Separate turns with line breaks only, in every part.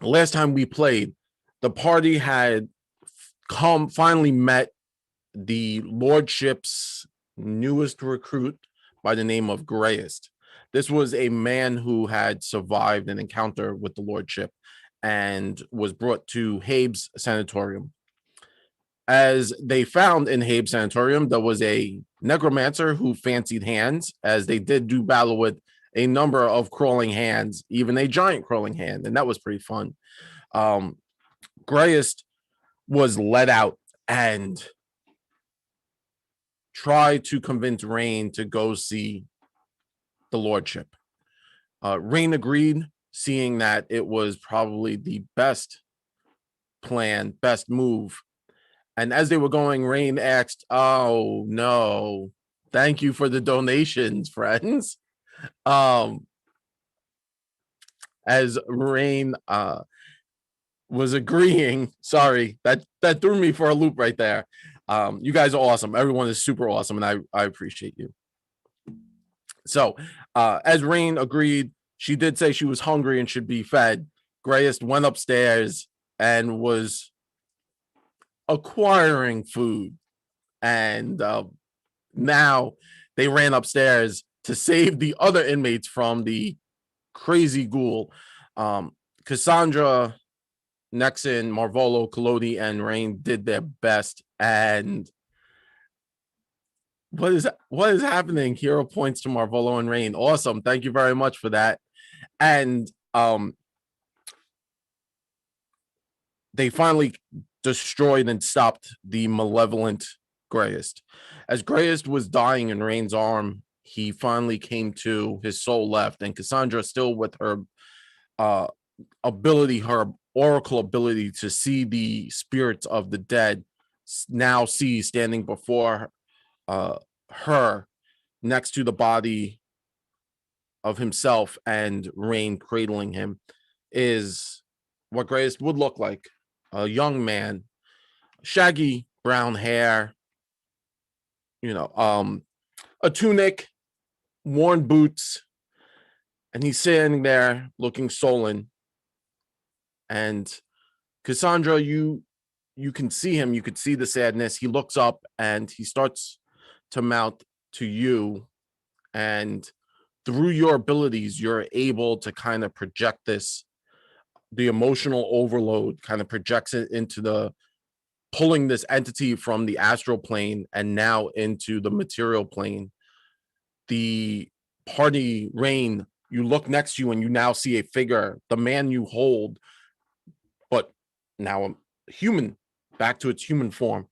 last time we played, the party had finally met the lordship's newest recruit by the name of Grayest. This was a man who had survived an encounter with the lordship and was brought to Habe's sanatorium. As they found in Habe's sanatorium, there was a necromancer who fancied hands, as they did do battle with a number of crawling hands, even a giant crawling hand, and that was pretty fun. Grayest was let out and tried to convince Rain to go see the lordship. Rain agreed, seeing that it was probably the best plan, best move. And as they were going, Rain asked, "Oh no, thank you for the donations, friends." As Rain was agreeing, sorry, that threw me for a loop right there. You guys are awesome. Everyone is super awesome, and I appreciate you. So, as Rain agreed, she did say she was hungry and should be fed. Grayest went upstairs and was acquiring food, and now they ran upstairs to save the other inmates from the crazy ghoul. Cassandra, Nexon, Marvolo, Collodi, and Rain did their best. And what is happening? Hero points to Marvolo and Rain. Awesome. Thank you very much for that. And they finally destroyed and stopped the malevolent Grayest. As Grayest was dying in Rain's arm, he finally came to, his soul left, and Cassandra, still with her ability, her oracle ability to see the spirits of the dead, now sees standing before her next to the body of himself and Rain cradling him, is what Grayest would look like. A young man, shaggy brown hair, a tunic, worn boots, and he's standing there looking sullen. And Cassandra, you can see him, you could see the sadness. He looks up and he starts to mount to you, and through your abilities, you're able to kind of project the emotional overload kind of projects it into pulling this entity from the astral plane and now into the material plane. The party, Rain, you look next to you and you now see a figure, the man you hold, but now a human, back to its human form,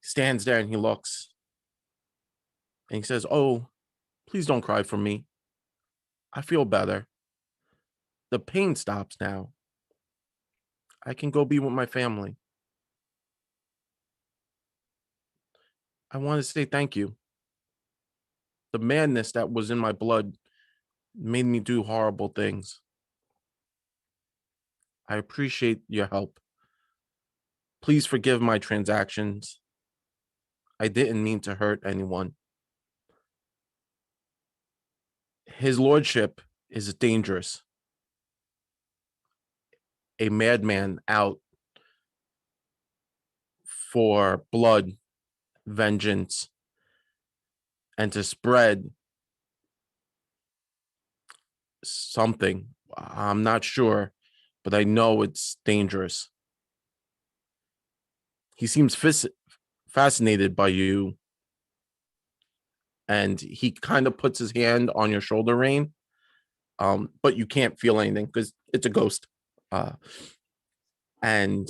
stands there and he looks and he says, "Oh, please don't cry for me. I feel better. The pain stops now. I can go be with my family. I want to say thank you. The madness that was in my blood made me do horrible things. I appreciate your help. Please forgive my transactions. I didn't mean to hurt anyone. His lordship is dangerous. A madman out for blood, vengeance, and to spread something. I'm not sure, but I know it's dangerous. He seems fascinated by you, and he kind of puts his hand on your shoulder, Rain, but you can't feel anything because it's a ghost. And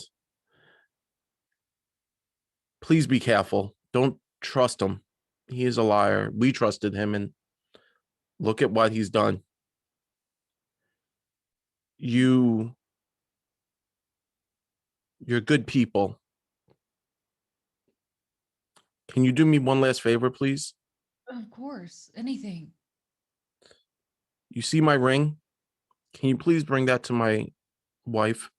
please be careful. Don't trust him. He is a liar. We trusted him, and look at what he's done. You're good people. Can you do me one last favor, please?
Of course. Anything.
You see my ring? Can you please bring that to my wife?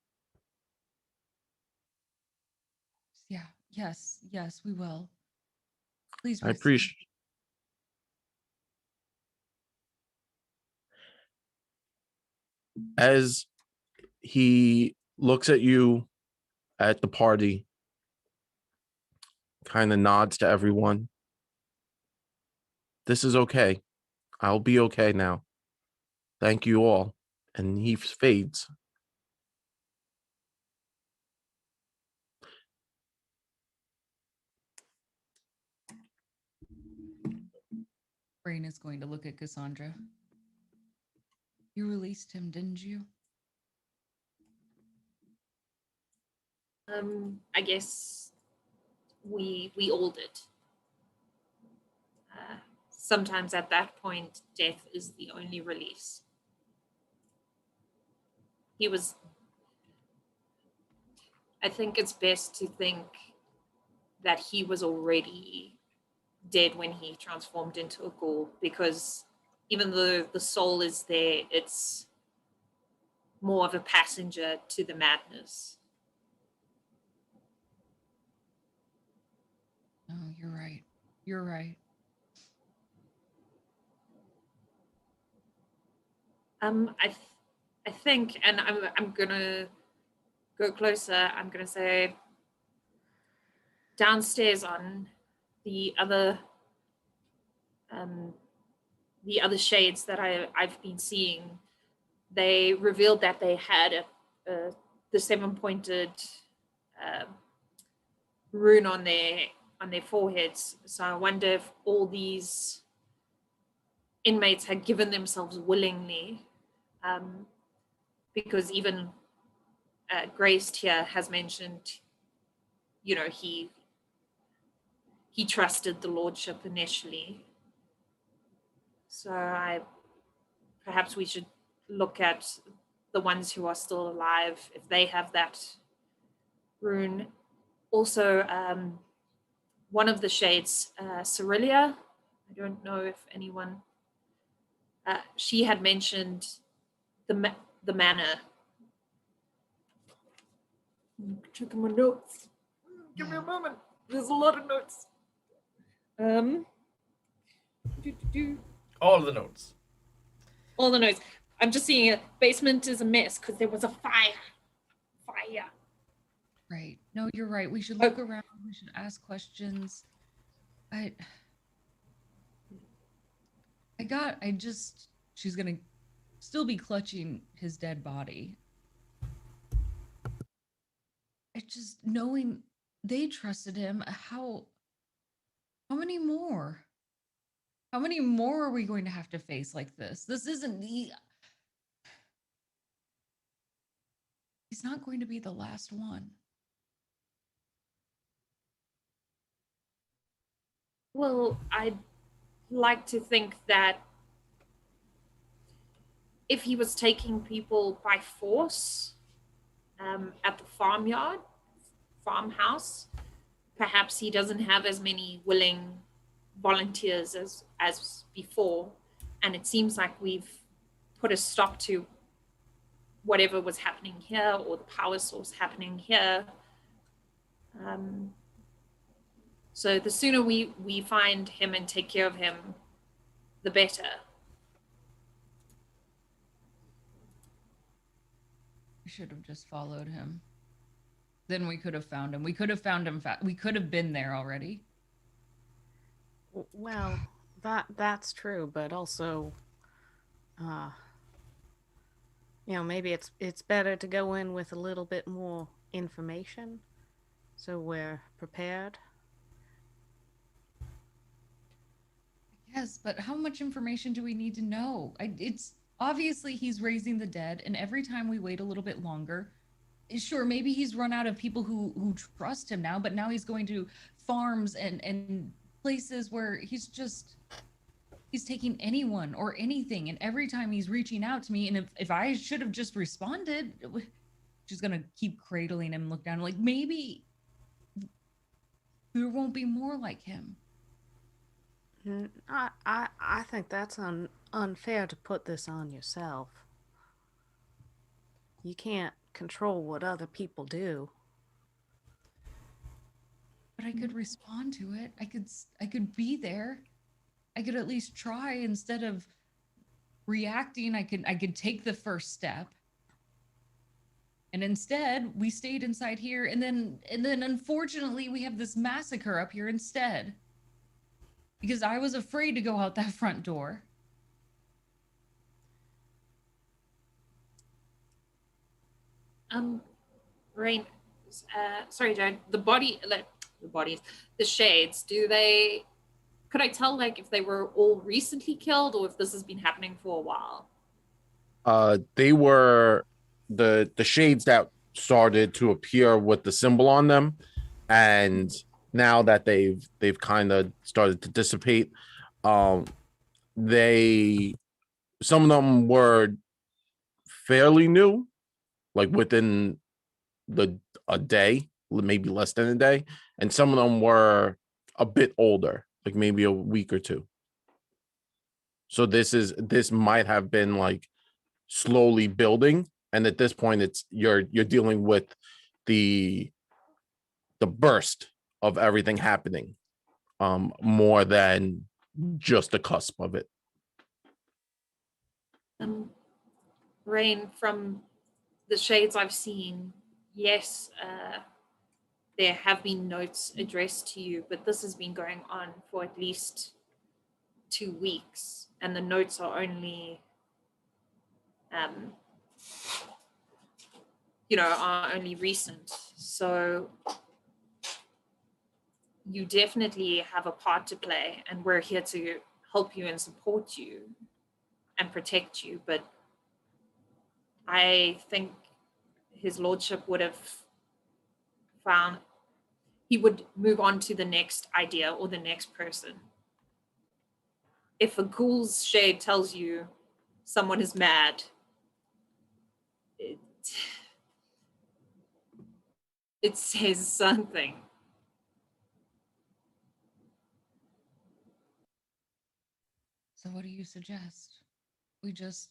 Yeah. Yes, we will. Please.
I appreciate. As he looks at you at the party, kind of nods to everyone. This is okay. I'll be okay now. Thank you all. And he fades.
Brain is going to look at Cassandra. You released him, didn't you?
I guess we all did. Sometimes at that point, death is the only release. He was. I think it's best to think that he was already dead when he transformed into a ghoul, because even though the soul is there, it's more of a passenger to the madness.
Oh, you're right. You're right.
I think, and I'm gonna go closer. I'm gonna say downstairs on the other shades that I've been seeing, they revealed that they had the 7-pointed rune on their foreheads. So I wonder if all these inmates had given themselves willingly, because even Grace here has mentioned, he trusted the lordship initially. So perhaps we should look at the ones who are still alive, if they have that rune. Also, one of the shades, Cerelia, I don't know if anyone, she had mentioned the manor. Checking my notes. Give me a moment. There's a lot of notes.
All the notes.
All the notes. I'm just seeing it. Basement is a mess because there was a fire.
Right. No, you're right. We should look around. We should ask questions. She's gonna still be clutching his dead body. It's just knowing they trusted him. How many more? How many more are we going to have to face like this? This isn't the. He's not going to be the last one.
Well, I'd like to think that if he was taking people by force at the farmhouse, perhaps he doesn't have as many willing volunteers as before. And it seems like we've put a stop to whatever was happening here, or the power source happening here. So the sooner we find him and take care of him, the better.
We should have just followed him. Then we could have found him. We could have found him we could have been there already.
Well, that's true, but also, maybe it's better to go in with a little bit more information, so we're prepared.
Yes, but how much information do we need to know? It's obviously he's raising the dead, and every time we wait a little bit longer, sure, maybe he's run out of people who trust him now, but now he's going to farms and places where he's taking anyone or anything, and every time he's reaching out to me, and if I should have just responded, she's gonna keep cradling him, look down, like maybe there won't be more like him.
I think that's unfair to put this on yourself. You can't control what other people do.
But I could respond to it. I could be there. I could at least try instead of reacting. I could take the first step. And instead, we stayed inside here, and then unfortunately we have this massacre up here instead. Because I was afraid to go out that front door.
Rain, sorry, Joan. The bodies, the shades. Could I tell like if they were all recently killed or if this has been happening for a while?
They were the shades that started to appear with the symbol on them, and now that they've kind of started to dissipate, um, they some of them were fairly new, like within a day, maybe less than a day, and some of them were a bit older, like maybe a week or two. So this might have been like slowly building, and at this point it's you're dealing with the burst of everything happening, more than just the cusp of it.
Rain, from the shades I've seen, yes, there have been notes addressed to you, but this has been going on for at least 2 weeks, and the notes are only, are only recent. So you definitely have a part to play, and we're here to help you and support you and protect you. But I think his lordship would have he would move on to the next idea or the next person. If a ghoul's shade tells you someone is mad, it says something.
So what do you suggest? We just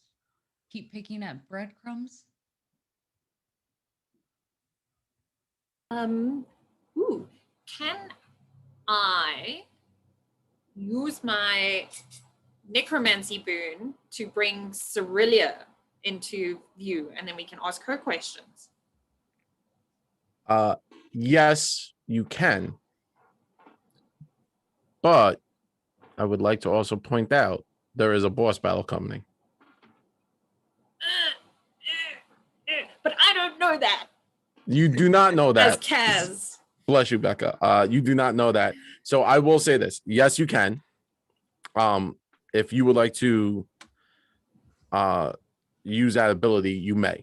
keep picking at breadcrumbs?
Can I use my necromancy boon to bring Cerelia into view, and then we can ask her questions?
Yes, you can, but I would like to also point out there is a boss battle coming.
But I don't know that.
You do not know that.
As Kaz.
Bless you, Becca. You do not know that. So I will say this. Yes, you can. If you would like to use that ability, you may.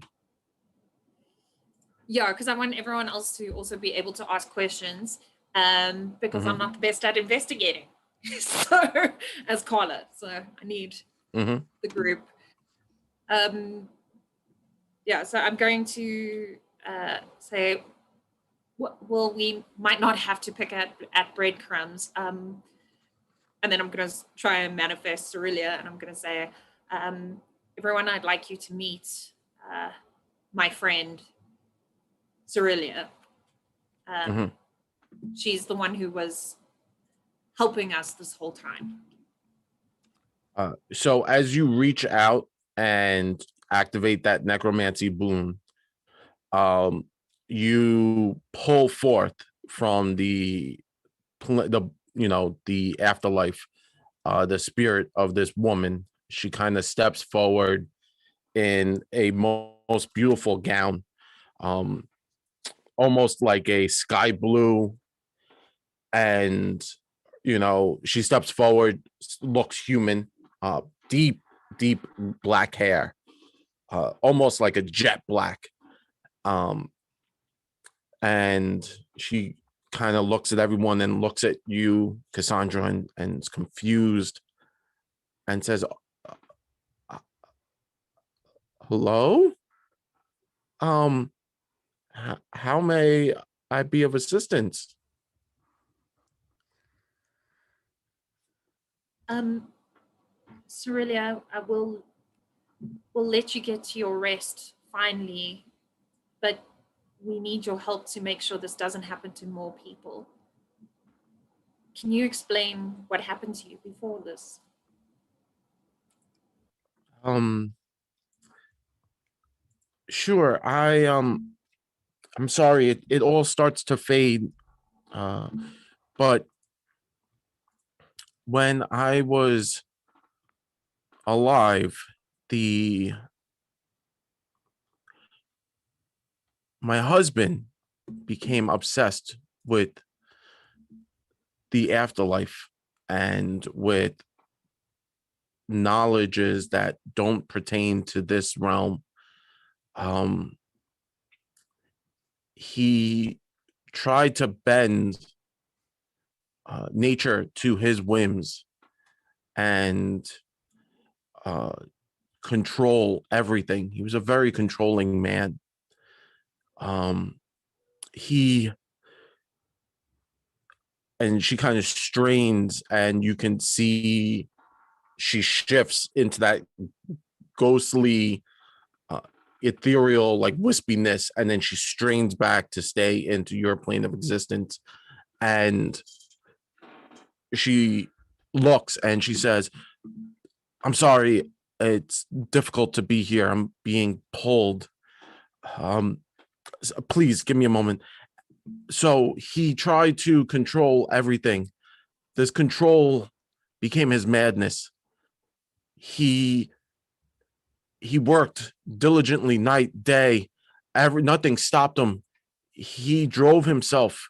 Yeah, because I want everyone else to also be able to ask questions, because I'm not the best at investigating. So, as Carla, so I need the group. Yeah, so I'm going to say, well, we might not have to pick at breadcrumbs. And then I'm going to try and manifest Cerelia, and I'm going to say, everyone, I'd like you to meet my friend Cerelia. She's the one who was helping us this whole time.
So as you reach out and activate that necromancy boon, you pull forth from the afterlife, the spirit of this woman. She kind of steps forward in a most beautiful gown, almost like a sky blue, and she steps forward, looks human, deep black hair, almost like a jet black, and she kind of looks at everyone and looks at you, Cassandra, and is confused and says, hello, how may I be of assistance?
Cerelia, I will let you get to your rest finally, but we need your help to make sure this doesn't happen to more people. Can you explain what happened to you before this?
Sure. I'm sorry. It all starts to fade. But when I was alive, the my husband became obsessed with the afterlife and with knowledges that don't pertain to this realm. Um, he tried to bend nature to his whims and uh, control everything. He was a very controlling man. Um, he and she kind of strains, and you can see she shifts into that ghostly, uh, ethereal, like wispiness, and then she strains back to stay into your plane of existence. And she looks and she says, "I'm sorry, it's difficult to be here. I'm being pulled. Um, please give me a moment." So he tried to control everything. This control became his madness. He he worked diligently night, day. Nothing stopped him. He drove himself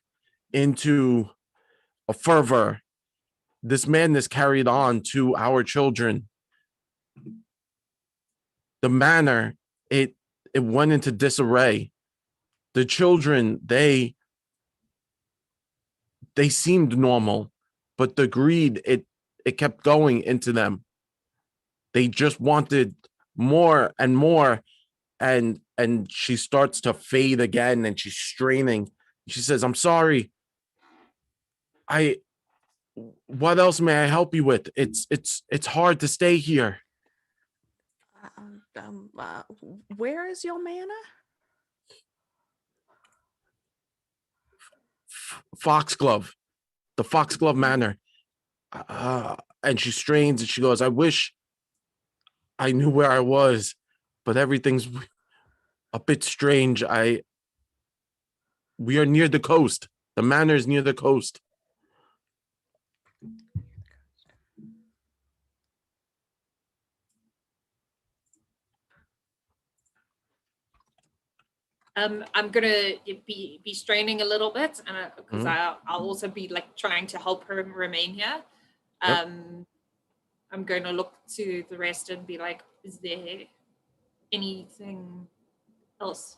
into a fervor. This madness carried on to our children. The manor, it went into disarray. The children, they seemed normal, but the greed, it kept going into them. They just wanted more and more. And she starts to fade again, and she's straining. She says, "I'm sorry. I What else may I help you with? It's hard to stay here."
Where is your manor?
Foxglove, the Foxglove Manor. And she strains and she goes, "I wish I knew where I was, but everything's a bit strange. We are near the coast. The manor is near the coast."
I'm gonna be straining a little bit, and because I'll also be like trying to help her remain here.
Yep.
I'm going to look to the rest and be like, is there anything else?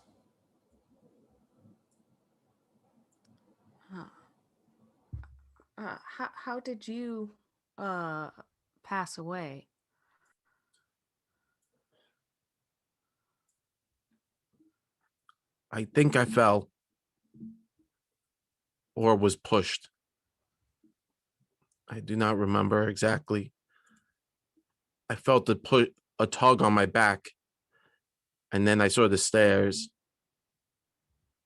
How did you pass away?
I think I fell or was pushed. I do not remember exactly. I felt a tug on my back, and then I saw the stairs,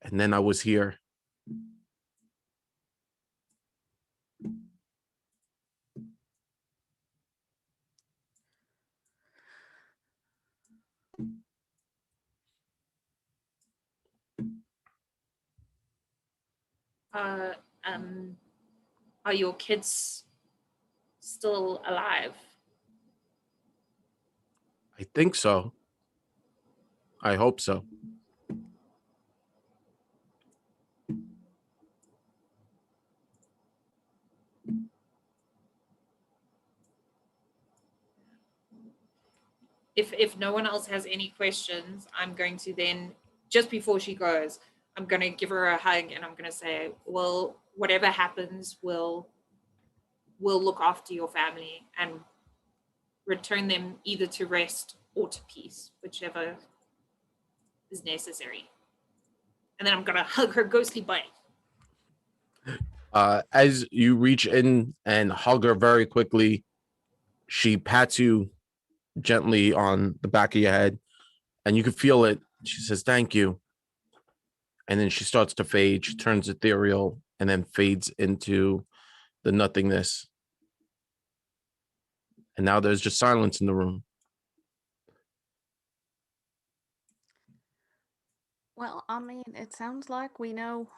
and then I was here.
Uh, are your kids still alive?
I think so. I hope so.
If no one else has any questions, I'm going to then, just before she goes, I'm going to give her a hug and I'm going to say, well, whatever happens, we'll look after your family and return them either to rest or to peace, whichever is necessary. And then I'm going to hug her ghostly butt.
As you reach in and hug her very quickly, she pats you gently on the back of your head, and you can feel it. She says, "Thank you." And then she starts to fade. She turns ethereal and then fades into the nothingness. And now there's just silence in the room.
Well, I mean, it sounds like we know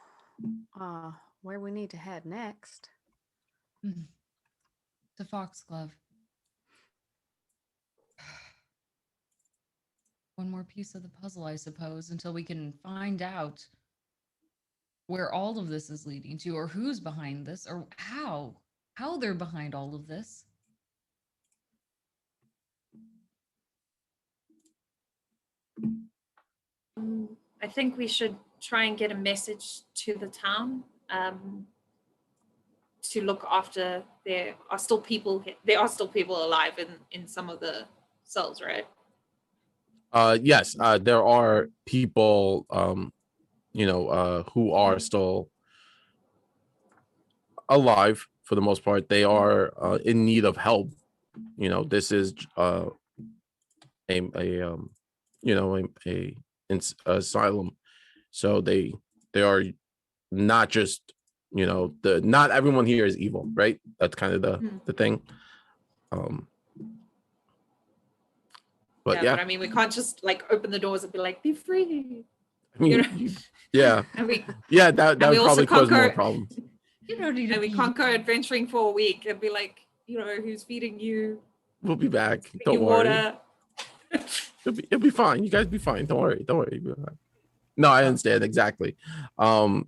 where we need to head next.
To Foxglove. One more piece of the puzzle, I suppose, until we can find out where all of this is leading to, or who's behind this, or how they're behind all of this.
I think we should try and get a message to the town to look after. There are still people alive in some of the cells, right?
Yes, there are people, who are still alive for the most part. They are in need of help. This is a asylum, so they are not just not everyone here is evil, right? That's kind of the thing. But yeah,
But I mean, we can't just like open the doors and be like, be free.
I mean, yeah,
And we
that
we
would
also
probably cause more
conquer-
problems.
You don't need to
and we
be-
can't go adventuring for a week and be like, who's feeding you?
We'll be back.
Feeding
Don't
you
worry.
water.
It'll be fine. You guys be fine. Don't worry. Don't worry. No, I understand exactly.
Malvolo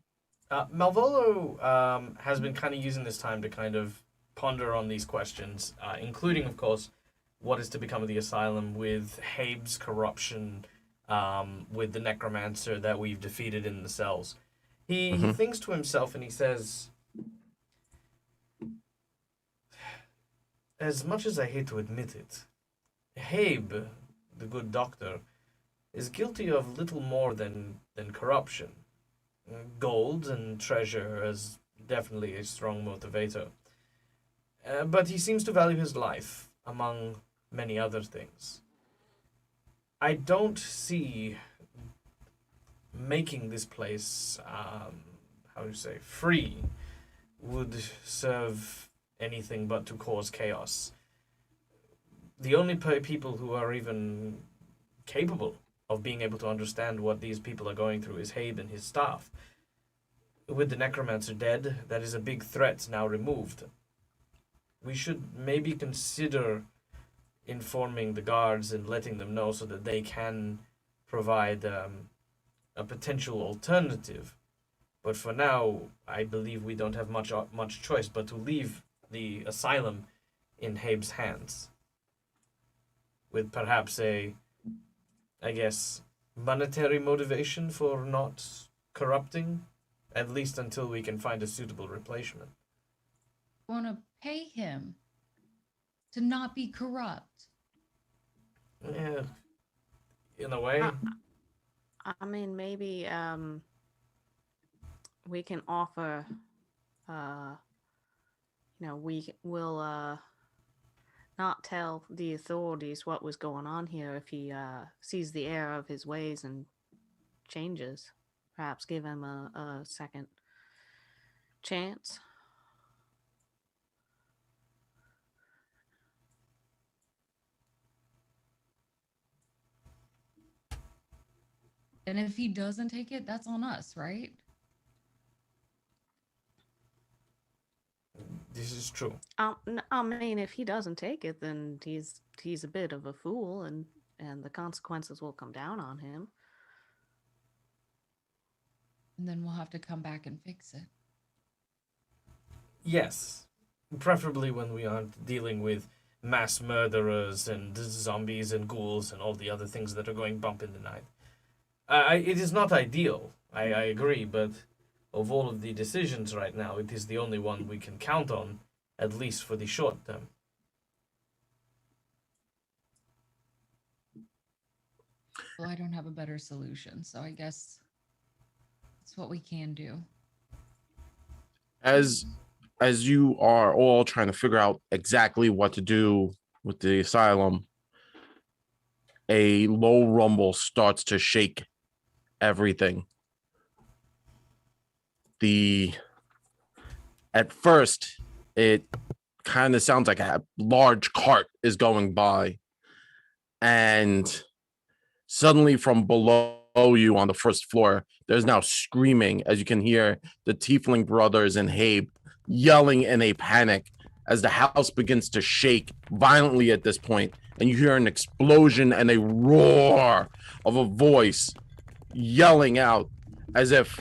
has been kind of using this time to kind of ponder on these questions, including, of course, what is to become of the asylum with Habe's corruption, with the necromancer that we've defeated in the cells. He thinks to himself and he says, as much as I hate to admit it, Habe, the good doctor, is guilty of little more than corruption. Gold and treasure is definitely a strong motivator. But he seems to value his life among many other things. I don't see making this place, free would serve anything but to cause chaos. The only people who are even capable of being able to understand what these people are going through is Habe and his staff. With the necromancer dead, that is a big threat now removed. We should maybe consider informing the guards and letting them know so that they can provide a potential alternative. But for now, I believe we don't have much choice but to leave the asylum in Habe's hands. With perhaps monetary motivation for not corrupting, at least until we can find a suitable replacement.
Want to pay him to not be corrupt.
Yeah, in a way.
I mean, maybe we can offer, we will not tell the authorities what was going on here if he sees the error of his ways and changes. Perhaps give him a second chance.
And if he doesn't take it, that's on us, right?
This is true.
I mean, if he doesn't take it, then he's a bit of a fool, and the consequences will come down on him.
And then we'll have to come back and fix it.
Yes. Preferably when we aren't dealing with mass murderers and zombies and ghouls and all the other things that are going bump in the night. It is not ideal, I agree, but of all of the decisions right now, it is the only one we can count on, at least for the short term.
Well, I don't have a better solution, so I guess it's what we can do.
As you are all trying to figure out exactly what to do with the asylum, a low rumble starts to shake everything. At first, it kind of sounds like a large cart is going by, and suddenly from below below you on the first floor, there's now screaming as you can hear the Tiefling brothers and Habe yelling in a panic as the house begins to shake violently at this point, and you hear an explosion and a roar of a voice yelling out as if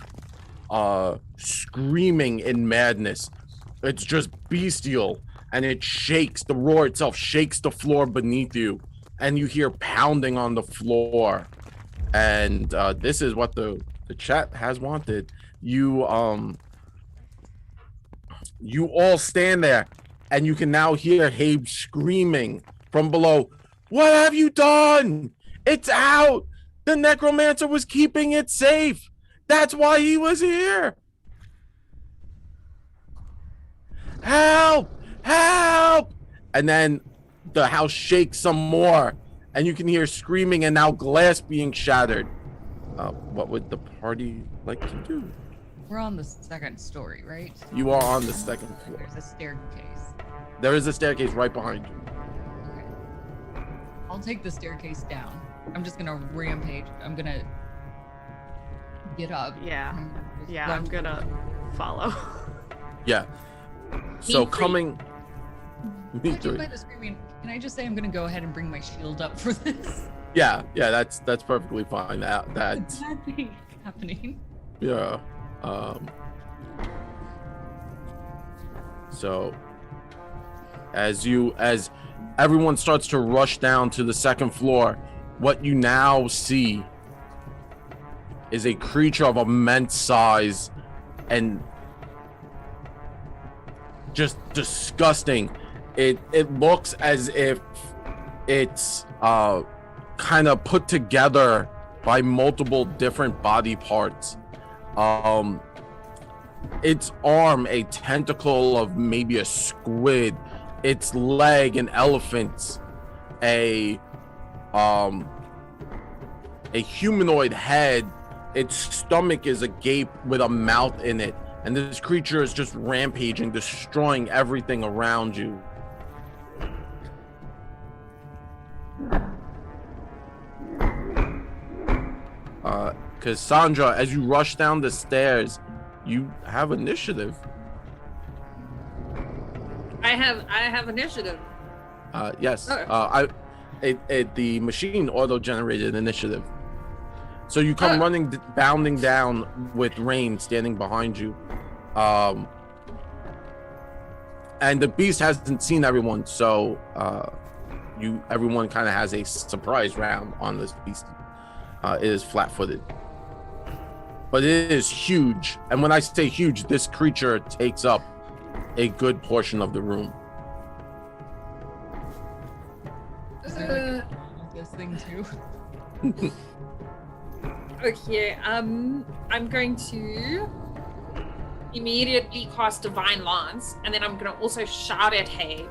screaming in madness. It's just bestial, and it shakes. The roar itself shakes the floor beneath you, and you hear pounding on the floor. And this is what the chat has wanted. You all stand there, and you can now hear Habe screaming from below, "What have you done? It's out! The necromancer was keeping it safe. That's why he was here. Help! Help!" And then the house shakes some more, and you can hear screaming and now glass being shattered. What would the party like to do?
We're on the second story, right?
You are on the second floor.
There's a staircase.
There is a staircase right behind you.
Okay. I'll take the staircase down. I'm just gonna rampage. I'm gonna get up.
Yeah.
and just
Yeah,
run
I'm gonna follow.
Yeah. So
Me
coming. Me
Judging
too.
by the screaming, can I just say I'm gonna go ahead and bring my shield up for this?
Yeah, that's perfectly fine. That's
Bad thing happening.
yeah. So as everyone starts to rush down to the second floor, what you now see is a creature of immense size and just disgusting. It looks as if it's kind of put together by multiple different body parts. Its arm, a tentacle of maybe a squid, its leg, an elephant, a humanoid head, its stomach is agape with a mouth in it, and this creature is just rampaging, destroying everything around you. Cassandra, as you rush down the stairs, you have initiative.
I have initiative.
Yes.
Oh.
The machine auto-generated initiative. So you come running, bounding down with Rain standing behind you. And the beast hasn't seen everyone, so everyone kind of has a surprise round on this beast. It is flat-footed, but it is huge. And when I say huge, this creature takes up a good portion of the room.
Is there like a this thing too?
Okay, I'm going to immediately cast Divine Lance, and then I'm going to also shout at Habe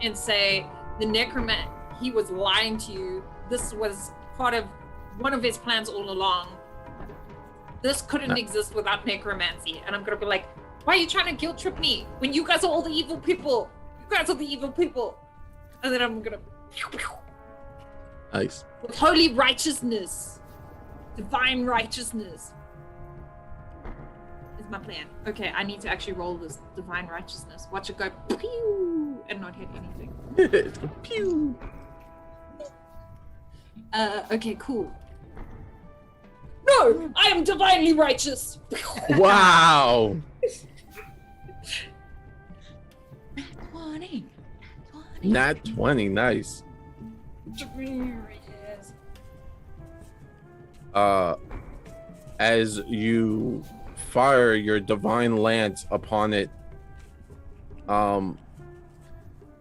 and say, the necromancer, he was lying to you. This was part of one of his plans all along. This couldn't exist without necromancy. And I'm going to be like, why are you trying to guilt trip me when you guys are all the evil people? You guys are the evil people. And then I'm going to...
Nice.
With holy righteousness. Divine righteousness is my plan. Okay, I need to actually roll this divine righteousness. Watch it go pew and not hit anything.
Pew.
Okay, cool. No, I am divinely righteous.
Wow.
Nat 20.
Nat 20, nice. As you fire your divine lance upon it, and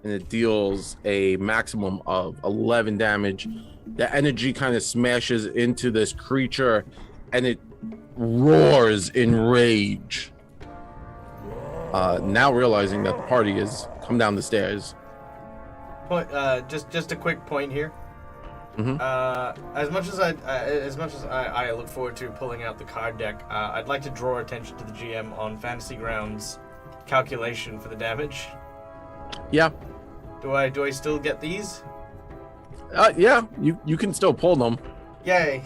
it deals a maximum of 11 damage. The energy kind of smashes into this creature, and it roars in rage. Now realizing that the party has come down the stairs.
Just a quick point here.
Mhm.
As much as I look forward to pulling out the card deck, I'd like to draw attention to the GM on Fantasy Grounds calculation for the damage.
Yeah.
Do I still get these?
Yeah, you can still pull them.
Yay.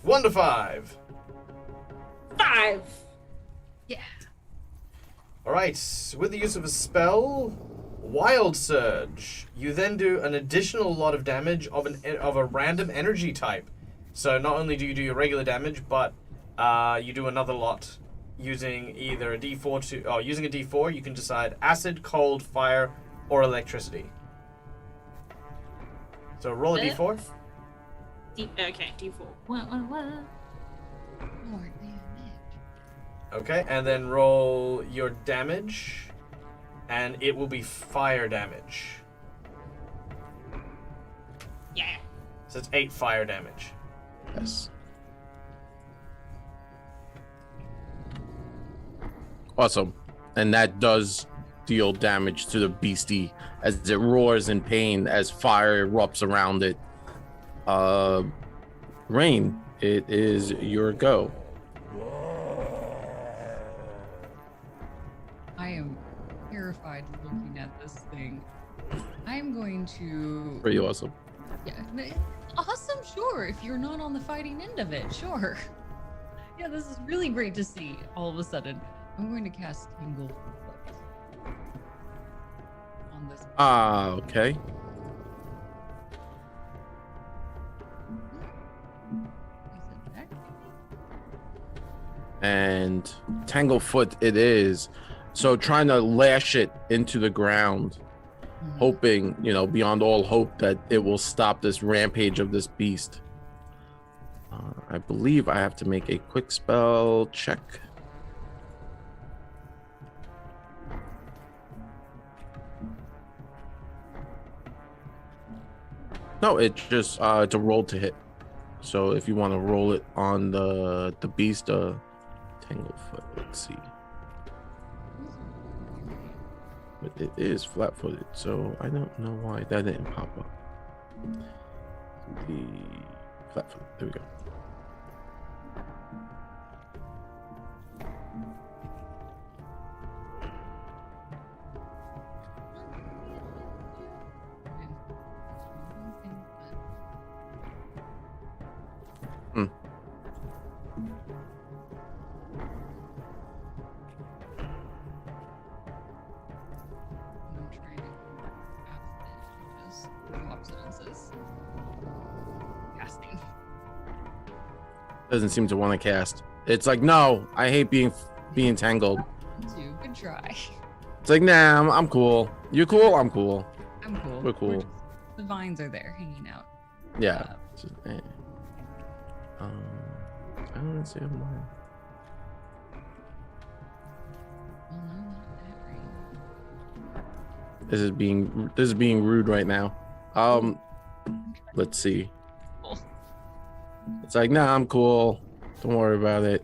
1 to 5.
5.
Yeah.
All right. With the use of a spell, Wild Surge, you then do an additional lot of damage of a random energy type. So not only do you do your regular damage, but you do another lot using either a D4 using a D4. You can decide acid, cold, fire, or electricity. So roll a D4.
Okay, D4.
What? More damage.
Okay, and then roll your damage, and it will be fire damage.
Yeah.
So it's 8 fire damage.
Yes. Awesome. And that does deal damage to the beastie as it roars in pain as fire erupts around it. Rain, it is your go.
I am terrified looking at this thing. I am going to.
Pretty awesome.
Yeah. Awesome, sure. If you're not on the fighting end of it, sure. Yeah, this is really great to see all of a sudden. I'm going to cast Tangle on this.
Okay.
Is it deck?
And Tanglefoot it is. So trying to lash it into the ground, hoping, beyond all hope that it will stop this rampage of this beast. I believe I have to make a quick spell check. No, it just it's a roll to hit. So if you want to roll it on the beast, Tanglefoot, let's see. But it is flat-footed, so I don't know why that didn't pop up. The flat-footed, there we go. Doesn't seem to want to cast. It's like, no, I hate being tangled.
Good try.
It's like, nah, I'm cool. You cool? I'm cool.
I'm cool.
We're cool.
The vines are there hanging out.
Yeah. I don't see them.
Well, no, not that right.
This is being rude right now. Let's see. It's like, nah, I'm cool. Don't worry about it.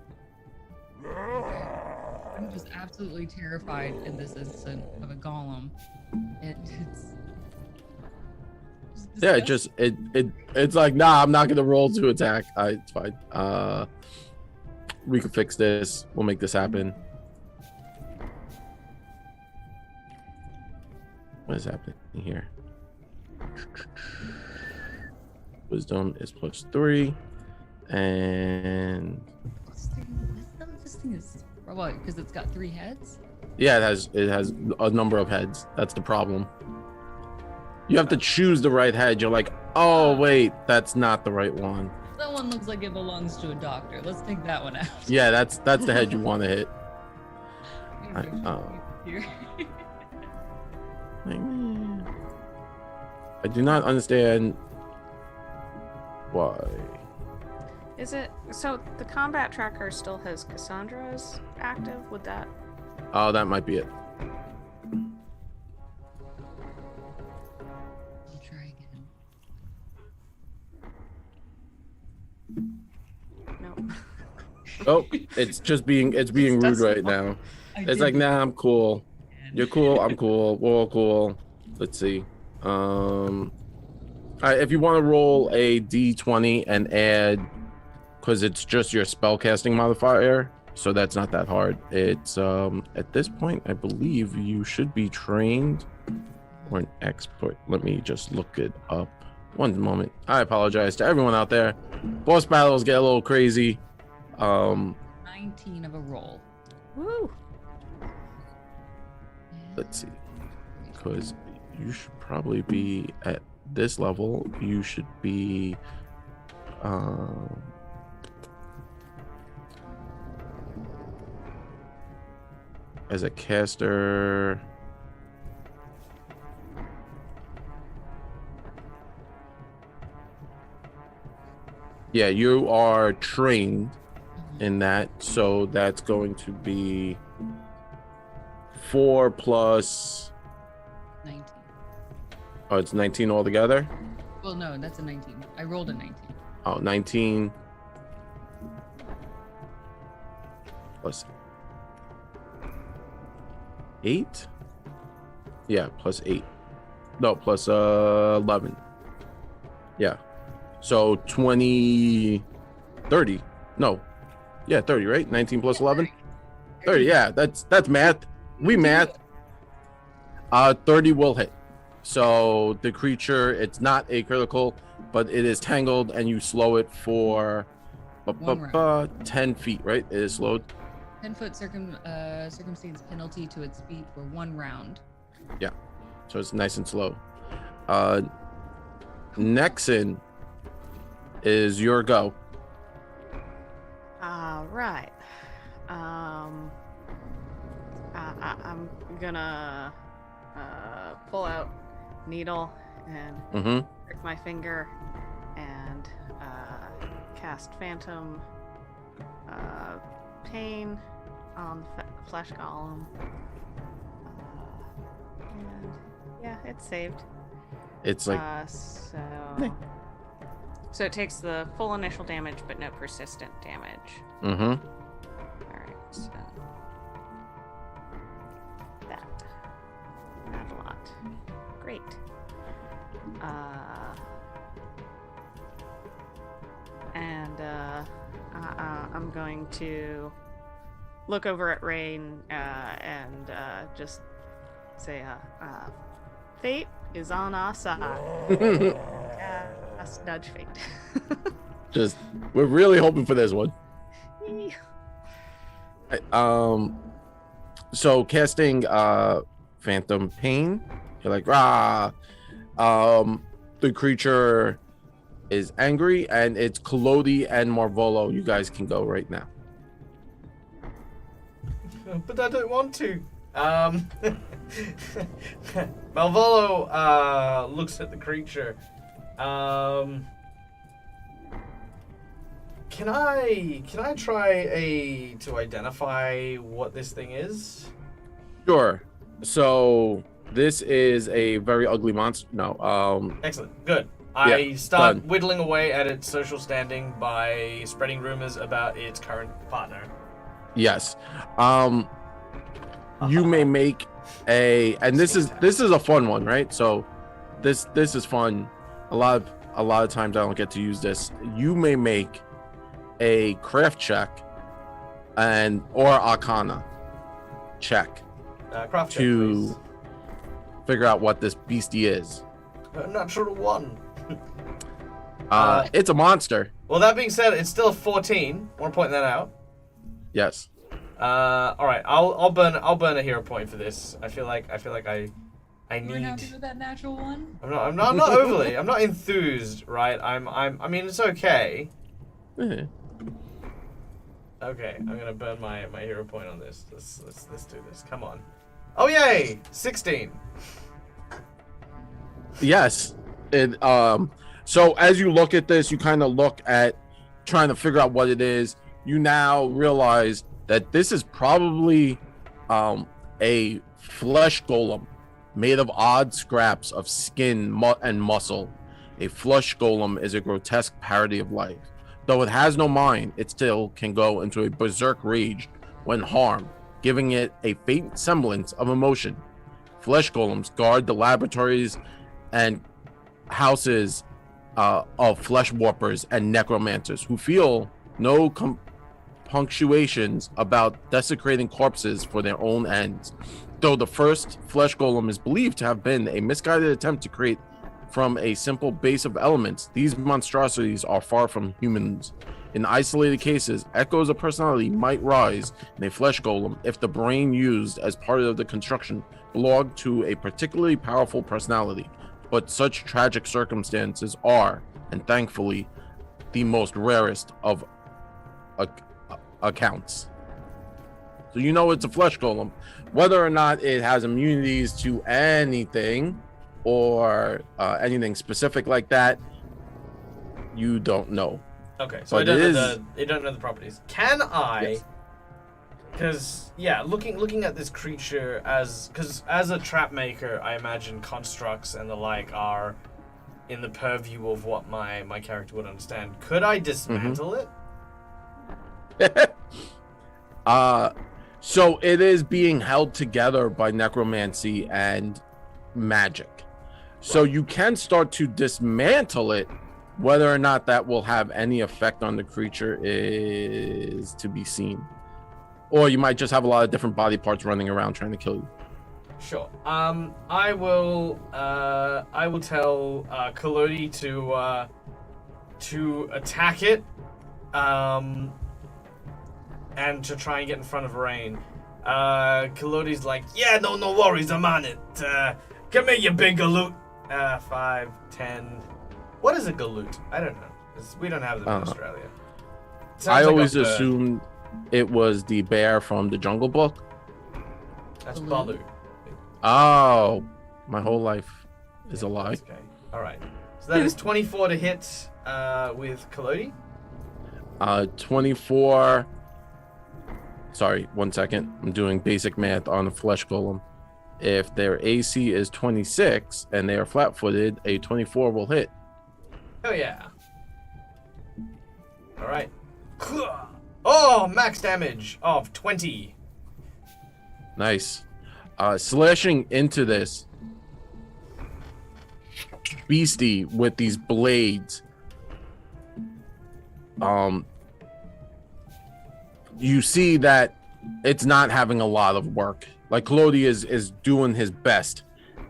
I'm just absolutely terrified in this instant of a golem.
It's like, nah, I'm not gonna roll to attack. It's fine. We can fix this. We'll make this happen. What is happening here? Wisdom is +3, and
this thing is probably because it's got 3 heads.
yeah, it has a number of heads. That's the problem. You have to choose the right head. You're like, oh wait, that's not the right one.
That one looks like it belongs to a doctor. Let's take that one out.
Yeah, that's the head you want to hit. I do not understand why.
Is it so? The combat tracker still has Cassandra's active. Would that?
Oh, that might be it.
I'll try again.
No.
Oh, it's being rude right now. It's like, nah, I'm cool. You're cool. I'm cool. We're all cool. Let's see. If you want to roll a d20 and add, because it's just your spellcasting modifier, so that's not that hard. It's at this point, I believe you should be trained or an expert. Let me just look it up. One moment. I apologize to everyone out there. Boss battles get a little crazy.
19 of a roll.
Woo!
Let's see. Because you should probably be at this level. You should be as a caster. Yeah, you are trained in that, so that's going to be 4 plus.
19.
Oh, it's 19 altogether.
Well, no, that's a 19. I rolled a 19.
Oh, 19 plus 8. Yeah, plus 8. No, plus 11. Yeah. So 20, 30. No. Yeah, 30, right? 19 plus 11. 30. Yeah, that's math. We math. 30 will hit. So the creature, it's not a critical, but it is tangled, and you slow it for 10 feet, right? It is slowed.
10-foot circumstance penalty to its feet for 1 round.
Yeah. So it's nice and slow. Nexon is your go.
All right. I'm gonna pull out needle and prick my finger and cast Phantom Pain on Flesh Golem. And yeah, it's saved.
It's like
so it takes the full initial damage, but no persistent damage. All right, so that not a lot. Great. I'm going to look over at Rain and just say, fate is on our side. Nudge fate.
just, we're really hoping for this one. So casting Phantom Pain, you're like, rah. The creature is angry, and it's Kalodi and Marvolo. You guys can go right now.
But I don't want to. Malvolo looks at the creature. Can I try to identify what this thing is?
Sure. So this is a very ugly monster. No.
Excellent. Good.
Yeah,
I start
done.
whittling away at its social standing by spreading rumors about its current partner.
Yes. You may make and this is a fun one, right? So this is fun. A lot of times I don't get to use this. You may make a craft check or Arcana check
Craft check,
to
please.
figure out what this beastie is.
Natural 1.
It's a monster.
Well, that being said, it's still 14. I want to point that out.
Yes.
All right, I'll burn a hero point for this. I feel like I need.
We're happy with that natural 1.
I'm not overly. I'm not enthused, right? I mean, it's okay.
Eh.
Okay, I'm gonna burn my hero point on this. Let's do this. Come on. Oh yay! 16.
Yes. So as you look at this, you kind of look at trying to figure out what it is. You now realize that this is probably a flesh golem made of odd scraps of skin and muscle. A flesh golem is a grotesque parody of life. Though it has no mind, it still can go into a berserk rage when harmed, giving it a faint semblance of emotion. Flesh golems guard the laboratories and houses of flesh warpers and necromancers who feel no punctuations about desecrating corpses for their own ends. Though the first flesh golem is believed to have been a misguided attempt to create from a simple base of elements, these monstrosities are far from humans. In isolated cases, echoes of personality might rise in a flesh golem if the brain used as part of the construction belonged to a particularly powerful personality. But such tragic circumstances are, and thankfully, the most rarest of accounts. So you know it's a flesh golem. Whether or not it has immunities to anything or anything specific like that, you don't know.
Okay, so I don't know the properties. Can I?
Yes.
Because looking at this creature as a trap maker, I imagine constructs and the like are in the purview of what my character would understand. Could I dismantle it?
So it is being held together by necromancy and magic. So you can start to dismantle it. Whether or not that will have any effect on the creature is to be seen. Or you might just have a lot of different body parts running around trying to kill you.
Sure. I will tell Kalodi to attack it, and to try and get in front of Rain. Kalodi's like, yeah, no worries, I'm on it. Come here, you big galoot. 5, 10. What is a galoot? I don't know. We don't have them in Australia.
I always assumed it was the bear from the Jungle Book.
That's Balu.
Oh, my whole life is a lie.
Okay. All right. So that is 24 to hit with Kalodi.
24. Sorry, 1 second. I'm doing basic math on a flesh golem. If their AC is 26 and they are flat-footed, a 24 will hit.
Oh yeah. All right. Oh, max damage of 20.
Nice. Slashing into this beastie with these blades. You see that it's not having a lot of work. Like Claudia is doing his best,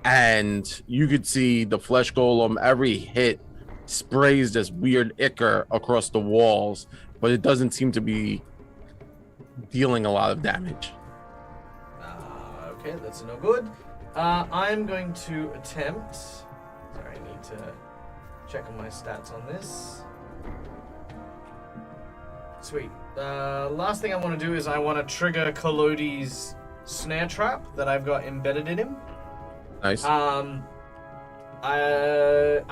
and you could see the flesh golem every hit sprays this weird ichor across the walls, but it doesn't seem to be dealing a lot of damage.
Okay, that's no good. I'm going to attempt. Sorry, I need to check on my stats on this. Sweet. Last thing I want to do is I want to trigger Kalodi's snare trap that I've got embedded in him.
Nice.
I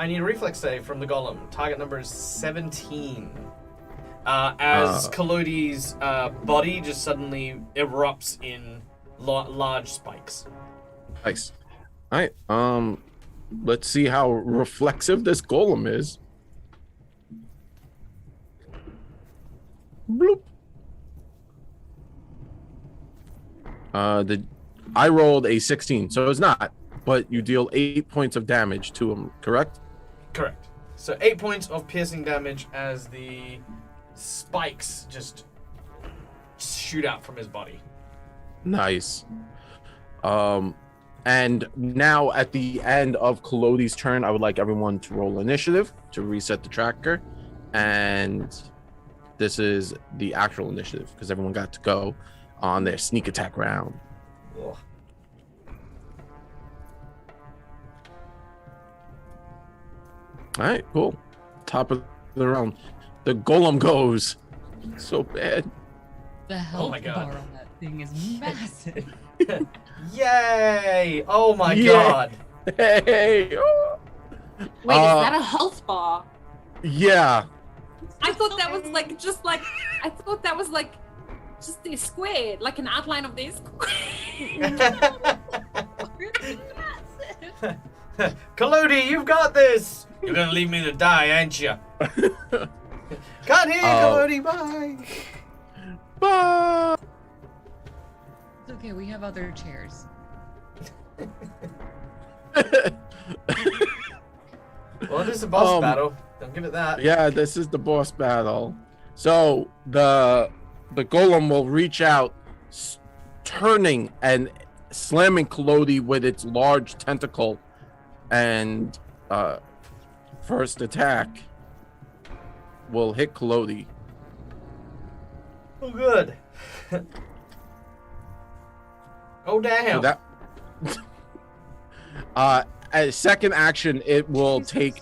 need a reflex save from the golem. Target number is 17. As Kalodi's body just suddenly erupts in large spikes.
Nice. All right. Let's see how reflexive this golem is. Bloop. I rolled a 16, so it's not. But you deal 8 points of damage to him, correct?
Correct. So 8 points of piercing damage as the spikes just shoot out from his body.
Nice. And now at the end of Kalodi's turn, I would like everyone to roll initiative to reset the tracker. And this is the actual initiative because everyone got to go on their sneak attack round.
Ugh.
All right, cool. Top of the round. The golem goes. So bad.
The health
my God.
bar on that thing is massive.
Yay! Oh my
Yeah.
god!
Hey. Oh.
Wait, is that a health bar?
Yeah.
I thought that was just a square, like an outline of this.
Kalodi, you've got this! You're gonna leave me to die, ain't you? Got here, Kalodi, bye!
Bye.
It's okay, we have other chairs.
Well, it is a boss battle. Don't give it that.
Yeah, this is the boss battle. So the golem will reach out, turning and slamming Kalodi with its large tentacle, and first attack will hit Kalodi.
Oh, good. Oh, damn.
So that as second action, it will
Jesus.
take.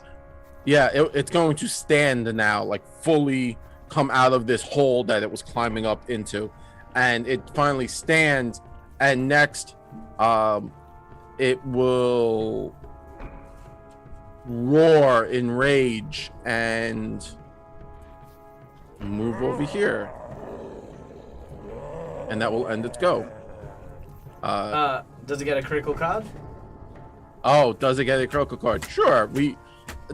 Yeah, it's going to stand now, like fully come out of this hole that it was climbing up into, and it finally stands. And next, it will roar in rage and move over here, and that will end its go.
Does it get a critical card?
Oh, does it get a critical card? Sure. We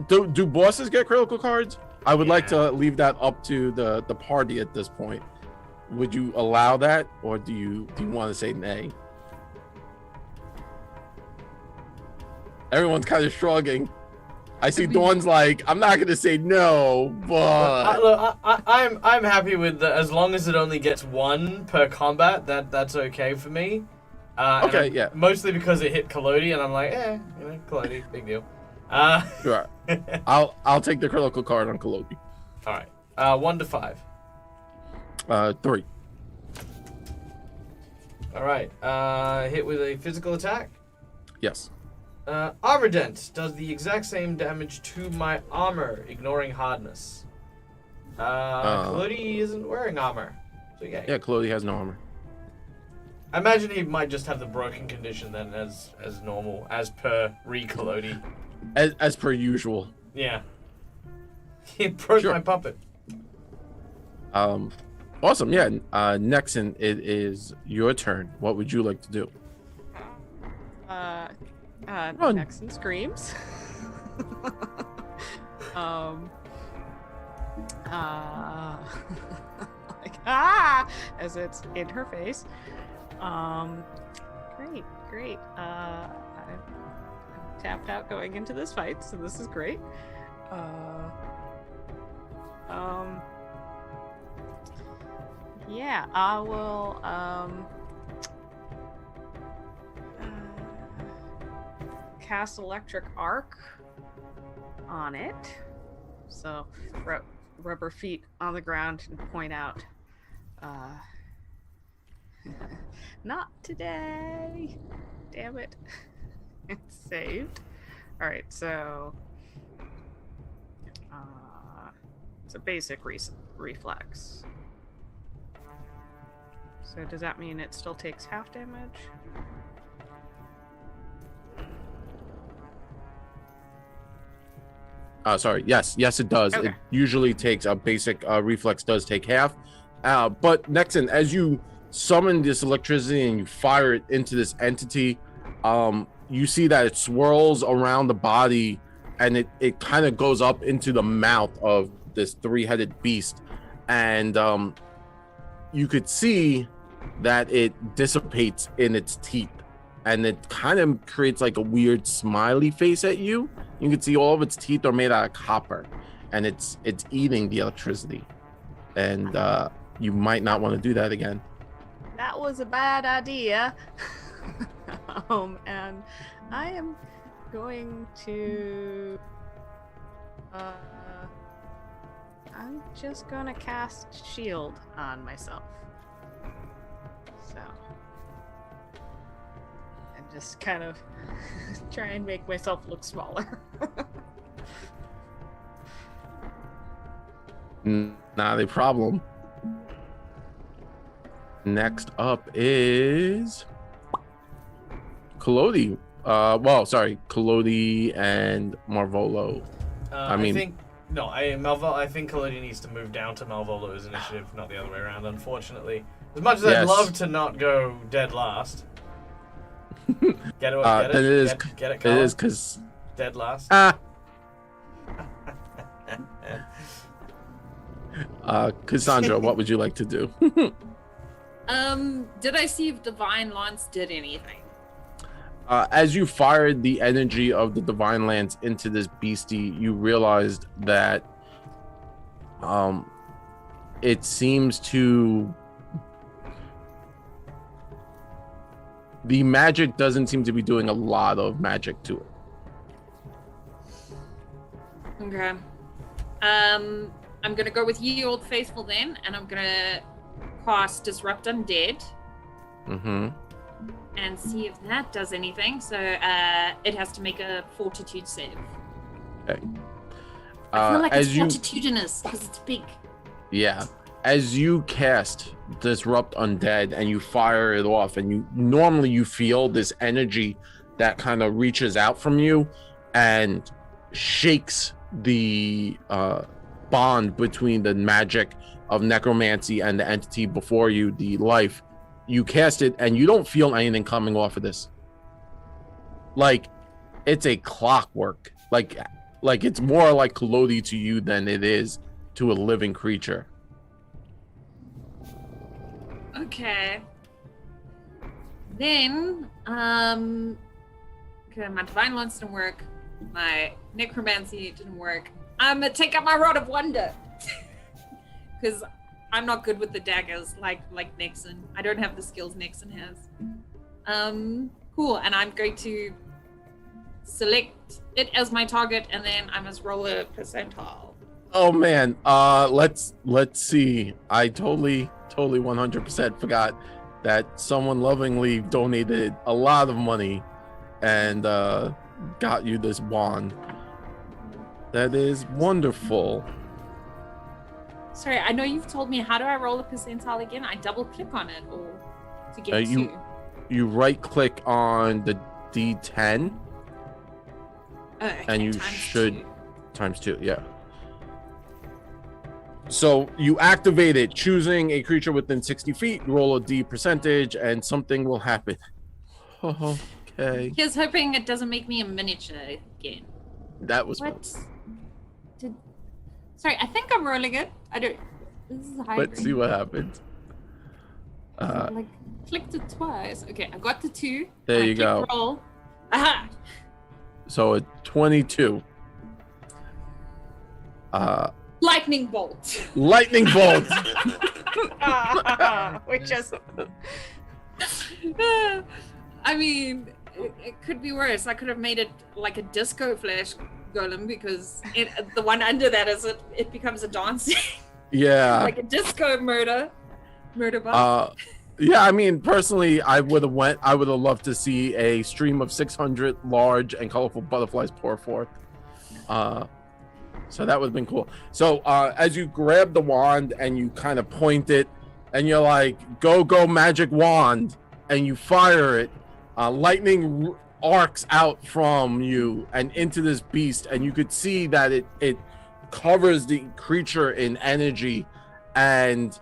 do bosses get critical cards? I would like to leave that up to the party at this point. Would you allow that, or do you want to say nay? Everyone's kind of shrugging. I see Dawn's like, I'm not gonna say no, but
Look, I'm happy with as long as it only gets one per combat. That's okay for me.
Okay, yeah.
Mostly because it hit Kalodi, and I'm like, Kalodi, big deal.
sure. I'll take the critical card on Kalodi.
All right. 1 to 5.
3.
All right. Hit with a physical attack.
Yes.
Armor Dent does the exact same damage to my armor, ignoring hardness. Kalodi isn't wearing armor, so yeah.
Yeah, Kalodi has no armor.
I imagine he might just have the broken condition then, as normal, as per Kalodi.
As per usual.
Yeah. He broke my puppet.
Awesome. Yeah. Nexon, it is your turn. What would you like to do? Run.
Nexon screams. Like, as it's in her face. Great. I'm tapped out going into this fight, so this is great. Yeah, I will, cast Electric Arc on it. So, rubber feet on the ground and point out, not today. Damn it. It's saved. Alright, so it's a basic reflex. So does that mean it still takes half damage?
Sorry. Yes, it does.
Okay.
It usually takes a basic reflex does take half. But Nexon, as you summon this electricity and you fire it into this entity, you see that it swirls around the body and it kind of goes up into the mouth of this 3-headed beast. And you could see that it dissipates in its teeth. And it kind of creates like a weird smiley face at you. You can see all of its teeth are made out of copper, and it's eating the electricity. And you might not want to do that again.
That was a bad idea. And I am going to I'm just gonna cast shield on myself. So and just kind of try and make myself look smaller.
Not a problem. Next up is Kalodi. Kalodi and Marvolo.
I think Kalodi needs to move down to Malvolo's initiative, not the other way around, unfortunately. As much as I'd love to not go dead last. Get it,
It is because
dead last.
Cassandra, what would you like to do?
Did I see if Divine Lance did anything?
As you fired the energy of the Divine Lance into this beastie, you realized that it seems to... The magic doesn't seem to be doing a lot of magic to it.
Okay. I'm gonna go with Ye Old Faithful then, and I'm gonna cast Disrupt Undead
Mm-hmm.
and see if that does anything. So it has to make a Fortitude save.
Okay.
I feel like it's
as you,
fortitudinous because it's big.
yeah, as you cast Disrupt Undead and you fire it off, and you feel this energy that kind of reaches out from you and shakes the bond between the magic of necromancy and the entity before you, the life. You cast it and you don't feel anything coming off of this. Like it's a clockwork. Like it's more like Kalodi to you than it is to a living creature.
Okay. Then, okay, my Divine Lance didn't work. My Necromancy didn't work. I'm gonna take out my Rod of Wonder. Because I'm not good with the daggers like Nixon. I don't have the skills Nixon has. Cool, and I'm going to select it as my target, and then I must roll a percentile.
Oh man, let's see. I totally 100% forgot that someone lovingly donated a lot of money and got you this wand. That is wonderful.
Sorry, I know you've told me. How do I roll a percentile again? I double click on it or to get
you right click on the D10
okay,
and you
times
should
2.
times 2, yeah. So you activate it, choosing a creature within 60 feet, roll a D percentage, and something will happen. Okay.
Here's hoping it doesn't make me a miniature again.
That was
What? Sorry, I think I'm rolling it. I don't. This is high.
Let's see what happens.
Like clicked it twice. Okay, I got the 2.
There
I
you go.
Roll. Aha!
So a 22.
Lightning bolt.
Lightning bolt.
Which is
I mean, it could be worse. I could have made it like a disco flash golem because the one under that is it becomes a dancing.
Yeah.
Like a disco murder bus.
Yeah, I mean, personally, I would have loved to see a stream of 600 large and colorful butterflies pour forth. So that would have been cool. So as you grab the wand and you kind of point it and you're like, go magic wand, and you fire it, lightning arcs out from you and into this beast, and you could see that it covers the creature in energy, and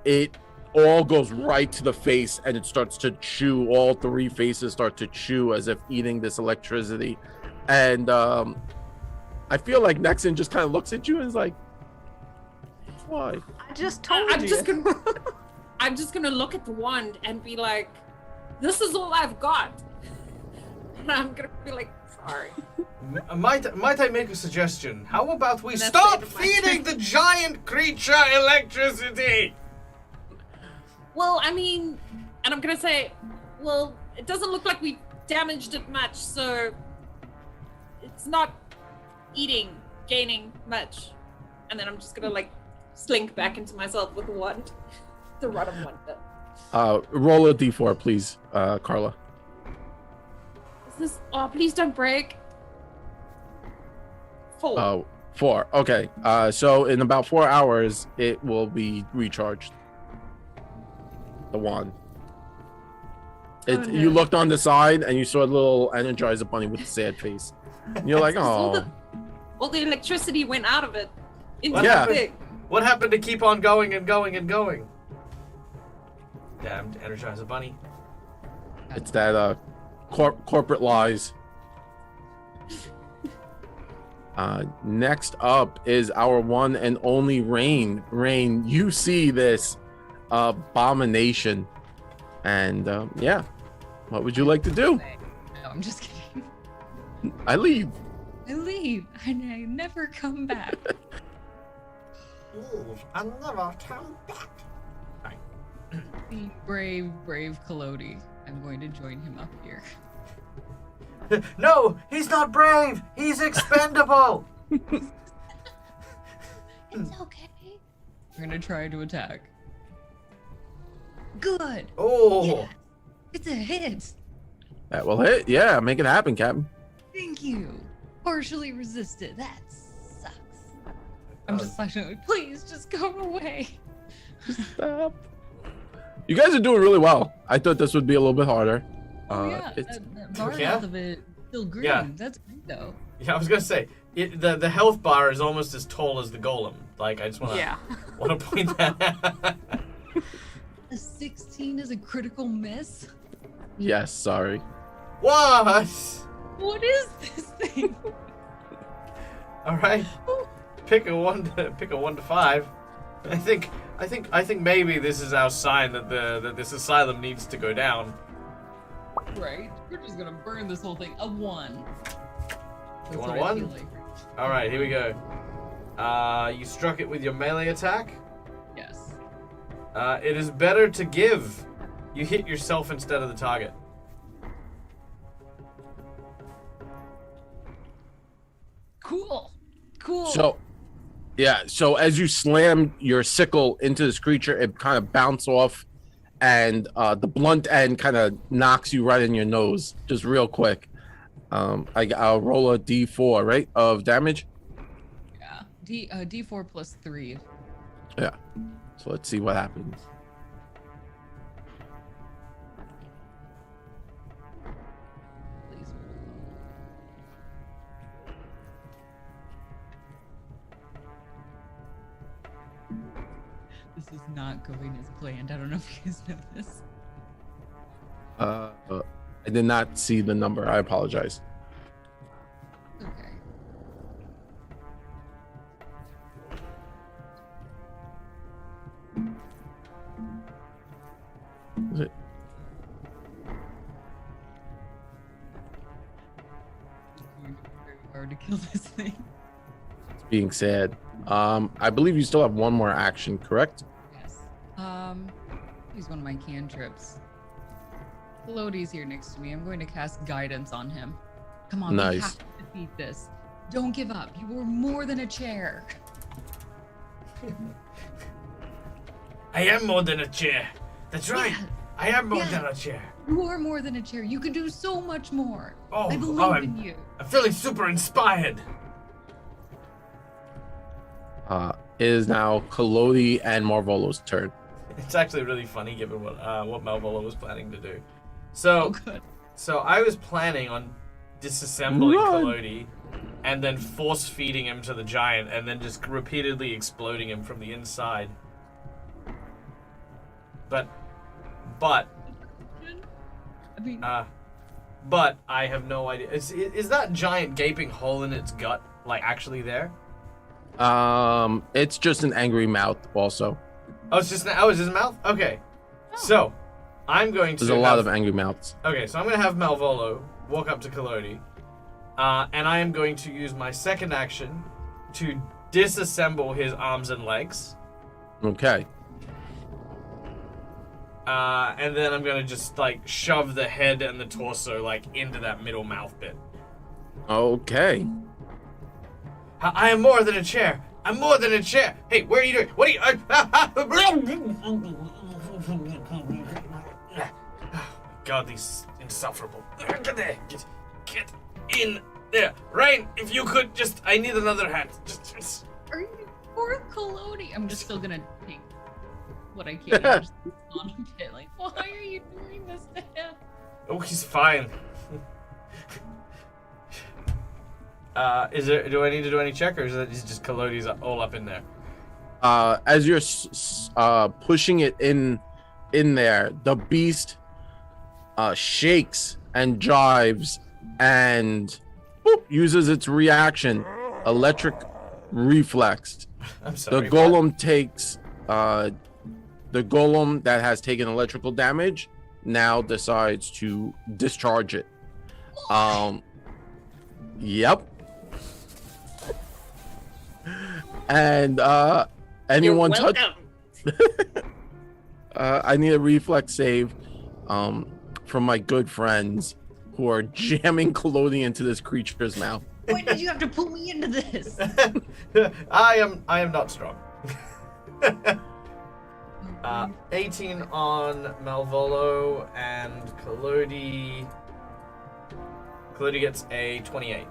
it all goes right to the face, and it starts to chew. All 3 faces start to chew as if eating this electricity. And I feel like Nexon just kind of looks at you and is like, why?
I just told
I'm
you.
just gonna look at the wand and be like, this is all I've got. And I'm gonna be like, sorry.
Might I make a suggestion? How about we
That's
stop
the end of my
feeding the giant creature electricity?
Well, I mean, and I'm gonna say, well, it doesn't look like we damaged it much, so it's not gaining much. And then I'm just gonna like slink back into myself with the wand. The Rod of Wonder.
Roll a D4, please, Carla.
Is this? Oh, please don't break. 4.
4. Okay. So in about 4 hours, it will be recharged. The wand.
Oh, no.
You looked on the side and you saw a little Energizer bunny with a sad face. And you're like, oh.
All the electricity went out of it. Into
Yeah.
the thing.
What happened to keep on going and going and going? Damned Energizer Bunny.
It's that corporate lies. Next up is our one and only Rain. Rain, you see this abomination, and yeah, what would you like to do?
No, I'm just kidding.
I leave.
I leave and I never come back.
I'll never come back.
The brave Kalodi. I'm going to join him up here.
No, he's not brave. He's expendable.
It's okay. We're gonna try to attack. Good.
Oh,
Yeah. It's a hit.
That will hit. Yeah, make it happen, Captain.
Thank you. Partially resisted. That sucks. I'm just like, please, just go away.
Stop. You guys are doing really well. I thought this would be a little bit harder.
Yeah,
It's
that bar
Yeah.
health of it still green.
Yeah.
That's great though.
yeah. I was gonna say the health bar is almost as tall as the golem. Like I just want to
Yeah.
want to point that out.
A 16 is a critical miss.
yes. Sorry.
What?
What is this thing?
All right. Pick a 1 to 5. I think maybe this is our sign that this asylum needs to go down.
Right. We're just gonna burn this whole thing. A 1. That's
want a
what I
1?
feel like.
All right, here we go. You struck it with your melee attack.
Yes.
It is better to give. You hit yourself instead of the target.
Cool. Cool.
So, yeah. So as you slam your sickle into this creature, it kind of bounces off, and the blunt end kind of knocks you right in your nose, just real quick. I'll roll a d4, right, of damage.
yeah. D4 plus 3.
Yeah. So let's see what happens.
Please. This is not going as planned. I don't know if you guys know this.
I did not see the number. I apologize.
Okay.
Is it?
It's very hard to kill this thing.
It's being said. I believe you still have one more action, correct?
Yes. Use one of my cantrips. Elodie's here next to me. I'm going to cast guidance on him. Come on, we
Nice.
have to defeat this. Don't give up. You were more than a chair.
I am more than a chair. That's right.
Yeah.
I am more
Yeah.
than a chair.
You are more than a chair. You can do so much more.
Oh,
I believe
I'm-
in you.
I'm feeling super inspired.
It is now Kalodi and Marvolo's turn.
It's actually really funny given what Malvolo was planning to do. So,
Oh, good.
so I was planning on disassembling
Run.
Kalodi and then force feeding him to the giant and then just repeatedly exploding him from the inside. But
I mean,
but I have no idea. Is that giant gaping hole in its gut like actually there?
It's just an angry mouth also.
Oh, it's just his mouth. Okay, so I'm going to.
There's a lot of angry mouths.
Okay, so I'm gonna have Malvolo walk up to Kalodi, and I am going to use my second action to disassemble his arms and legs,
Okay.
and then I'm gonna just like shove the head and the torso like into that middle mouth bit.
Okay.
I am more than a chair. I'm more than a chair. Hey, where are you doing? What are you? God, these insufferable. Get there. Get in there. Rain, if you could just. I need another hand. Just.
are you poor Kalodi? I'm just still gonna take what I can. and just on him. Like, why are you doing this to him?
Oh, he's fine. Do I need to do any check, or is it just Kalodi's all up in there?
As you're pushing it in there, the beast shakes and jives and boop, uses its reaction, electric reflex.
I'm sorry.
The golem takes the golem that has taken electrical damage now decides to discharge it. Yep. And anyone
You're
touch
welcome.
I need a reflex save from my good friends who are jamming collodion into this creature's mouth.
Why did you have to pull me into this?
I am not strong. 18 on Malvolo, and Kalodi. Kalodi gets a 28.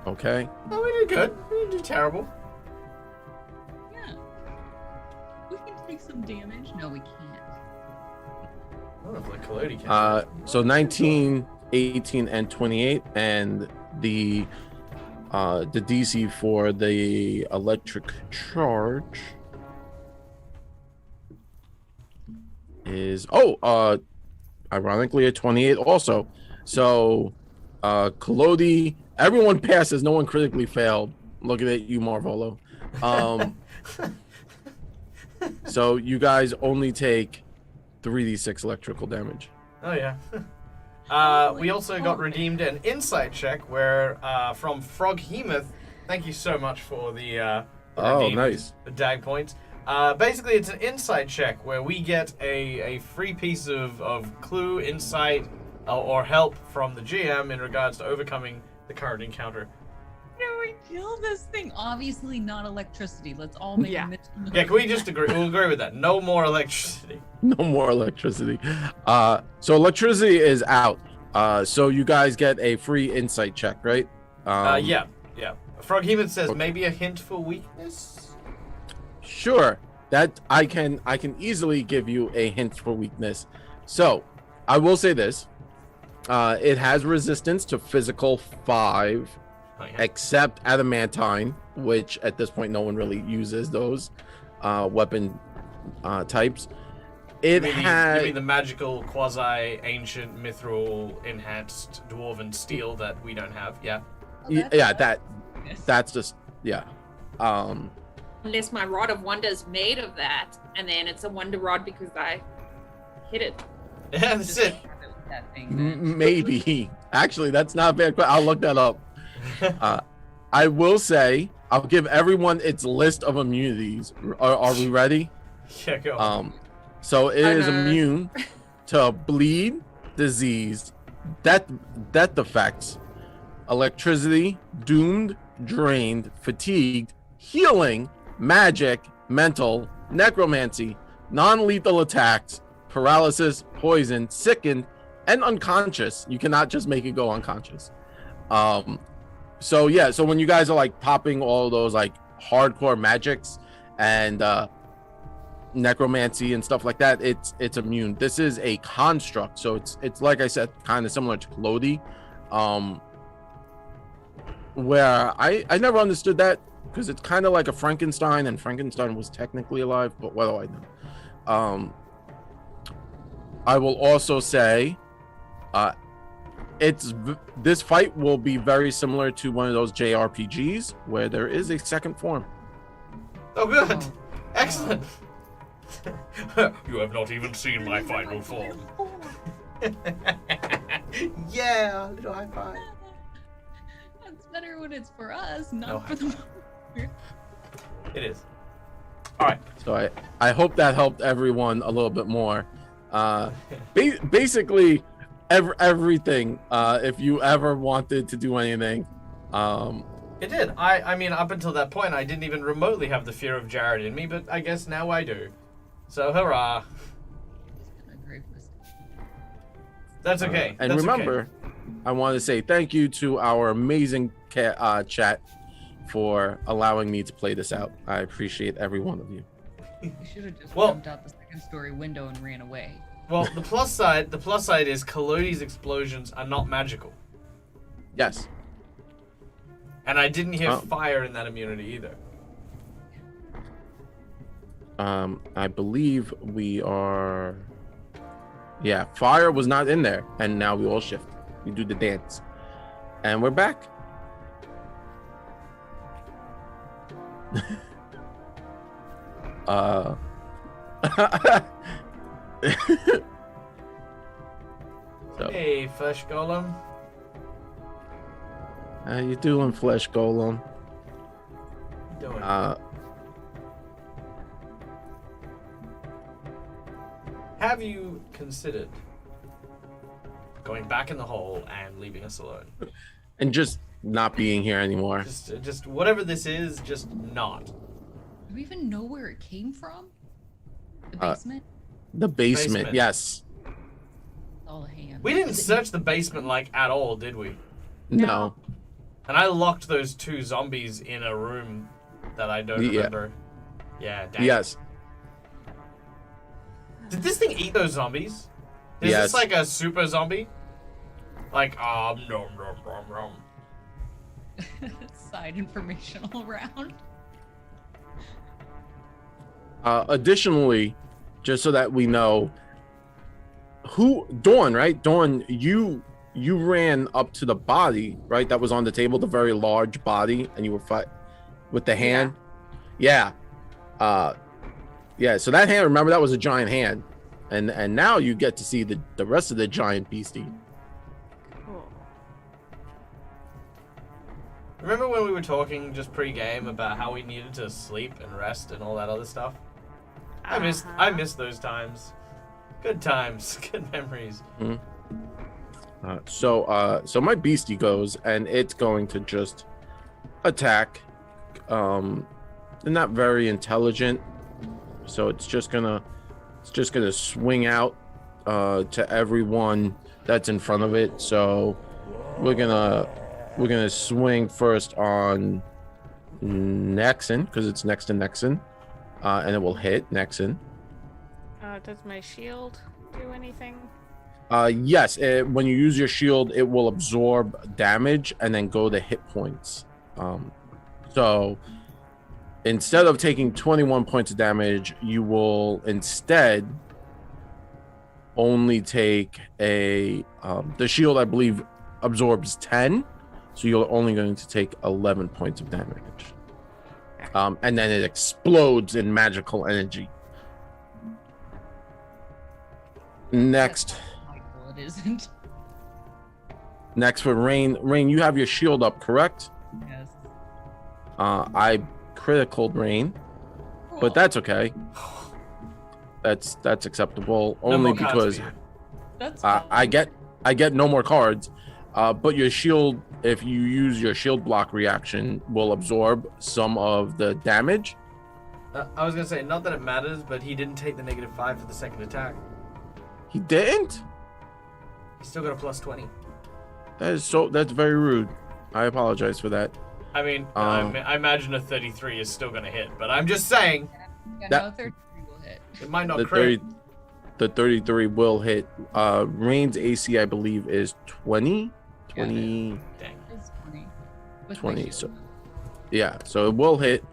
Okay.
Oh, we did good. We didn't do terrible.
Yeah. We can take some damage. No, we can't.
I don't know if the Kalodi can.
So 19, 18, and 28, and the DC for the electric charge is ironically a 28 also. So Kalodi, everyone passes, no one critically failed. Looking at you, Marvolo. So you guys only take 3d6 electrical damage.
Oh yeah. We also got redeemed an insight check where from Froghemoth. Thank you so much for the redeemed
Nice.
dag points. Basically, it's an insight check where we get a free piece of clue, insight, or help from the GM in regards to overcoming the current encounter.
No, we kill this thing. Obviously not electricity. Let's all make
Yeah.
a mental note.
Yeah, can we just agree? We'll agree with that. No more electricity.
No more electricity. So electricity is out. So you guys get a free insight check, right?
Yeah. Froghemoth says maybe a hint for weakness.
Sure. That I can easily give you a hint for weakness. So I will say this. It has resistance to physical 5,
Oh, yeah.
except adamantine, which at this point no one really uses those weapon types. It
You
has
mean the magical, quasi-ancient, mithril, enhanced dwarven steel that we don't have? Yeah.
Oh,
that's just
Unless my Rod of Wonder is made of that, and then it's a Wonder Rod because I hit it.
Yeah, that's it.
That thing, then.
maybe. Actually, that's not a bad question. I'll look that up. I will say I'll give everyone its list of immunities. Are we ready?
Yeah, go on.
So it is
Uh-huh.
immune to bleed, disease, death effects, electricity, doomed, drained, fatigued, healing, magic, mental, necromancy, non-lethal attacks, paralysis, poison, sickened, and unconscious. You cannot just make it go unconscious. So when you guys are like popping all those like hardcore magics and necromancy and stuff like that, it's immune. This is a construct, so it's like I said, kind of similar to Clody, where I never understood that because it's kind of like a Frankenstein, and Frankenstein was technically alive, but what do I know? I will also say this fight will be very similar to one of those JRPGs where there is a second form.
Oh, good.
Oh.
Excellent. You have not even seen my final form. Yeah, a little high five.
That's better when it's for us, not
No,
for the.
It is. All right.
So I hope that helped everyone a little bit more. Basically, everything. If you ever wanted to do anything,
It did. I mean, up until that point, I didn't even remotely have the fear of Jared in me, but I guess now I do. So, hurrah. That's okay.
and
That's
remember, I want to say thank you to our amazing chat for allowing me to play this out. I appreciate every one of you.
We should have just
Well-
jumped out the second story window and ran away.
Well, the plus side is Kalodi's explosions are not magical.
Yes.
And I didn't hear
Oh.
fire in that immunity either.
I believe we are. Yeah, fire was not in there, and now we all shift. We do the dance, and we're back. So,
Hey, Flesh Golem.
how you doing, Flesh Golem?
How you doing? Have you considered going back in the hole and leaving us alone?
and just not being here anymore.
Just whatever this is, just not.
Do we even know where it came from? The
Uh,
basement?
The basement,
Basement.
yes.
All hands.
We didn't
Is it-
search the basement like at all, did we?
No.
And I locked those 2 zombies in a room that I don't
Yeah.
remember. Yeah, dang.
Yes.
Did this thing eat those zombies? Is
Yes.
this like a super zombie? Like, nom, nom, nom, nom.
Side information all around.
Additionally, just so that we know, Dawn, right? Dawn, you ran up to the body, right? That was on the table, the very large body, and you were fight with the hand. Yeah. Yeah. So that hand, remember, that was a giant hand, and now you get to see the rest of the giant beastie.
Cool.
Remember when we were talking just pre-game about how we needed to sleep and rest and all that other stuff? I missed those times. Good times, good memories.
So my beastie goes, and it's going to just attack. They're not very intelligent, so it's just gonna swing out to everyone that's in front of it. So we're gonna swing first on Nexon, because it's next to Nexon, and it will hit Nexon.
Does my shield do anything?
Yes, when you use your shield, it will absorb damage and then go to hit points. So instead of taking 21 points of damage, you will instead only take the shield, I believe, absorbs 10, so you're only going to take 11 points of damage. And then it explodes in magical energy. Next.
Michael, it isn't.
Next for Rain. Rain, you have your shield up, correct?
Yes.
I criticaled Rain,
Cool.
but that's okay. That's acceptable
No
only
more cards
because
for you.
That's fine.
I get no more cards. But your shield, if you use your shield block reaction, will absorb some of the damage.
I was gonna say, not that it matters, but he didn't take the -5 for the second attack.
He didn't?
He's still got a +20.
That's very rude. I apologize for that.
I mean, I imagine a 33 is still gonna hit, but I'm just saying
Yeah,
that-
no, 33 will hit.
it might not
The
crit.
33 will hit. Rain's AC, I believe, is 20.
Yeah.
20.
Dang.
It's 20. With
20,
my
so-
shield.
Yeah, so it will hit.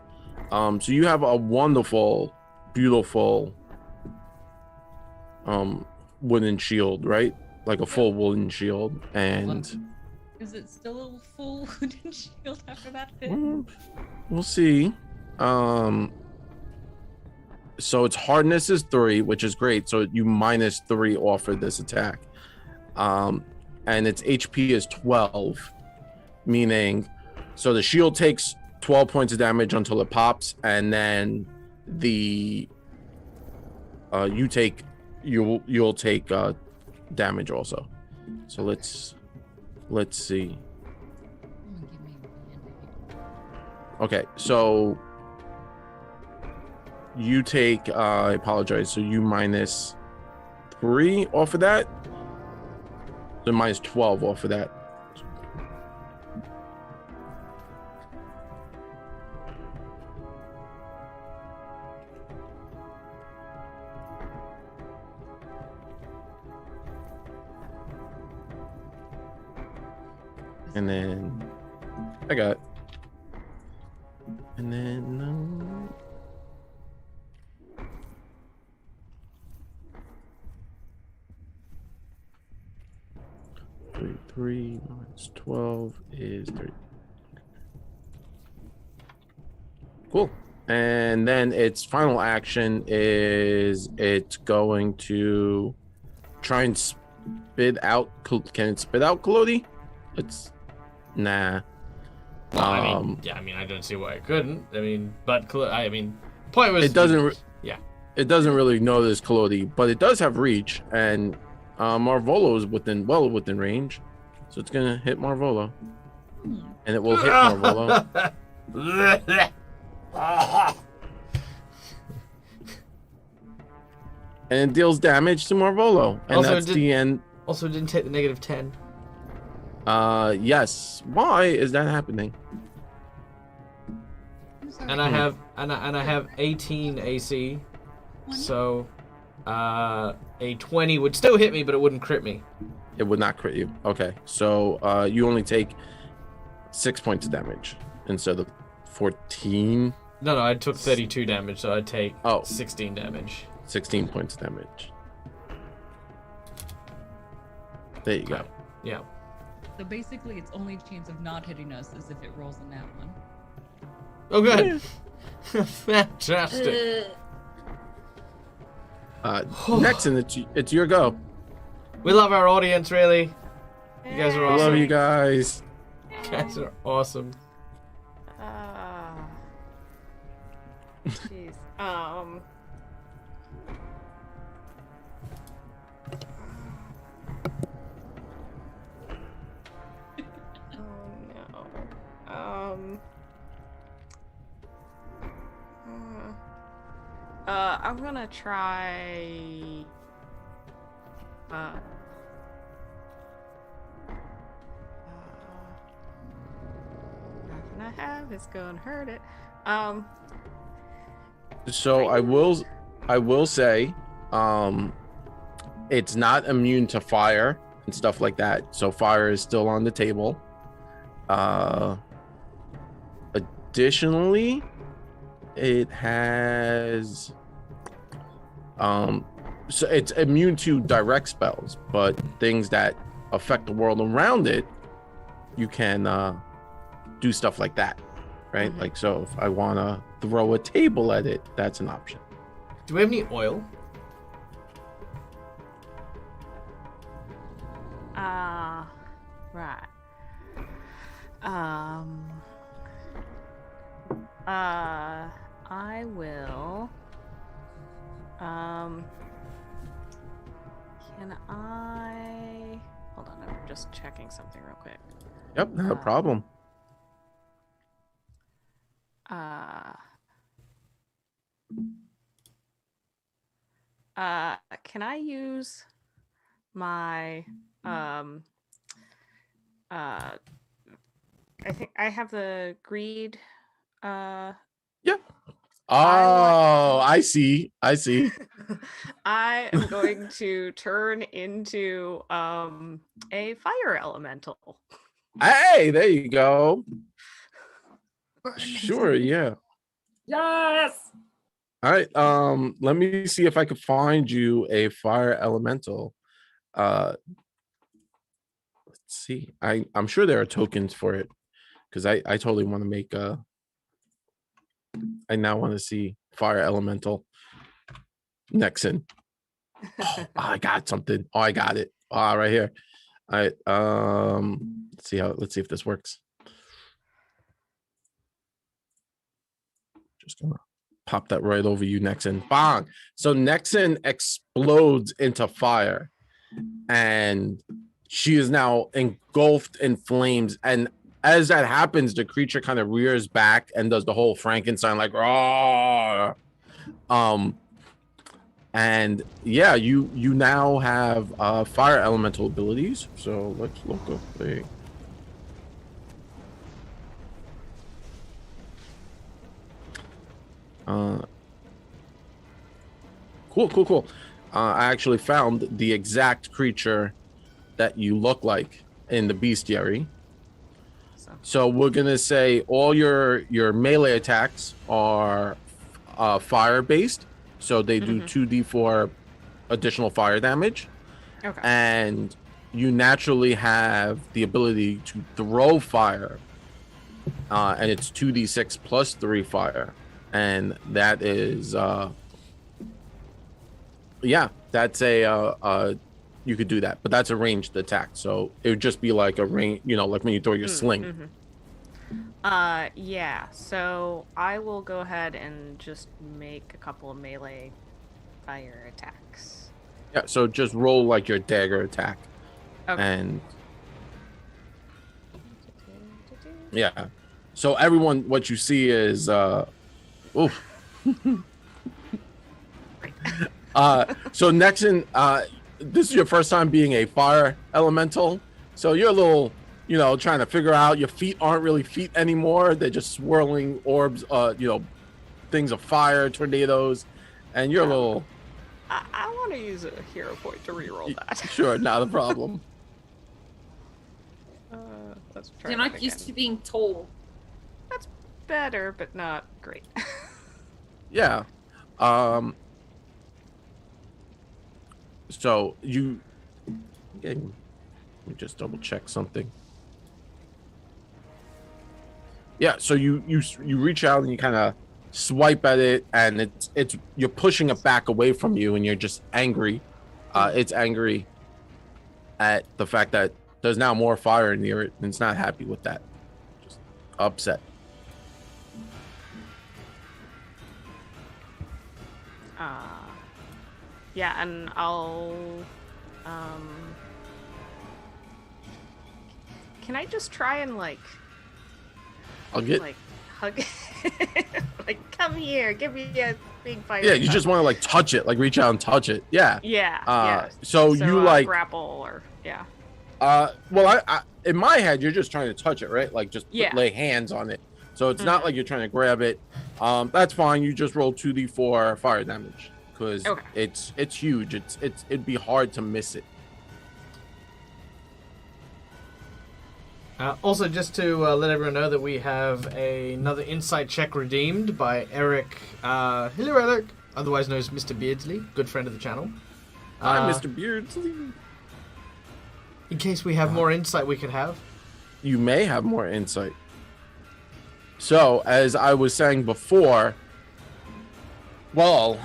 So you have a wonderful, beautiful wooden shield, right? Like a full wooden shield. And
Is it still a full wooden shield after that hit?
we'll see. So its hardness is 3, which is great. So you -3 off of this attack. And its HP is 12, meaning so the shield takes 12 points of damage until it pops, and then you'll take damage also. So let's see.
Oh, give me a Band-Aid.
Okay, so you take I apologize, so you -3 off of that, so -12 off of that. And then I got, and then 33 minus 12 is 30. Cool. And then its final action is it's going to try and spit out. Can it spit out Kalodi? It's nah.
Well, I mean, I don't see why it couldn't. I mean, but point was
It doesn't.
Yeah.
It doesn't really know this Kalodi, but it does have reach, and Marvolo is well within range, so it's gonna hit Marvolo. and it will hit Marvolo. And it deals damage to Marvolo. And
Also,
that's the end.
Also, didn't take the negative 10.
Yes. Why is that happening?
I'm sorry.
And I have 18 AC. So, a 20 would still hit me, but it wouldn't crit me.
It would not crit you. Okay. So, you only take 6 points of damage instead of 14.
No, I took 32 damage, so I'd take
Oh.
16 damage.
16 points of damage. There you go.
Yeah.
So basically, its only chance of not hitting us is if it rolls in that one.
Oh, good. Fantastic.
Next, and it's your go.
We love our audience, really. You guys are
I
awesome.
love you guys.
You guys are awesome.
Jeez. Oh no. I'm gonna try. Nothing I have is gonna hurt it.
So I will say, it's not immune to fire and stuff like that. So fire is still on the table. Additionally, it has, so it's immune to direct spells, but things that affect the world around it, you can do stuff like that, right? Like, so if I want to throw a table at it, that's an option.
Do we have any oil?
Right. I will. Can I? Hold on, I'm just checking something real quick.
Yep, not a problem.
Can I use my I think I have the greed.
Yeah. Oh, I see. I
I am going to turn into a fire elemental.
Hey, there you go. Sure, yeah.
Yes.
All right. Let me see if I could find you a fire elemental. Let's see. I'm sure there are tokens for it because I totally want to make I now want to see fire elemental Nexon. Oh, I got something. Oh, I got it. Right here. All right. Let's see if this works. Just gonna pop that right over you, Nexon. Bang. So Nexon explodes into fire, and she is now engulfed in flames. And as that happens, the creature kind of rears back and does the whole Frankenstein like roar. And yeah, you now have fire elemental abilities. So let's look up the cool. I actually found the exact creature that you look like in the bestiary. So we're gonna say all your melee attacks are fire based, so they do 2d4 additional fire damage.
Okay.
And you naturally have the ability to throw fire, and it's 2d6 plus 3 fire, and that is that's a you could do that, but that's a ranged attack, so it would just be like a range, like when you throw your sling.
Yeah, so I will go ahead and just make a couple of melee fire attacks.
Yeah, so just roll like your dagger attack.
Okay.
And Yeah. So everyone, what you see is, oof. So Nexon, this is your first time being a fire elemental. So you're a little, trying to figure out your feet aren't really feet anymore. They're just swirling orbs, things of fire, tornadoes, and you're a little.
I want to use a hero point to reroll that.
Sure, not a problem.
Let's try.
You're not used to being tall.
That's better, but not great.
Yeah. So you. Let me just double check something. Yeah. So you reach out and you kind of swipe at it, and it's you're pushing it back away from you, and you're just angry. It's angry at the fact that there's now more fire near it, and it's not happy with that. Just upset.
Yeah, and I'll can I just try and
I'll get
hug come here, give me a big fire.
Yeah, you just want to touch it, reach out and touch it. Yeah.
Yeah.
So you
grapple or yeah.
Well, I in my head you're just trying to touch it, right? Just
Yeah.
lay hands on it. So it's not like you're trying to grab it. That's fine. You just roll 2d4 fire damage because it's huge. It'd be hard to miss it.
Also, just to let everyone know that we have another insight check redeemed by Eric. Hello, Eric, otherwise known as Mr. Beardsley, good friend of the channel.
Hi, Mr. Beardsley.
In case we have more insight we could have.
You may have more insight. So, as I was saying before, well,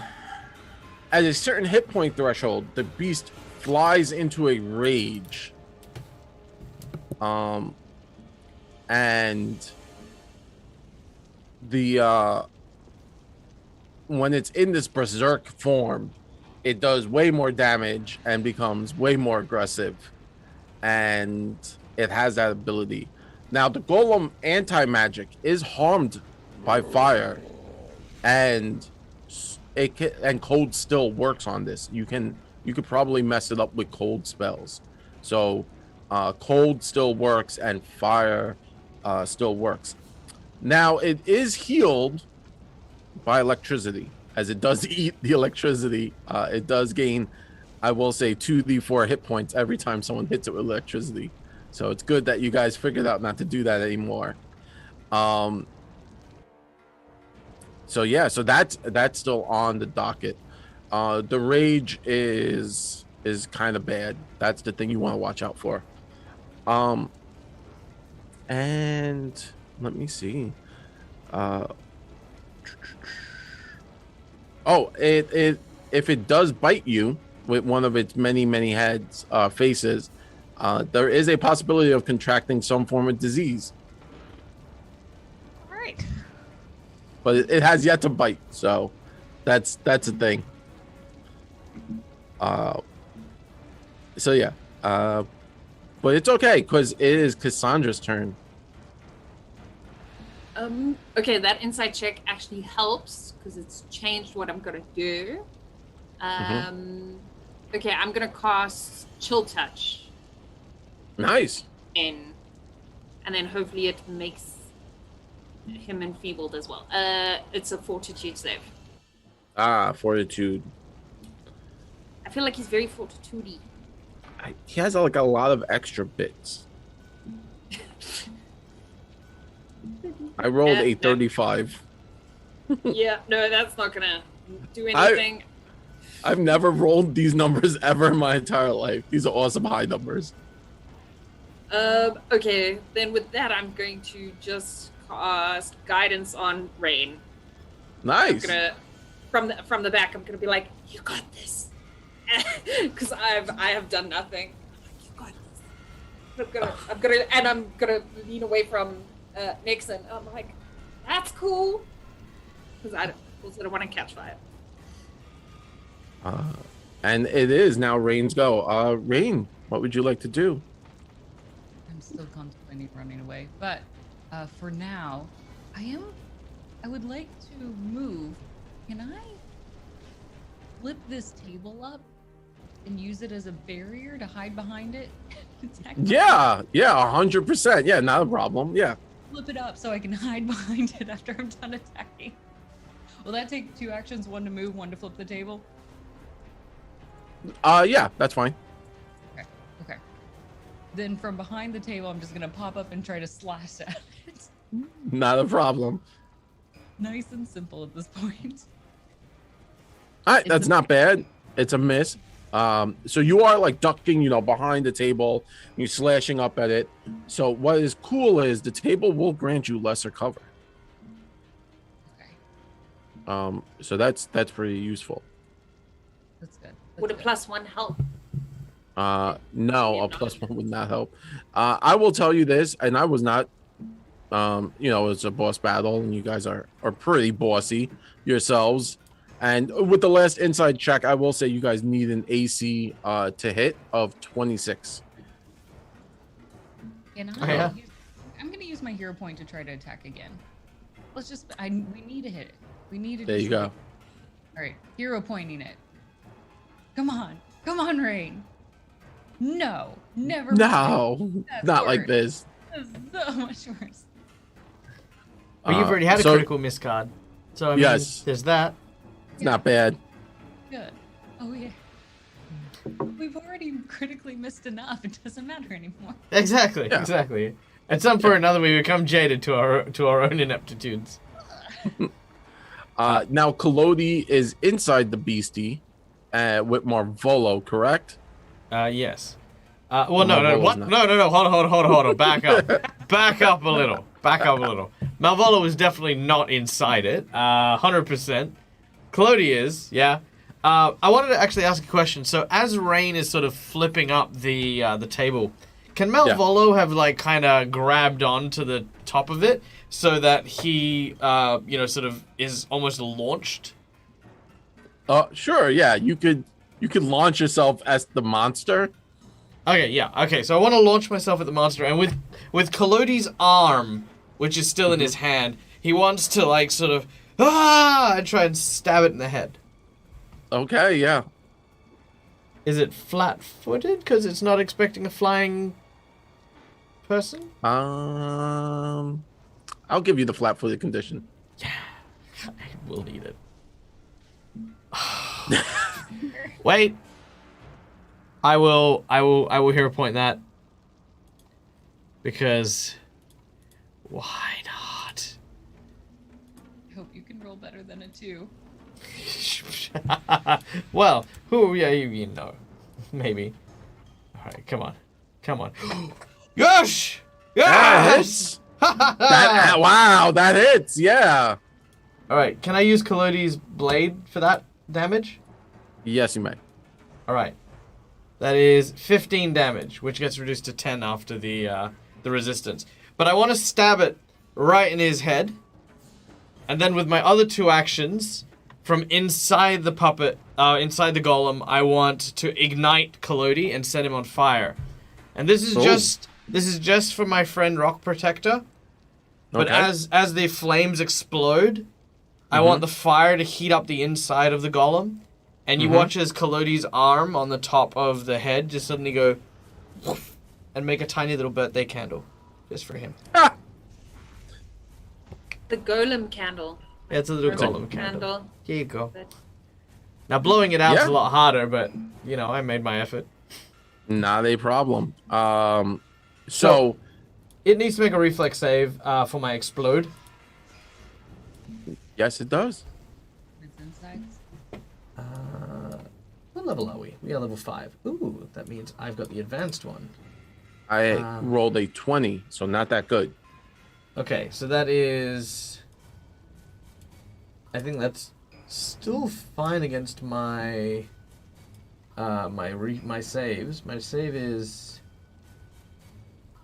at a certain hit point threshold, the beast flies into a rage. And the when it's in this berserk form, it does way more damage and becomes way more aggressive, and it has that ability. Now the golem anti-magic is harmed by fire, and cold still works on this. You could probably mess it up with cold spells. So cold still works and fire still works. Now it is healed by electricity, as it does eat the electricity. It does gain, I will say, 2d4 hit points every time someone hits it with electricity. So it's good that you guys figured out not to do that anymore. So that's still on the docket. The rage is kind of bad. That's the thing you want to watch out for. And let me see. If it does bite you with one of its many heads, faces, there is a possibility of contracting some form of disease.
All right.
But it has yet to bite, so that's a thing. So yeah. But it's okay because it is Cassandra's turn.
Okay, that insight check actually helps because it's changed what I'm gonna do. Okay, I'm gonna cast Chill Touch.
Nice.
And then hopefully it makes him enfeebled as well. It's a Fortitude save.
Fortitude.
I feel like he's very fortitude-y.
He has a lot of extra bits. I rolled a 35.
Yeah, no, that's not gonna do anything.
I've never rolled these numbers ever in my entire life. These are awesome high numbers.
Okay, then with that, I'm going to just cast Guidance on Rain.
Nice.
I'm gonna, from the back, I'm gonna be like, "You got this," because I have done nothing. I'm like, "You got this." I'm gonna lean away from Nixon. I'm like, "That's cool," because I don't want to catch fire.
And it is now Rain's go. Rain, what would you like to do?
I'm still contemplating running away, but For now, I would like to move. Can I flip this table up and use it as a barrier to hide behind it? Attack my-
Yeah, 100%. Yeah, not a problem. Yeah.
Flip it up so I can hide behind it after I'm done attacking. Will that take 2 actions? 1 to move, 1 to flip the table?
Yeah, that's fine.
Okay. Then from behind the table, I'm just gonna pop up and try to slash at it.
Not a problem.
Nice and simple at this point.
All right,
It's
that's
a-
not bad. It's a miss. So you are like ducking, behind the table. You're slashing up at it. So what is cool is the table will grant you lesser cover.
Okay,
So that's pretty useful.
that's good.
Would a
That's
+1 help?
No, a +1 would not help. I will tell you this, and I was not. It's a boss battle, and you guys are pretty bossy yourselves. And with the last inside check, I will say you guys need an AC to hit of 26.
good.
Oh, yeah.
I'm gonna use my hero point to try to attack again. We need to hit it. We need to.
There you
just-
go.
All right, hero pointing it. Come on, Rain. No, never. mind.
No,
That's
not like
worse.
this.
This is so much worse.
But you've already had a
so
critical miss card. So, I mean,
Yes.
there's that.
It's not bad.
Good. Oh yeah. We've already critically missed enough. It doesn't matter anymore.
Exactly,
Yeah.
exactly. At some point or another, we become jaded to our own ineptitudes.
Now Kalodi is inside the beastie with Marvolo, correct?
Yes. Well, no.
Malvolo's
What?
not.
No. Hold on. Back up. Back up a little. Malvolo was definitely not inside it. 100%. Kalodi is, yeah. I wanted to actually ask a question. So as Rain is sort of flipping up the table, can Malvolo have like kind of grabbed onto the top of it so that he, sort of is almost launched?
Sure, yeah. You could launch yourself as the monster.
Okay, yeah. Okay, so I want to launch myself at the monster, and with Kalodi's arm, which is still in his hand, he wants to like sort of and try and stab it in the head.
Okay, yeah.
Is it flat-footed because it's not expecting a flying person?
I'll give you the flat-footed condition.
I will need it. Wait. I will hero point that. Because why not?
I hope you can roll better than a 2.
Well, you know. Maybe. Alright, come on. Yes!
That
Yes!
hits. Wow, that hits. Yeah.
Alright, can I use Kalodi's blade for that damage?
Yes, you may.
Alright. That is 15 damage, which gets reduced to 10 after the resistance. But I want to stab it right in his head. And then with my other 2 actions, from inside the puppet, inside the golem, I want to ignite Kalodi and set him on fire. And this is just for my friend Rock Protector. But
Okay.
as the flames explode, I want the fire to heat up the inside of the golem. And you watch as Kalodi's arm on the top of the head just suddenly go woof, and make a tiny little birthday candle just for him.
Ah!
The golem candle.
Yeah, it's a little
Or
golem candle. Here you go.
But
Now blowing it out is
Yeah.
a lot harder, but I made my effort.
Not a problem. So
It needs to make a reflex save for my explode.
yes, it does.
Its insides.
What level are we? We are level 5. Ooh, that means I've got the advanced one.
I rolled a 20, so not that good.
Okay, so that is... I think that's still fine against my... my saves. My save is...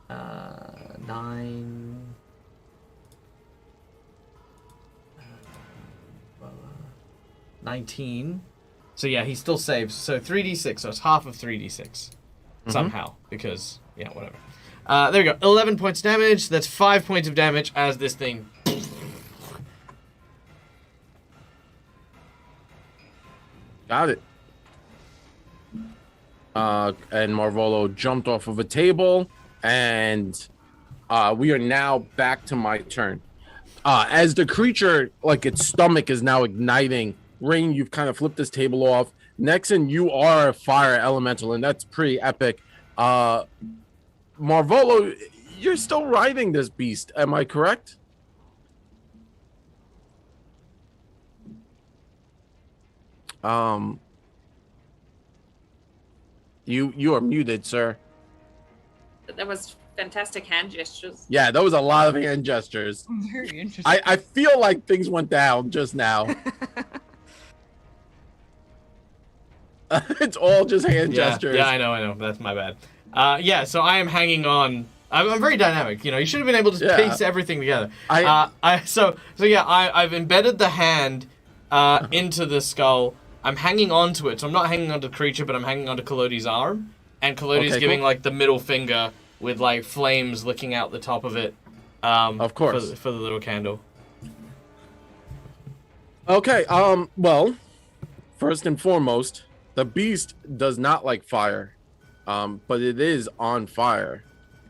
9... 19. So yeah, he still saves. So 3d6, so it's half of 3d6. Somehow, because, yeah, whatever. There we go. 11 points of damage. That's 5 points of damage as this thing.
Got it. And Marvolo jumped off of a table, and we are now back to my turn. As the creature, like its stomach is now igniting, Rain, you've kind of flipped this table off. Nexon, you are a fire elemental, and that's pretty epic. Marvolo, you're still riding this beast. Am I correct? You are muted, sir.
That was fantastic hand gestures.
Yeah, that was a lot of hand gestures.
Very interesting.
I feel like things went down just now. It's all just hand gestures.
Yeah, I know. That's my bad. Yeah, so I am hanging on. I'm very dynamic. You should have been able to piece everything together. I've embedded the hand into the skull. I'm hanging on to it, so I'm not hanging onto the creature, but I'm hanging onto Collodi's arm, and Collodi's giving like the middle finger with like flames licking out the top of it.
Of course,
for the little candle.
Okay. Well, first and foremost, the beast does not like fire, but it is on fire,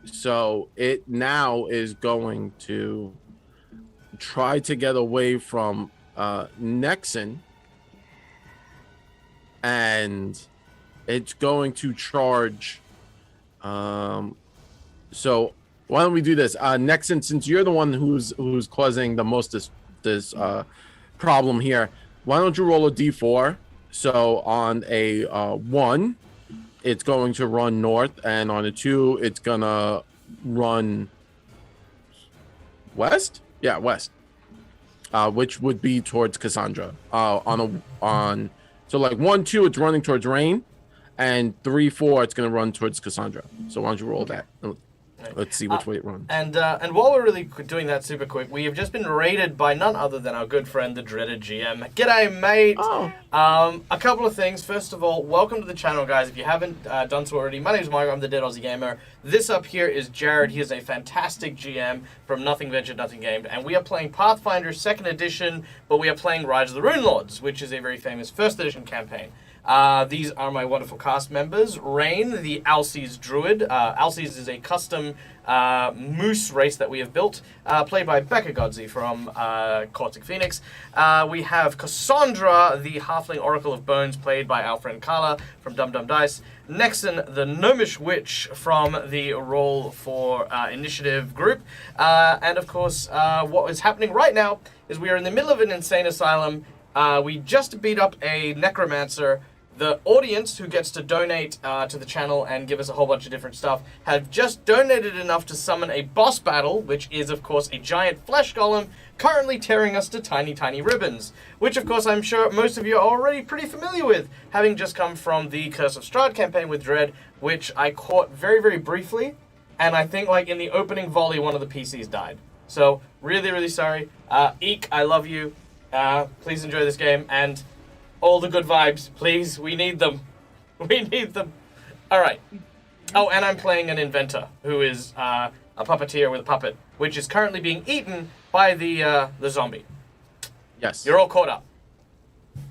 so it now is going to try to get away from Nexon. And it's going to charge. So why don't we do this? Nexon, since you're the one who's causing the most this problem here, why don't you roll a d4? So on a 1, it's going to run north, and on a 2, it's gonna run west. Yeah, west. Which would be towards Cassandra. So like 1, 2, it's running towards Rain, and 3, 4, it's gonna run towards Cassandra. So why don't you roll that? Let's see which way it runs.
And while we're really doing that super quick, we have just been raided by none other than our good friend, the dreaded GM. G'day, mate.
Oh.
A couple of things. First of all, welcome to the channel, guys. If you haven't done so already, my name is Margo. I'm the Dead Aussie Gamer. This up here is Jared. He is a fantastic GM from Nothing Ventured, Nothing Gamed, and we are playing Pathfinder 2nd Edition, but we are playing Rise of the Runelords, which is a very famous 1st Edition campaign. These are my wonderful cast members. Rain, the Alces Druid. Alces is a custom moose race that we have built, played by Becca Godzi from Cortic Phoenix. We have Cassandra, the Halfling Oracle of Bones, played by our friend Carla from Dum Dum Dice. Nexon, the Gnomish Witch from the Roll for Initiative group. And of course, what is happening right now is we are in the middle of an insane asylum. We just beat up a necromancer. The audience, who gets to donate to the channel and give us a whole bunch of different stuff, have just donated enough to summon a boss battle, which is, of course, a giant flesh golem currently tearing us to tiny, tiny ribbons, which, of course, I'm sure most of you are already pretty familiar with, having just come from the Curse of Strahd campaign with Dread, which I caught very, very briefly, and I think, like, in the opening volley, one of the PCs died. So, really, really sorry. Eek, I love you. Please enjoy this game, and all the good vibes, please. We need them. We need them. All right. Oh, and I'm playing an inventor who is a puppeteer with a puppet, which is currently being eaten by the zombie.
Yes.
You're all caught up.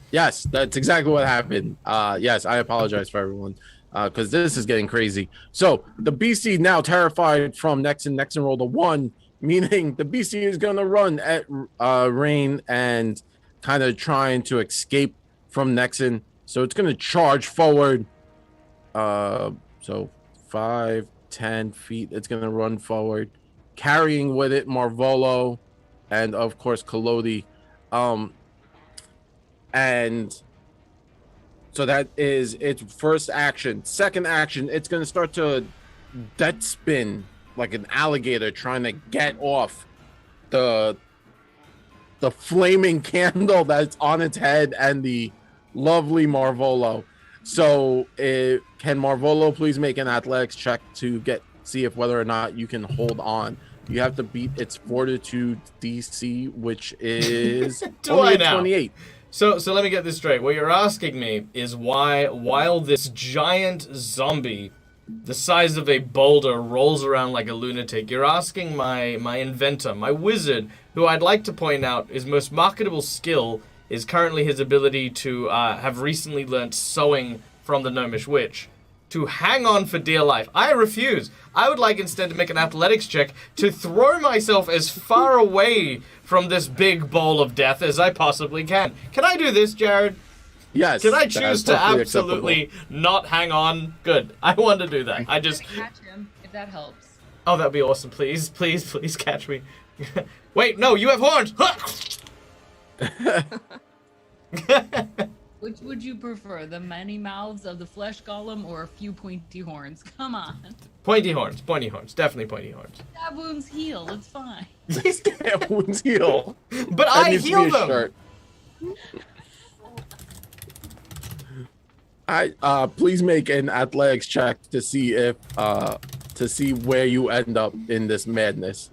Yes, that's exactly what happened. Yes, I apologize for everyone, because this is getting crazy. So the BC now terrified from Nexon. Nexon rolled a 1, meaning the BC is going to run at Rain and kind of trying to escape from Nexon. So it's going to charge forward. So 5, 10 feet. It's going to run forward, carrying with it Marvolo and, of course, Collodi. And so that is its first action. Second action, it's going to start to dead spin like an alligator trying to get off the flaming candle that's on its head and the lovely Marvolo. So can Marvolo please make an athletics check to see if whether or not you can hold on. You have to beat its fortitude DC, which is only 28.
So let me get this straight. What you're asking me is why, while this giant zombie the size of a boulder rolls around like a lunatic. You're asking my inventor, my wizard, who I'd like to point out his most marketable skill is currently his ability to have recently learnt sewing from the gnomish witch, to hang on for dear life. I refuse. I would like instead to make an athletics check to throw myself as far away from this big bowl of death as I possibly can. Can I do this, Jared?
Yes.
Can I
that's
choose to
perfectly
absolutely not hang on? Good. I want to do that. I just...
Catch him, if that helps.
Oh, that'd be awesome. Please, please, please catch me. Wait, no, you have horns!
Which would you prefer, the many mouths of the flesh golem or a few pointy horns? Come on.
Pointy horns, definitely pointy horns.
Stab wounds heal, it's fine.
Stab wounds heal.
But
That
I
needs to
heal
be a
them!
shirt. Please make an athletics check to see if to see where you end up in this madness.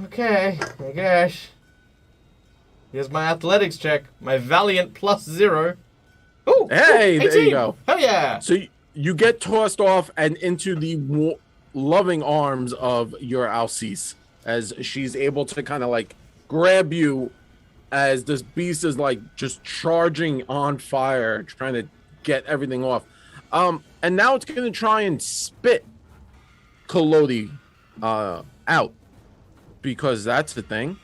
Okay, I guess. Here's my athletics check. My valiant +0. Ooh,
Hey, there
18.
you go.
Hell yeah!
So you get tossed off and into the loving arms of your Alcise as she's able to kind of like grab you as this beast is like just charging on fire, trying to get everything off. And now it's going to try and spit Collodi out because that's the thing.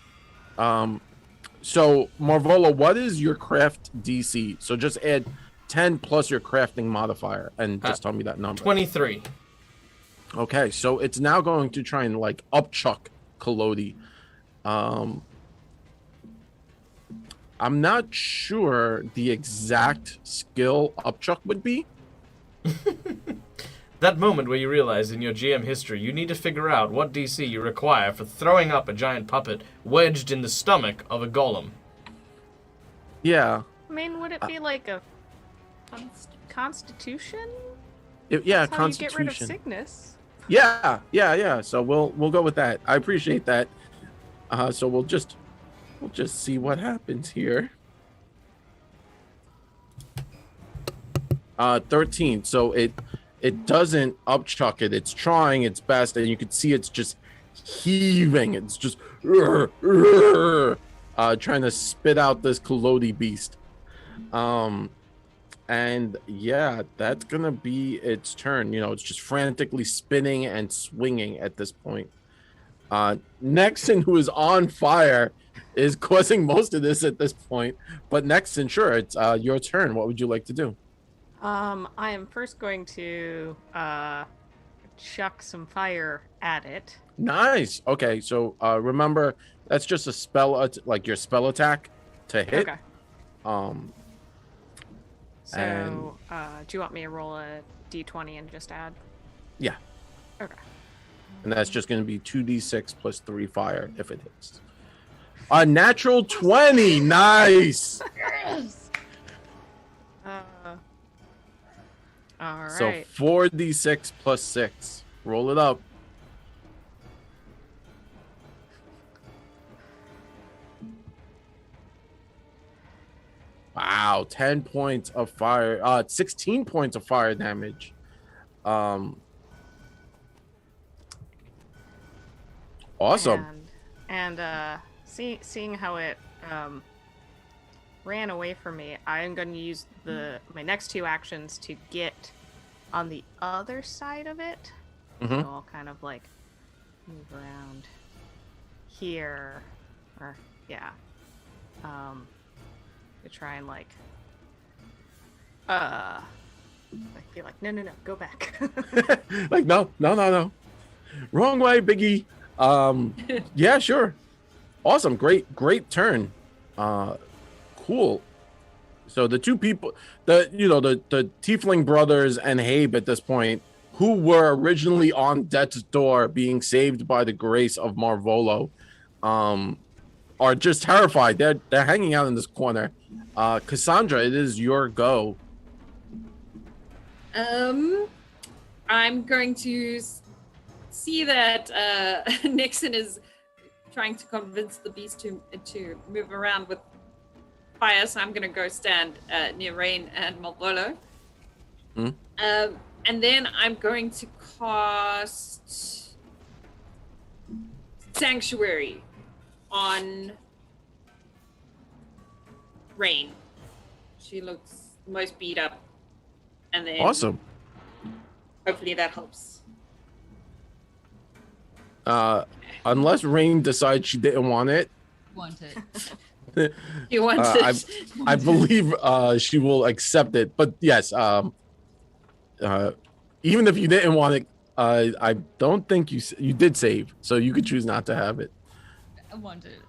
So Marvola, what is your craft DC? So just add 10 plus your crafting modifier and just tell me that number.
23.
Okay, so it's now going to try and like upchuck Collodi. I'm not sure the exact skill upchuck would be.
That moment where you realize in your GM history you need to figure out what DC you require for throwing up a giant puppet wedged in the stomach of a golem.
Yeah.
I mean, would it be like a constitution?
Yeah,
That's how you get rid of
Constitution.
sickness.
Yeah. So we'll go with that. I appreciate that. So we'll just see what happens here. 13. So it doesn't upchuck it. It's trying its best, and you can see it's just heaving. It's just trying to spit out this Collodi beast. And yeah, that's gonna be its turn. You know, it's just frantically spinning and swinging at this point. Nexon, who is on fire, is causing most of this at this point. But Nexon, sure, it's your turn. What would you like to do?
I am first going to chuck some fire at it.
Nice. Okay, so remember that's just a spell, like your spell attack to hit.
Okay. So,
And-
do you want me to roll a d20 and just add?
Yeah.
Okay.
And that's just going to be 2d6 plus 3 fire if it hits. A natural 20. Nice.
Yes!
All right.
So 4d6 plus 6. Roll it up. Wow, 10 points of fire. 16 points of fire damage. Awesome.
And seeing how it ran away from me, I am going to use my next two actions to get on the other side of it.
Mhm.
So I'll kind of like move around here, or yeah, to try and like I feel like no, go back.
Like no. Wrong way, Biggie. Yeah, sure. Awesome. Great turn. Cool. So the two people, the Tiefling brothers and Habe at this point, who were originally on death's door being saved by the grace of Marvolo, are just terrified. They're hanging out in this corner. Cassandra, it is your go.
I'm going to see that Nixon is trying to convince the beast to move around with fire, so I'm going to go stand near Rain and Malvolo. And then I'm going to cast Sanctuary on Rain. She looks the most beat up. And then
Awesome.
hopefully that helps.
Unless Rain decides she didn't want it,
Want it.
You want to
I believe she will accept it. But yes, even if you didn't want it, I don't think you did save, so you could choose not to have it.
I want it.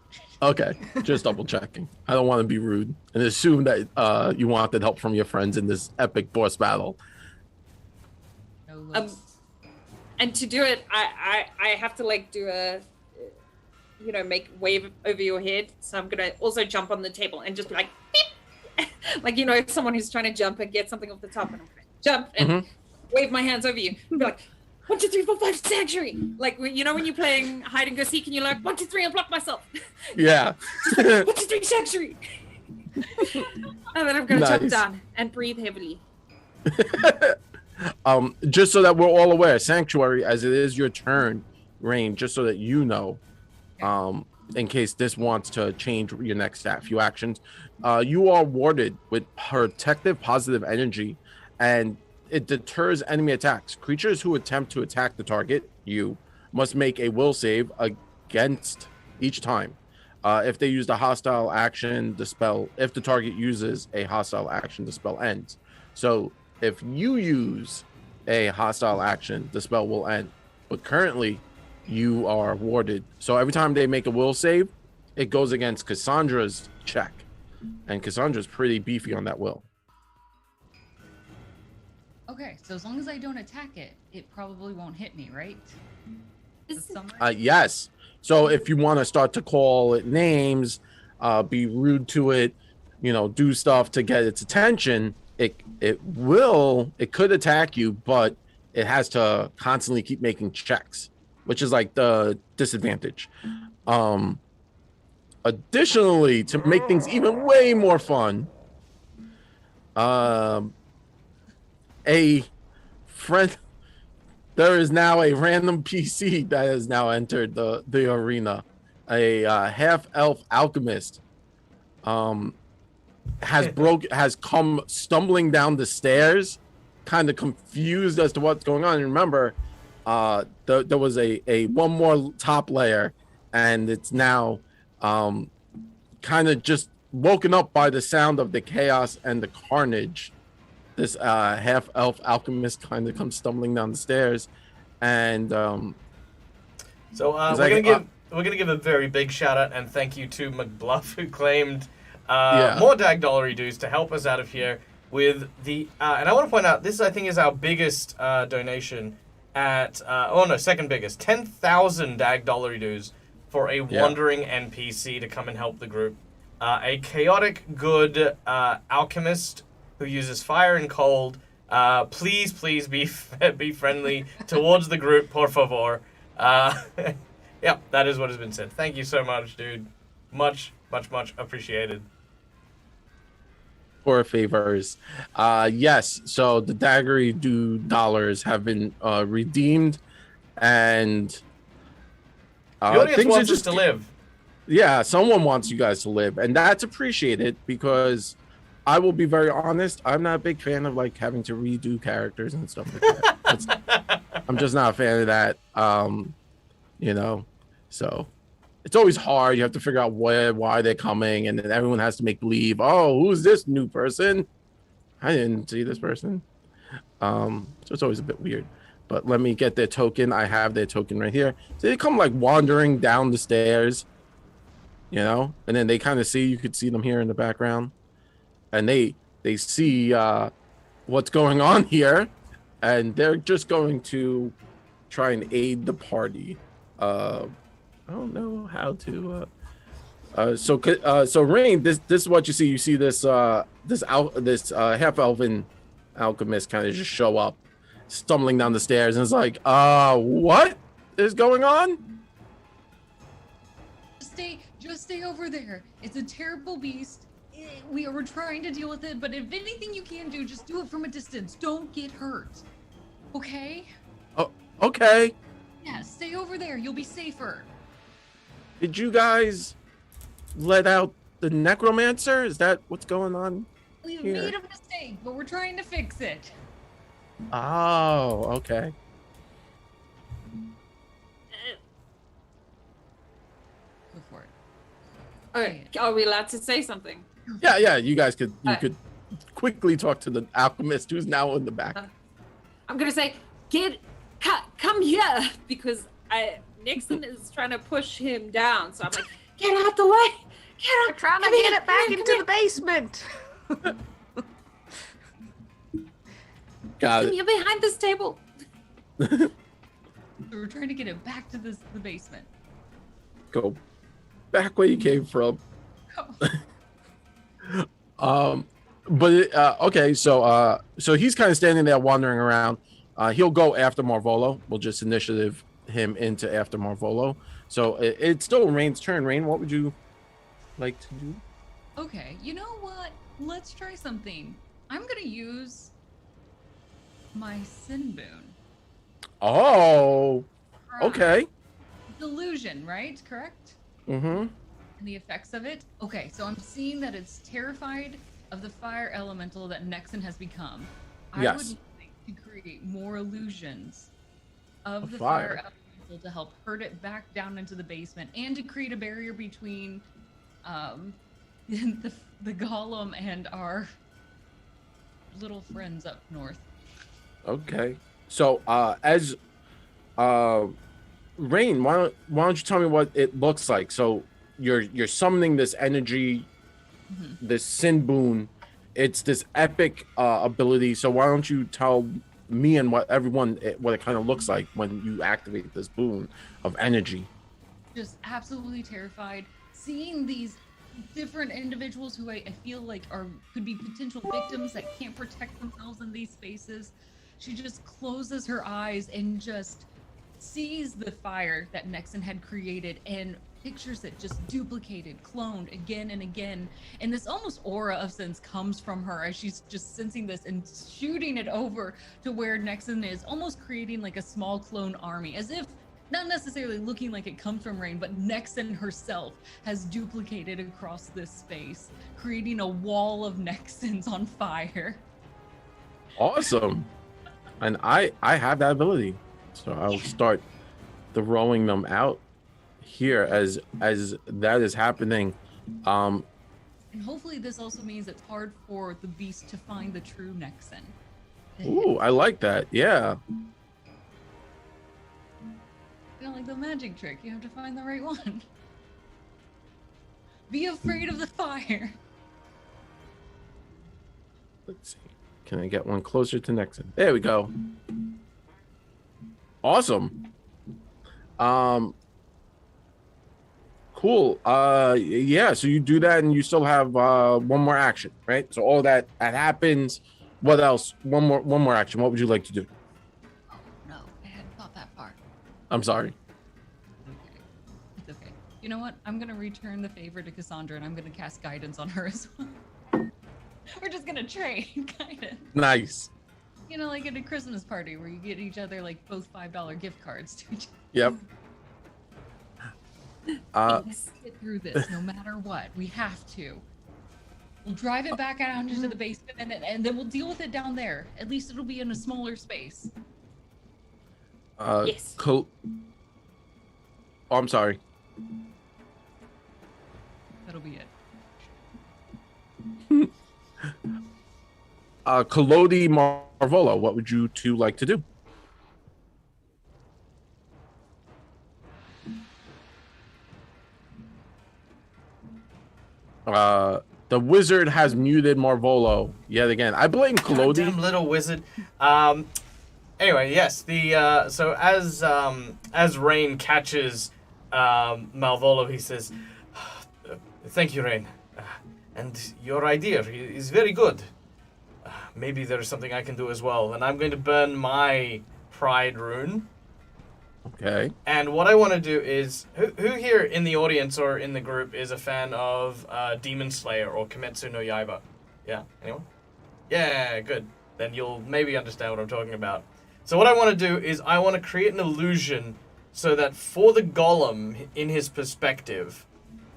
Okay, just double checking. I don't want to be rude and assume that you wanted help from your friends in this epic boss battle.
No looks.
and to do it, I have to like do a make wave over your head. So I'm gonna also jump on the table and just be like beep! Like someone who's trying to jump and get something off the top, and I'm gonna jump and wave my hands over you and be like 1, 2, 3, 4, 5 sanctuary. Like when you're playing hide and go seek and you're like 1, 2, 3 and block myself.
Yeah.
Just like, 1, 2, 3 sanctuary. And then I'm gonna jump
Nice.
down and breathe heavily.
Just so that we're all aware, Sanctuary, as it is your turn, Rain, just so that you know, in case this wants to change your next few actions, you are warded with protective positive energy, and it deters enemy attacks. Creatures who attempt to attack the target, you, must make a will save against each time. If they use the hostile action, the spell, if the target uses a hostile action, the spell ends. So if you use a hostile action, the spell will end. But currently, you are warded. So every time they make a will save, it goes against Cassandra's check. And Cassandra's pretty beefy on that will.
Okay, so as long as I don't attack it, it probably won't hit me, right? The summary?
Yes. So if you want to start to call it names, be rude to it, do stuff to get its attention, it could attack you, but it has to constantly keep making checks, which is like the disadvantage. Additionally, to make things even way more fun, there is now a random PC that has now entered the arena. A half-elf alchemist has come stumbling down the stairs, kind of confused as to what's going on. And remember, there was a one more top layer, and it's now kind of just woken up by the sound of the chaos and the carnage. This half-elf alchemist kind of comes stumbling down the stairs, and
so we're gonna give a very big shout out and thank you to McBluff, who claimed more DAG dollary dues to help us out of here with the and I want to point out, this I think is our biggest donation at second biggest, 10,000 DAG dollary dues for a wandering NPC to come and help the group. A chaotic good alchemist who uses fire and cold. Please be friendly towards the group, por favor. Yeah, that is what has been said. Thank you so much, dude. Much appreciated.
For favors. Yes, so the Daggery Do dollars have been redeemed, and
the audience
things
wants
are
us to live.
Yeah, someone wants you guys to live, and that's appreciated, because I will be very honest, I'm not a big fan of like having to redo characters and stuff like that. I'm just not a fan of that. So it's always hard. You have to figure out why they're coming, and then everyone has to make believe, oh, who's this new person? I didn't see this person. So it's always a bit weird. But let me get their token. I have their token right here. So they come like wandering down the stairs, and then they kind of you could see them here in the background, and they see what's going on here, and they're just going to try and aid the party. I don't know how to. So Rain, this is what you see. You see this half elven alchemist kind of just show up, stumbling down the stairs, and it's like, what is going on?
Just stay over there. It's a terrible beast. We're trying to deal with it, but if anything you can do, just do it from a distance. Don't get hurt. Okay?
Oh, okay.
Yeah, stay over there. You'll be safer.
Did you guys let out the necromancer? Is that what's going on?
We
Here.
made a mistake, but we're trying to fix it.
Oh, okay.
Go for it.
Okay, are we allowed to say something?
Yeah. You guys could
Alright.
could quickly talk to the alchemist who's now in the back.
I'm gonna say, come here, because Nixon is trying to push him down. So I'm like, get out the way. Get out.
We're trying to
Come
get
here,
it back
come
into
here.
the basement.
Got
Come
it.
here behind this table.
So we're trying to get it back to the basement.
Go back where you came from. Okay, so he's kind of standing there wandering around. He'll go after Marvolo. We'll just initiative him into after Marvolo. So it's still Rain's turn. Rain, what would you like to do?
Okay, you know what? Let's try something. I'm gonna use my sin boon.
Oh,
Right.
okay.
Delusion, right? Correct?
Mm-hmm.
And the effects of it? Okay, so I'm seeing that it's terrified of the fire elemental that Nexon has become. I
Yes.
would like to create more illusions of
Of
the
fire.
fire elemental to help herd it back down into the basement and to create a barrier between the golem and our little friends up north.
Okay. So as Rain, why don't you tell me what it looks like? So you're summoning this energy, this sin boon. It's this epic ability. So why don't you tell me and what it kind of looks like when you activate this boon of energy?
Just absolutely terrified seeing these different individuals who I feel like could be potential victims that can't protect themselves in these spaces. She just closes her eyes and just sees the fire that Nexon had created and pictures it just duplicated, cloned again and again. And this almost aura of sense comes from her as she's just sensing this and shooting it over to where Nexon is, almost creating like a small clone army, as if not necessarily looking like it comes from Rain, but Nexon herself has duplicated across this space, creating a wall of Nexons on fire.
Awesome. And I have that ability. So I'll start throwing them out here as that is happening.
And hopefully this also means it's hard for the beast to find the true Nexon.
Ooh, I like that. Yeah.
You know, like the magic trick, you have to find the right one. Be afraid of the fire.
Let's see. Can I get one closer to Nexon? There we go. Awesome. Cool. Yeah, so you do that and you still have one more action, right? So all that happens. What else? One more action. What would you like to do?
Oh no, I hadn't thought that far.
I'm sorry.
Okay. It's okay. You know what? I'm gonna return the favor to Cassandra and I'm gonna cast guidance on her as well. We're just gonna trade guidance.
Nice.
You know, like at a Christmas party where you get each other like both $5 gift cards to each
Yep.
Let's get through this no matter what. We have to. We'll drive it back out into the basement and then we'll deal with it down there. At least it'll be in a smaller space.
Yes.
Oh, I'm sorry.
That'll be it.
Collodi Marvolo, what would you two like to do? The wizard has muted Marvolo yet again. I blame Collodi.
Goddamn little wizard. Anyway, yes. The so as Rain catches Malvolo, he says, "Thank you, Rain, and your idea is very good. Maybe there's something I can do as well." And I'm going to burn my pride rune.
Okay.
And what I want to do is, who here in the audience or in the group is a fan of Demon Slayer or Kimetsu no Yaiba? Yeah, anyone? Yeah, good. Then you'll maybe understand what I'm talking about. So what I want to do is I want to create an illusion so that for the golem, in his perspective,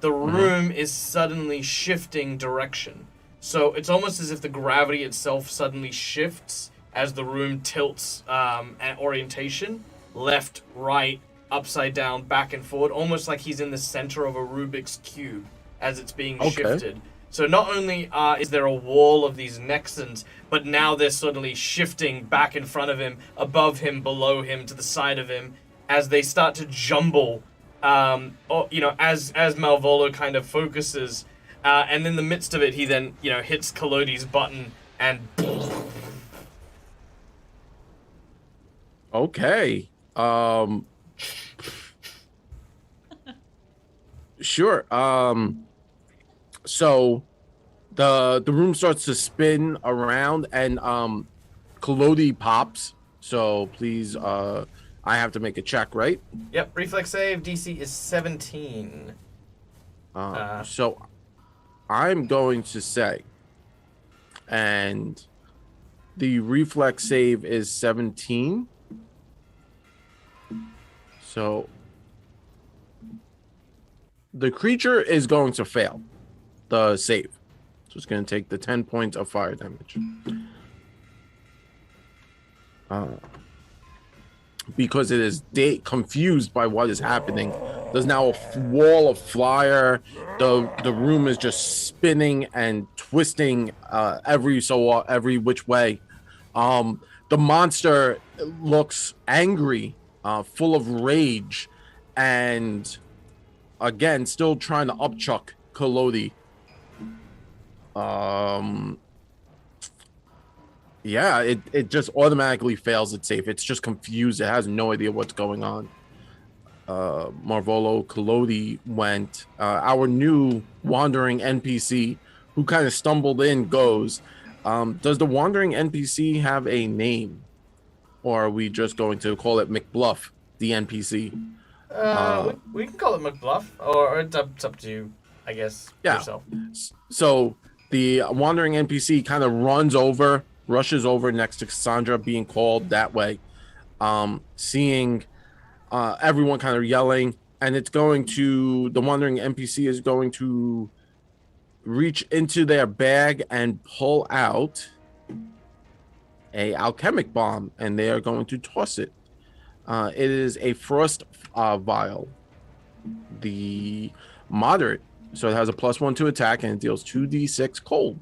the room is suddenly shifting direction. So it's almost as if the gravity itself suddenly shifts as the room tilts at orientation, left, right, upside down, back and forward, almost like he's in the center of a Rubik's Cube as it's being shifted. So not only is there a wall of these Nexans, but now they're suddenly shifting back in front of him, above him, below him, to the side of him, as they start to jumble, as Malvolo kind of focuses. And in the midst of it, he then, hits Collodi's button and...
Okay. Sure. So the room starts to spin around and Collodi pops. So please, I have to make a check, right?
Yep, reflex save, DC is 17.
So I'm going to say, and the reflex save is 17. So the creature is going to fail the save. So it's going to take the 10 points of fire damage. Because it is confused by what is happening. There's now a wall of fire. The room is just spinning and twisting every which way. The monster looks angry, full of rage, and again still trying to upchuck Collodi. Yeah, it just automatically fails its save. It's just confused. It has no idea what's going on. Marvolo Collodi went. Our new wandering NPC, who kind of stumbled in, goes. Does the wandering NPC have a name? Or are we just going to call it McBluff, the NPC?
We can call it McBluff, or it's up to you, I guess, yourself.
So the wandering NPC kind of rushes over next to Cassandra, being called that way, seeing everyone kind of yelling, and the wandering NPC is going to reach into their bag and pull out a alchemic bomb, and they are going to toss it. It is a frost vial, the moderate, so it has a +1 to attack, and it deals 2d6 cold.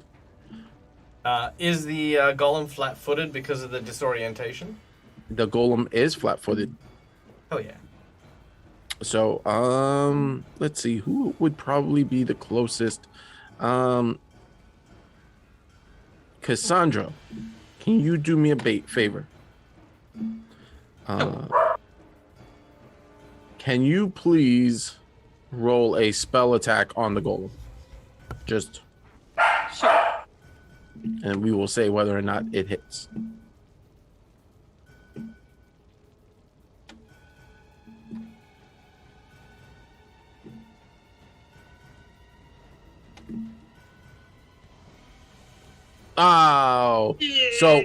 Is the golem flat-footed because of the disorientation?
The golem is flat-footed.
Oh yeah.
So, let's see, who would probably be the closest? Cassandra, can you do me a favor? Can you please roll a spell attack on the golem? Just...
Sure.
And we will say whether or not it hits. Oh, so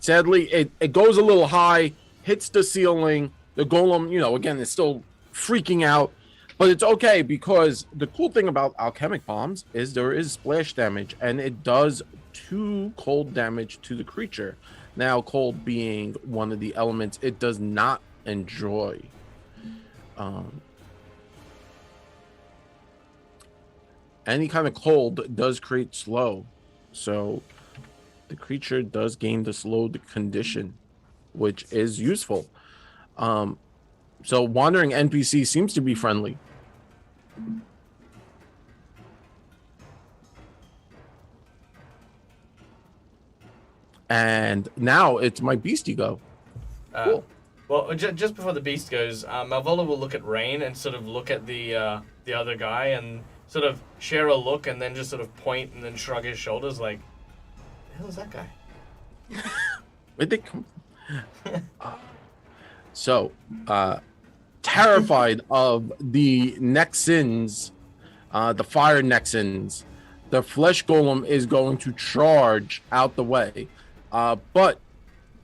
sadly, it goes a little high, hits the ceiling. The golem, again, is still freaking out, but it's okay because the cool thing about alchemic bombs is there is splash damage, and it does 2 cold damage to the creature. Now, cold being one of the elements it does not enjoy. Any kind of cold does create slow. So the creature does gain the slowed condition, which is useful. So wandering NPC seems to be friendly. And now it's my beastie go. Cool.
Well, just before the beast goes, Malvola will look at Rain and sort of look at the other guy and sort of share a look and then just sort of point and then shrug his shoulders like, the hell is that guy?
Where'd they come from? So, terrified of the Nexans, the fire Nexans, the flesh golem is going to charge out the way. But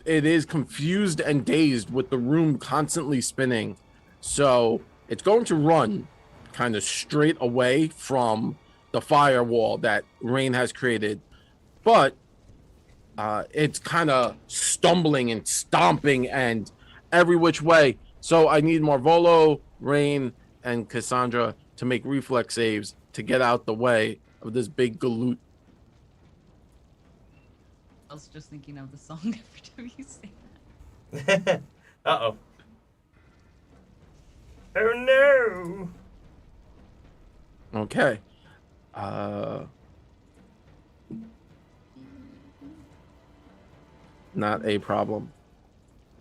it is confused and dazed with the room constantly spinning. So it's going to run kind of straight away from the firewall that Rain has created. But it's kind of stumbling and stomping and every which way. So I need Marvolo, Rain, and Cassandra to make reflex saves to get out the way of this big galoot.
I was just thinking of the song every time you say that.
Uh-oh. Oh no!
Okay. Not a problem.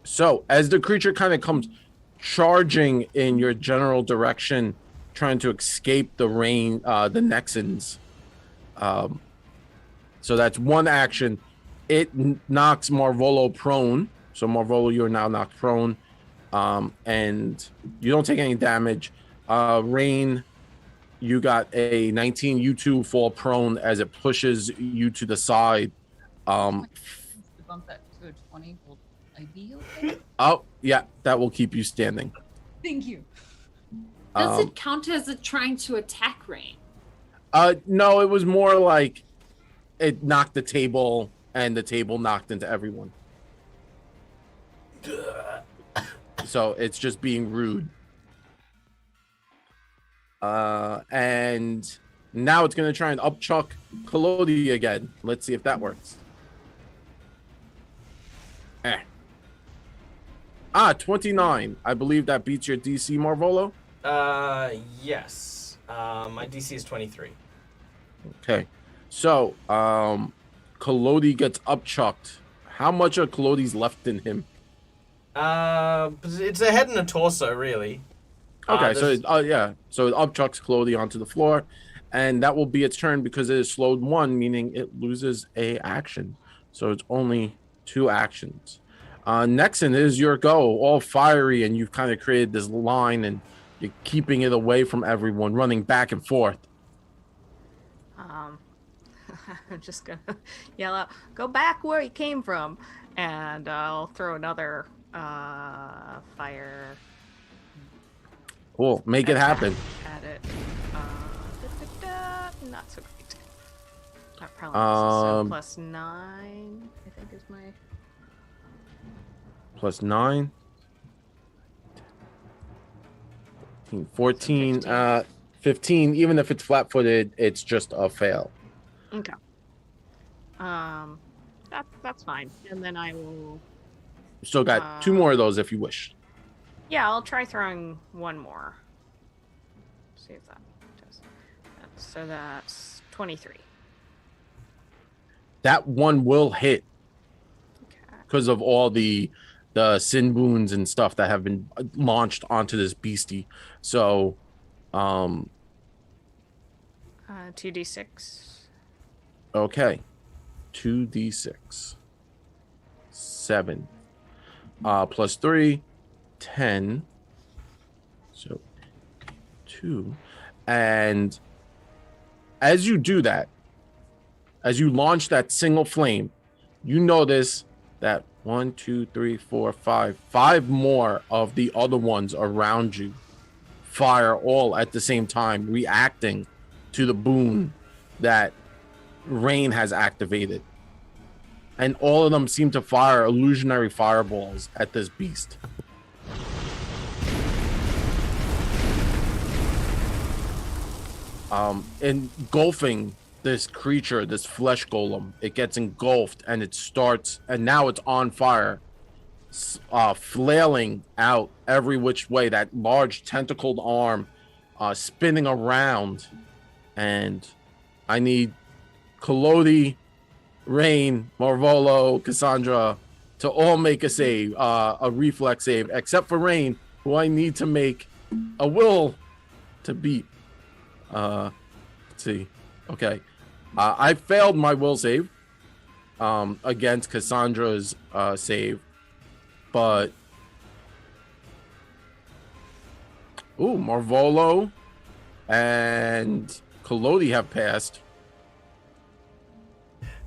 So as the creature kind of comes charging in your general direction, trying to escape the rain, the Nexans. So that's one action. It knocks Marvolo prone. So Marvolo, you're now knocked prone. And you don't take any damage. Rain, you got a 19. You two fall prone as it pushes you to the side.
To bump that to a 20, will I be okay?
Oh, yeah, that will keep you standing.
Thank you.
Does it count as it trying to attack Rain?
No, it was more like it knocked the table and the table knocked into everyone. So it's just being rude. And now it's going to try and upchuck Kalodi again. Let's see if that works. 29. I believe that beats your DC, Marvolo.
Yes. My DC is 23.
Okay. So, Kalodi gets upchucked. How much of Kalodi's left in him?
It's a head and a torso, really.
Okay, so it upchucks Kalodi onto the floor, and that will be its turn because it is slowed 1, meaning it loses a action. So it's only 2 actions. Nexon, it is your go, all fiery, and you've kind of created this line, and you're keeping it away from everyone, running back and forth.
I'm just gonna yell out, "Go back where you came from," and I'll throw another fire.
Cool, make it happen.
At it. Not so great. That probably plus 9, I think is my.
Plus 9. 14, 15. Even if it's flat-footed, it's just a fail.
Okay. That's fine. And then I will.
Still got 2 more of those if you wish.
Yeah, I'll try throwing one more. See if that does. So that's 23.
That one will hit
Okay.
because of all the sin boons and stuff that have been launched onto this beastie. So,
2d6.
okay, 2d6, 7, plus 3, 10. So 2, and as you do that, as you launch that single flame, you notice that 1, 2, 3, 4, 5 more of the other ones around you fire all at the same time, reacting to the boon that Rain has activated. And all of them seem to fire illusionary fireballs at this beast. Engulfing this creature, this flesh golem, it gets engulfed and it starts, and now it's on fire, flailing out every which way, that large tentacled arm spinning around. And I need Kalodi, Rain, Marvolo, Cassandra to all make a save, a reflex save, except for Rain, who I need to make a will to beat. Let's see. Okay. I failed my will save against Cassandra's save, but Marvolo and Kalodi have passed.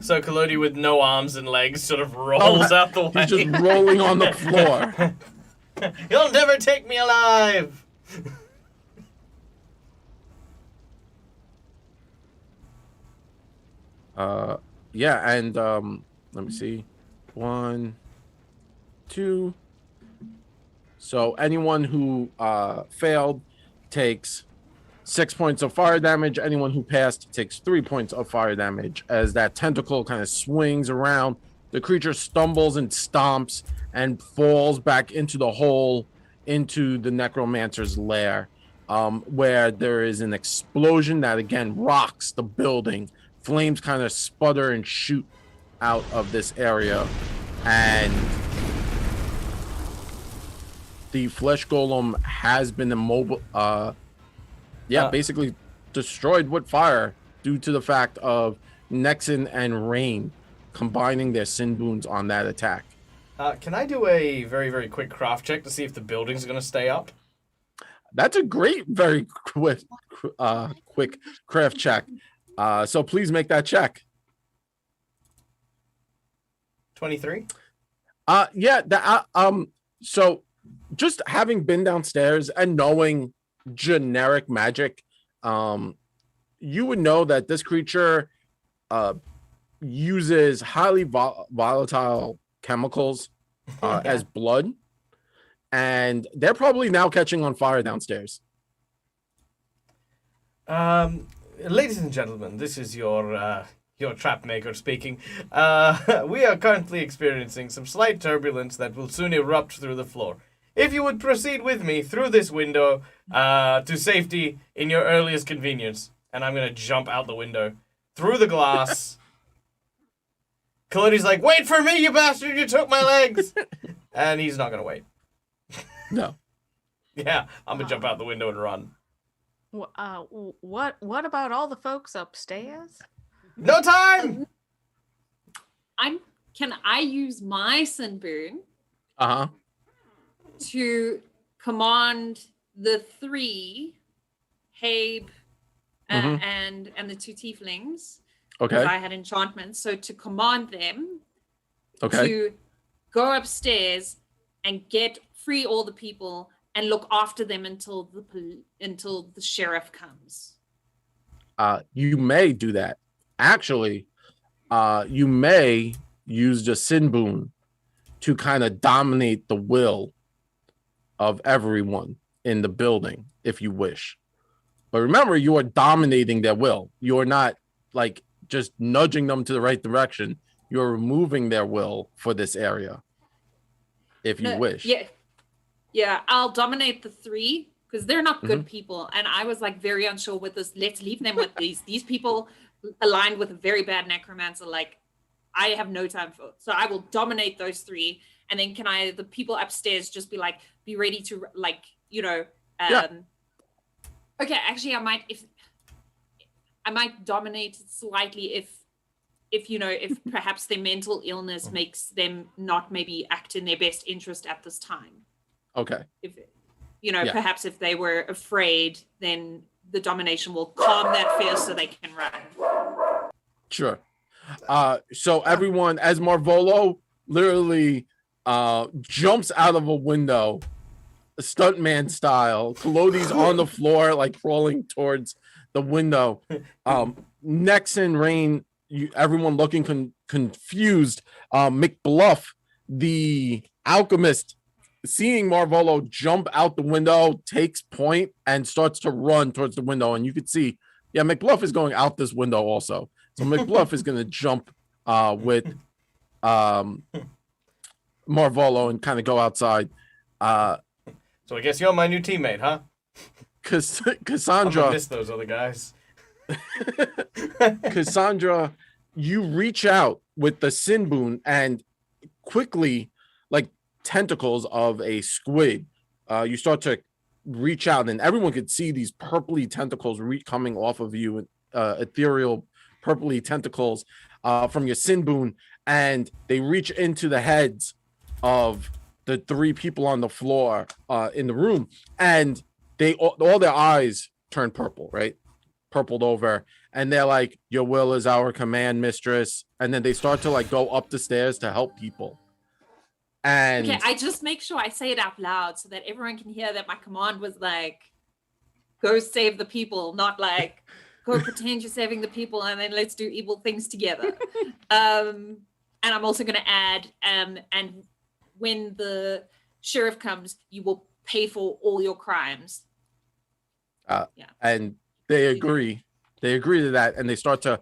So Collodi with no arms and legs sort of rolls out the way.
He's just rolling on the floor.
You'll never take me alive!
Yeah, and let me see. 1, 2. So anyone who failed takes 6 points of fire damage. Anyone who passed takes 3 points of fire damage as that tentacle kind of swings around. The creature stumbles and stomps and falls back into the hole into the necromancer's lair, where there is an explosion that again rocks the building. Flames kind of sputter and shoot out of this area, and the flesh golem has been immobile. Basically destroyed with fire due to the fact of Nexon and Rain combining their sin boons on that attack.
Can I do a very, very quick craft check to see if the building's going to stay up?
That's a great, very quick craft check. So please make that check.
23?
So just having been downstairs and knowing generic magic, you would know that this creature uses highly volatile chemicals as blood, and they're probably now catching on fire downstairs.
Ladies and gentlemen, this is your trap maker speaking. We are currently experiencing some slight turbulence that will soon erupt through the floor. If you would proceed with me through this window to safety in your earliest convenience. And I'm going to jump out the window through the glass. Collodi's like, wait for me, you bastard! You took my legs! And he's not going to wait.
No.
Yeah, I'm going to jump out the window and run.
What about all the folks upstairs?
No time!
Can I use my Sunburn to command the 3, Habe, and the 2 tieflings?
Okay.
Because I had enchantments, so to command them
Okay.
to go upstairs and free all the people and look after them until the sheriff comes.
You may do that. Actually, you may use the sin boon to kind of dominate the will of everyone in the building if you wish. But remember, you are dominating their will. You are not like just nudging them to the right direction. You're removing their will for this area if you wish.
Yeah, I'll dominate the 3 because they're not good people. And I was like very unsure with this. Let's leave them with these people aligned with a very bad necromancer. Like, I have no time for. So I will dominate those 3. And then the people upstairs just be like, be ready to Okay, actually I might dominate slightly if perhaps their mental illness makes them not maybe act in their best interest at this time.
Okay.
Perhaps if they were afraid, then the domination will calm that fear so they can run.
Sure. So everyone, as Marvolo literally jumps out of a window, stuntman style, Collodi's on the floor, like crawling towards the window. Nexon, Rain, everyone looking confused. McBluff, the alchemist, seeing Marvolo jump out the window, takes point and starts to run towards the window. And you could see, McBluff is going out this window also. So McBluff is going to jump with Marvolo and kind of go outside.
So I guess you're my new teammate, huh?
Cassandra.
I'm gonna miss those other guys.
Cassandra, you reach out with the sin boon and quickly, like tentacles of a squid, you start to reach out, and everyone could see these purpley tentacles coming off of you, ethereal purpley tentacles from your sin boon, and they reach into the heads of the 3 people on the floor in the room, and they all their eyes turn purple, right? Purpled over, and they're like, "Your will is our command, mistress." And then they start to like go up the stairs to help people. And
Okay, I just make sure I say it out loud so that everyone can hear that my command was like, go save the people, not like, go pretend you're saving the people and then let's do evil things together. And I'm also going to add, and when the sheriff comes, you will pay for all your crimes.
And they agree. They agree to that, and they start to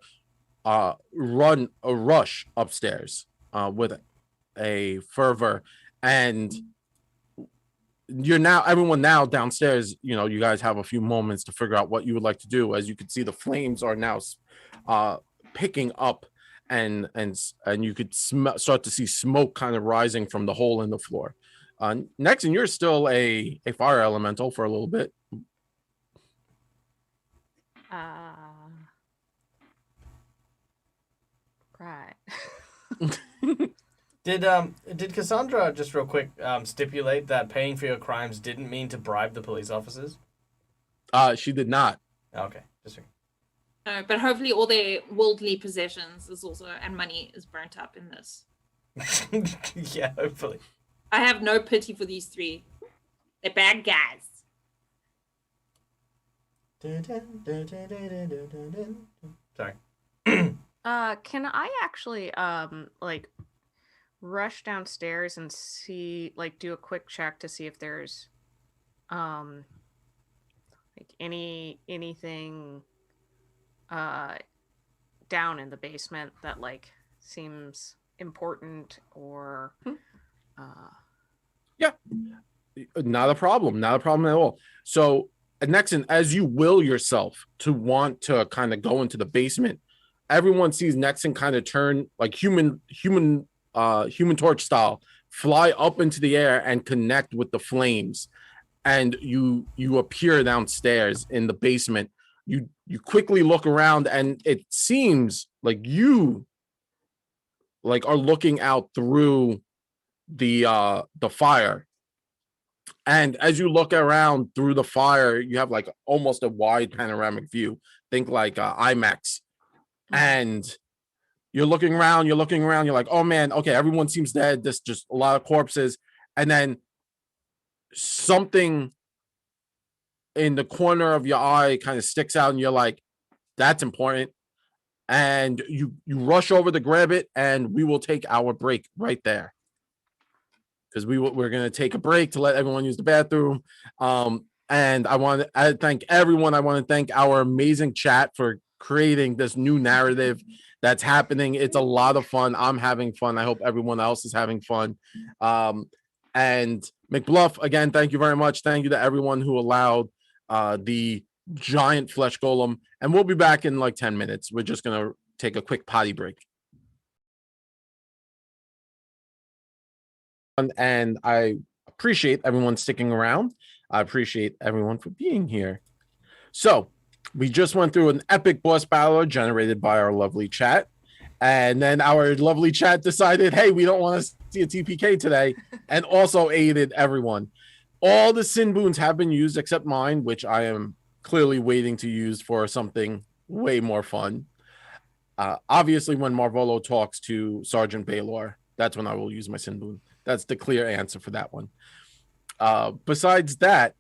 run a rush upstairs with a fervor. And everyone now downstairs, you guys have a few moments to figure out what you would like to do. As you can see, the flames are now picking up, and you could start to see smoke kind of rising from the hole in the floor. Next, and you're still a fire elemental for a little bit.
Right.
Did Cassandra, just real quick, stipulate that paying for your crimes didn't mean to bribe the police officers?
She did not.
Okay, just
but hopefully all their worldly possessions is also, and money is burnt up in this.
Yeah, hopefully.
I have no pity for these three. They're bad guys.
Sorry.
Can I actually like rush downstairs and see, like, do a quick check to see if there's like anything down in the basement that like seems important or
Yeah, not a problem at all. So next, and as you will yourself to want to kind of go into the basement, everyone sees Nexon kind of turn like human torch style, fly up into the air and connect with the flames, and you appear downstairs in the basement. You quickly look around, and it seems like you are looking out through the fire. And as you look around through the fire, you have like almost a wide panoramic view. Think like IMAX. And you're looking around, you're like, oh man, okay, everyone seems dead. There's just a lot of corpses. And then something in the corner of your eye kind of sticks out, and you're like, that's important. And you rush over to grab it, and we will take our break right there. Because we're going to take a break to let everyone use the bathroom. And I want to thank everyone. I want to thank our amazing chat for creating this new narrative that's happening. It's a lot of fun. I'm having fun. I hope everyone else is having fun. And McBluff, again, thank you very much. Thank you to everyone who allowed the giant flesh golem. And we'll be back in like 10 minutes. We're just going to take a quick potty break. And I appreciate everyone sticking around. I appreciate everyone for being here. So we just went through an epic boss battle generated by our lovely chat. And then our lovely chat decided, hey, we don't want to see a TPK today, and also aided everyone. All the sin boons have been used except mine, which I am clearly waiting to use for something way more fun. Obviously, when Marvolo talks to Sergeant Baylor, that's when I will use my sin boon. That's the clear answer for that one. Besides that,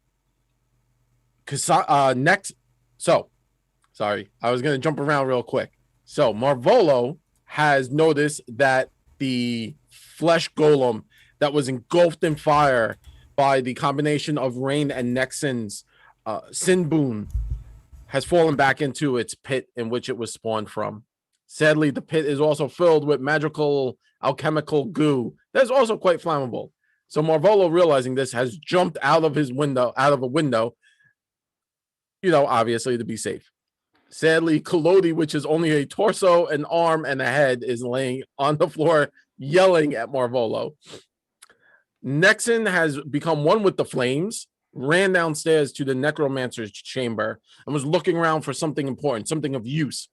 next. So, sorry, I was going to jump around real quick. So, Marvolo has noticed that the flesh golem that was engulfed in fire by the combination of Rain and Nexon's sin boon has fallen back into its pit in which it was spawned from. Sadly, the pit is also filled with magical alchemical goo that's also quite flammable. So Marvolo, realizing this, has jumped out of a window, obviously to be safe. Sadly, Kolodi, which is only a torso, an arm, and a head, is laying on the floor yelling at Marvolo. Nexon has become one with the flames, ran downstairs to the necromancer's chamber, and was looking around for something important, something of use.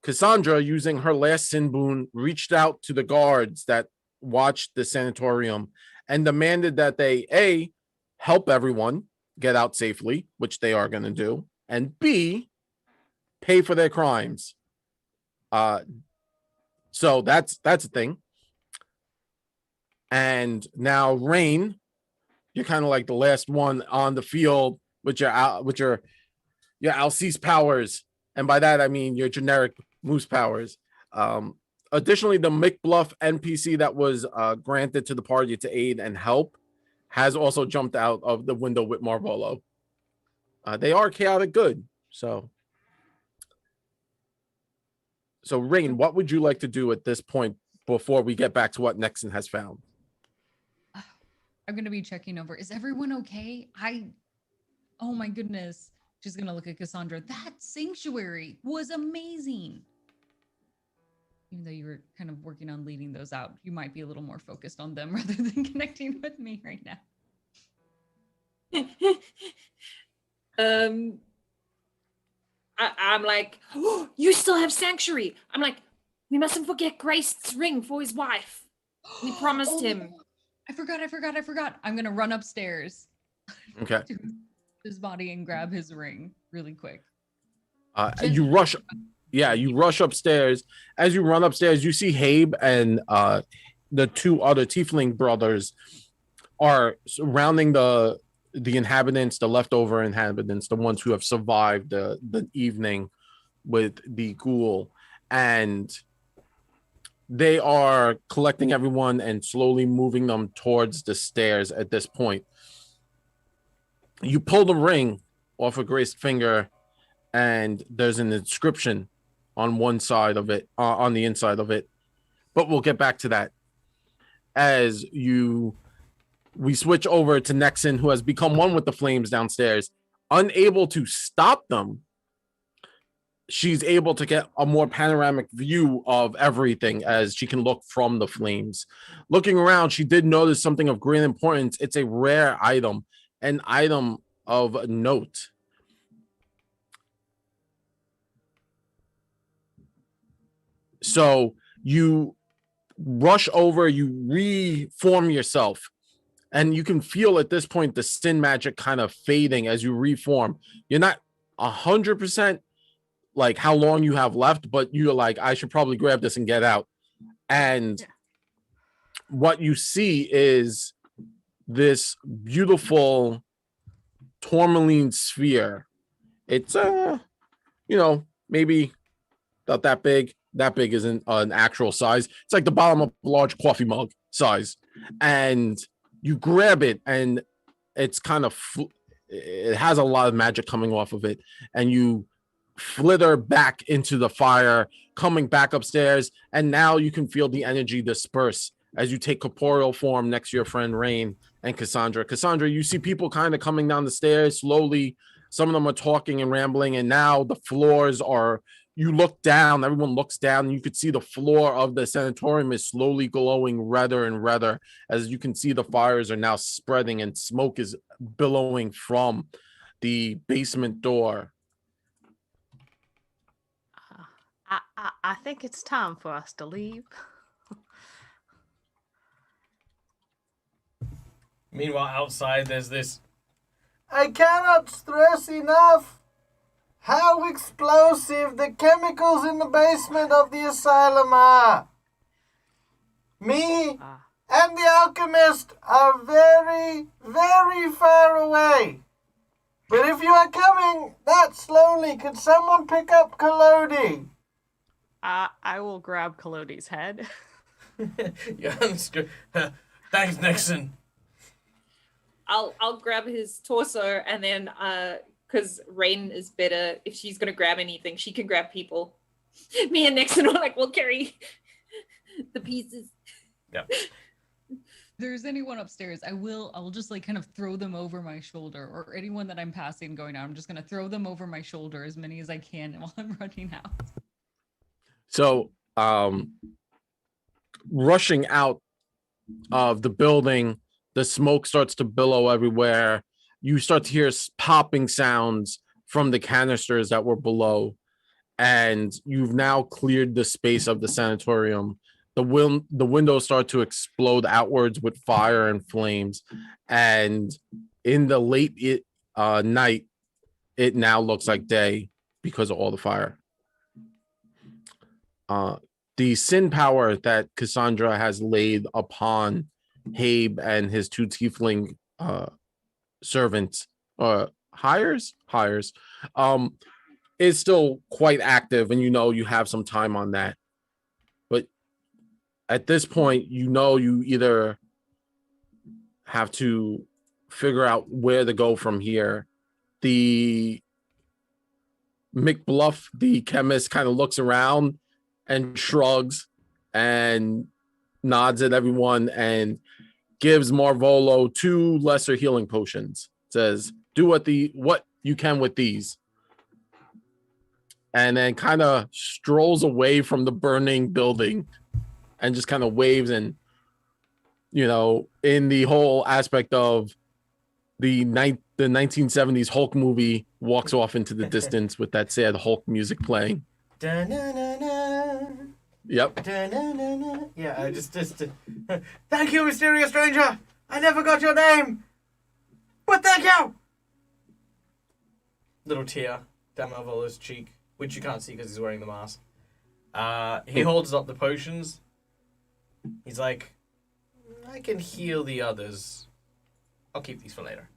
Cassandra, using her last sin boon, reached out to the guards that watched the sanatorium and demanded that they help everyone get out safely, which they are going to do, and B, pay for their crimes. So that's a thing. And now, Rain, you're kind of like the last one on the field with your Alceste powers, and by that I mean your generic moose powers. Additionally, the McBluff NPC that was granted to the party to aid and help has also jumped out of the window with Marvolo. They are chaotic good. So Rain, what would you like to do at this point before we get back to what Nexon has found?
I'm going to be checking over. Is everyone okay? Oh my goodness. She's going to look at Cassandra. That sanctuary was amazing. Even though you were kind of working on leading those out, you might be a little more focused on them rather than connecting with me right now.
I'm like, oh, you still have sanctuary. I'm like, we mustn't forget Grace's ring for his wife. We promised him.
I forgot. I'm going to run upstairs.
Okay.
To his body and grab his ring really quick.
You rush upstairs. As you run upstairs, you see Habe and the two other tiefling brothers are surrounding the inhabitants, the leftover inhabitants, the ones who have survived the evening with the ghoul, and they are collecting everyone and slowly moving them towards the stairs. At this point, you pull the ring off of Grace's finger, and there's an inscription on one side of it, on the inside of it, but we'll get back to that. As we switch over to Nexon, who has become one with the flames downstairs. Unable to stop them, she's able to get a more panoramic view of everything as she can look from the flames. Looking around, she did notice something of great importance. It's a rare item, an item of note. So you rush over, you reform yourself, and you can feel at this point the sin magic kind of fading as you reform. You're not 100% like how long you have left, but you're like, I should probably grab this and get out. And what you see is this beautiful tourmaline sphere. It's maybe about that big. That big isn't an actual size. It's like the bottom of a large coffee mug size. And you grab it, and it's kind of it has a lot of magic coming off of it, and you flitter back into the fire, coming back upstairs, and now you can feel the energy disperse as you take corporeal form next to your friend Rain and Cassandra. Cassandra, you see people kind of coming down the stairs slowly. Some of them are talking and rambling, and now the floors are, you look down, everyone looks down, and you could see the floor of the sanatorium is slowly glowing redder and redder. As you can see, the fires are now spreading and smoke is billowing from the basement door.
I think it's time for us to leave.
Meanwhile, outside, there's this.
I cannot stress enough how explosive the chemicals in the basement of the asylum are. Me and the alchemist are very, very far away. But if you are coming that slowly, could someone pick up Collodi?
I will grab Collodi's head.
Yeah, thanks, Nixon.
I'll grab his torso, and then because Rain is better, if she's gonna grab anything, she can grab people. Me and Nixon are like, we'll carry the pieces.
Yep.
If there's anyone upstairs, I'll just like kind of throw them over my shoulder, or anyone that I'm passing going out, I'm just gonna throw them over my shoulder, as many as I can while I'm running out.
So rushing out of the building, the smoke starts to billow everywhere. You start to hear popping sounds from the canisters that were below, and you've now cleared the space of the sanatorium. The windows start to explode outwards with fire and flames, and in the late night, it now looks like day because of all the fire. The sin power that Cassandra has laid upon Habe and his two tiefling servants, hires, is still quite active, and you have some time on that. But at this point, you either have to figure out where to go from here. The McBluff, the chemist, kind of looks around and shrugs and nods at everyone and gives Marvolo 2 lesser healing potions. Says, do what you can with these. And then kind of strolls away from the burning building and just kind of waves, and in the whole aspect of the 1970s Hulk movie, walks off into the distance with that sad Hulk music playing. Yep.
Yeah, I just thank you, mysterious stranger. I never got your name, but thank you.
Little tear down Malvolo's cheek, which you can't see because he's wearing the mask. He holds up the potions. He's like, I can heal the others. I'll keep these for later.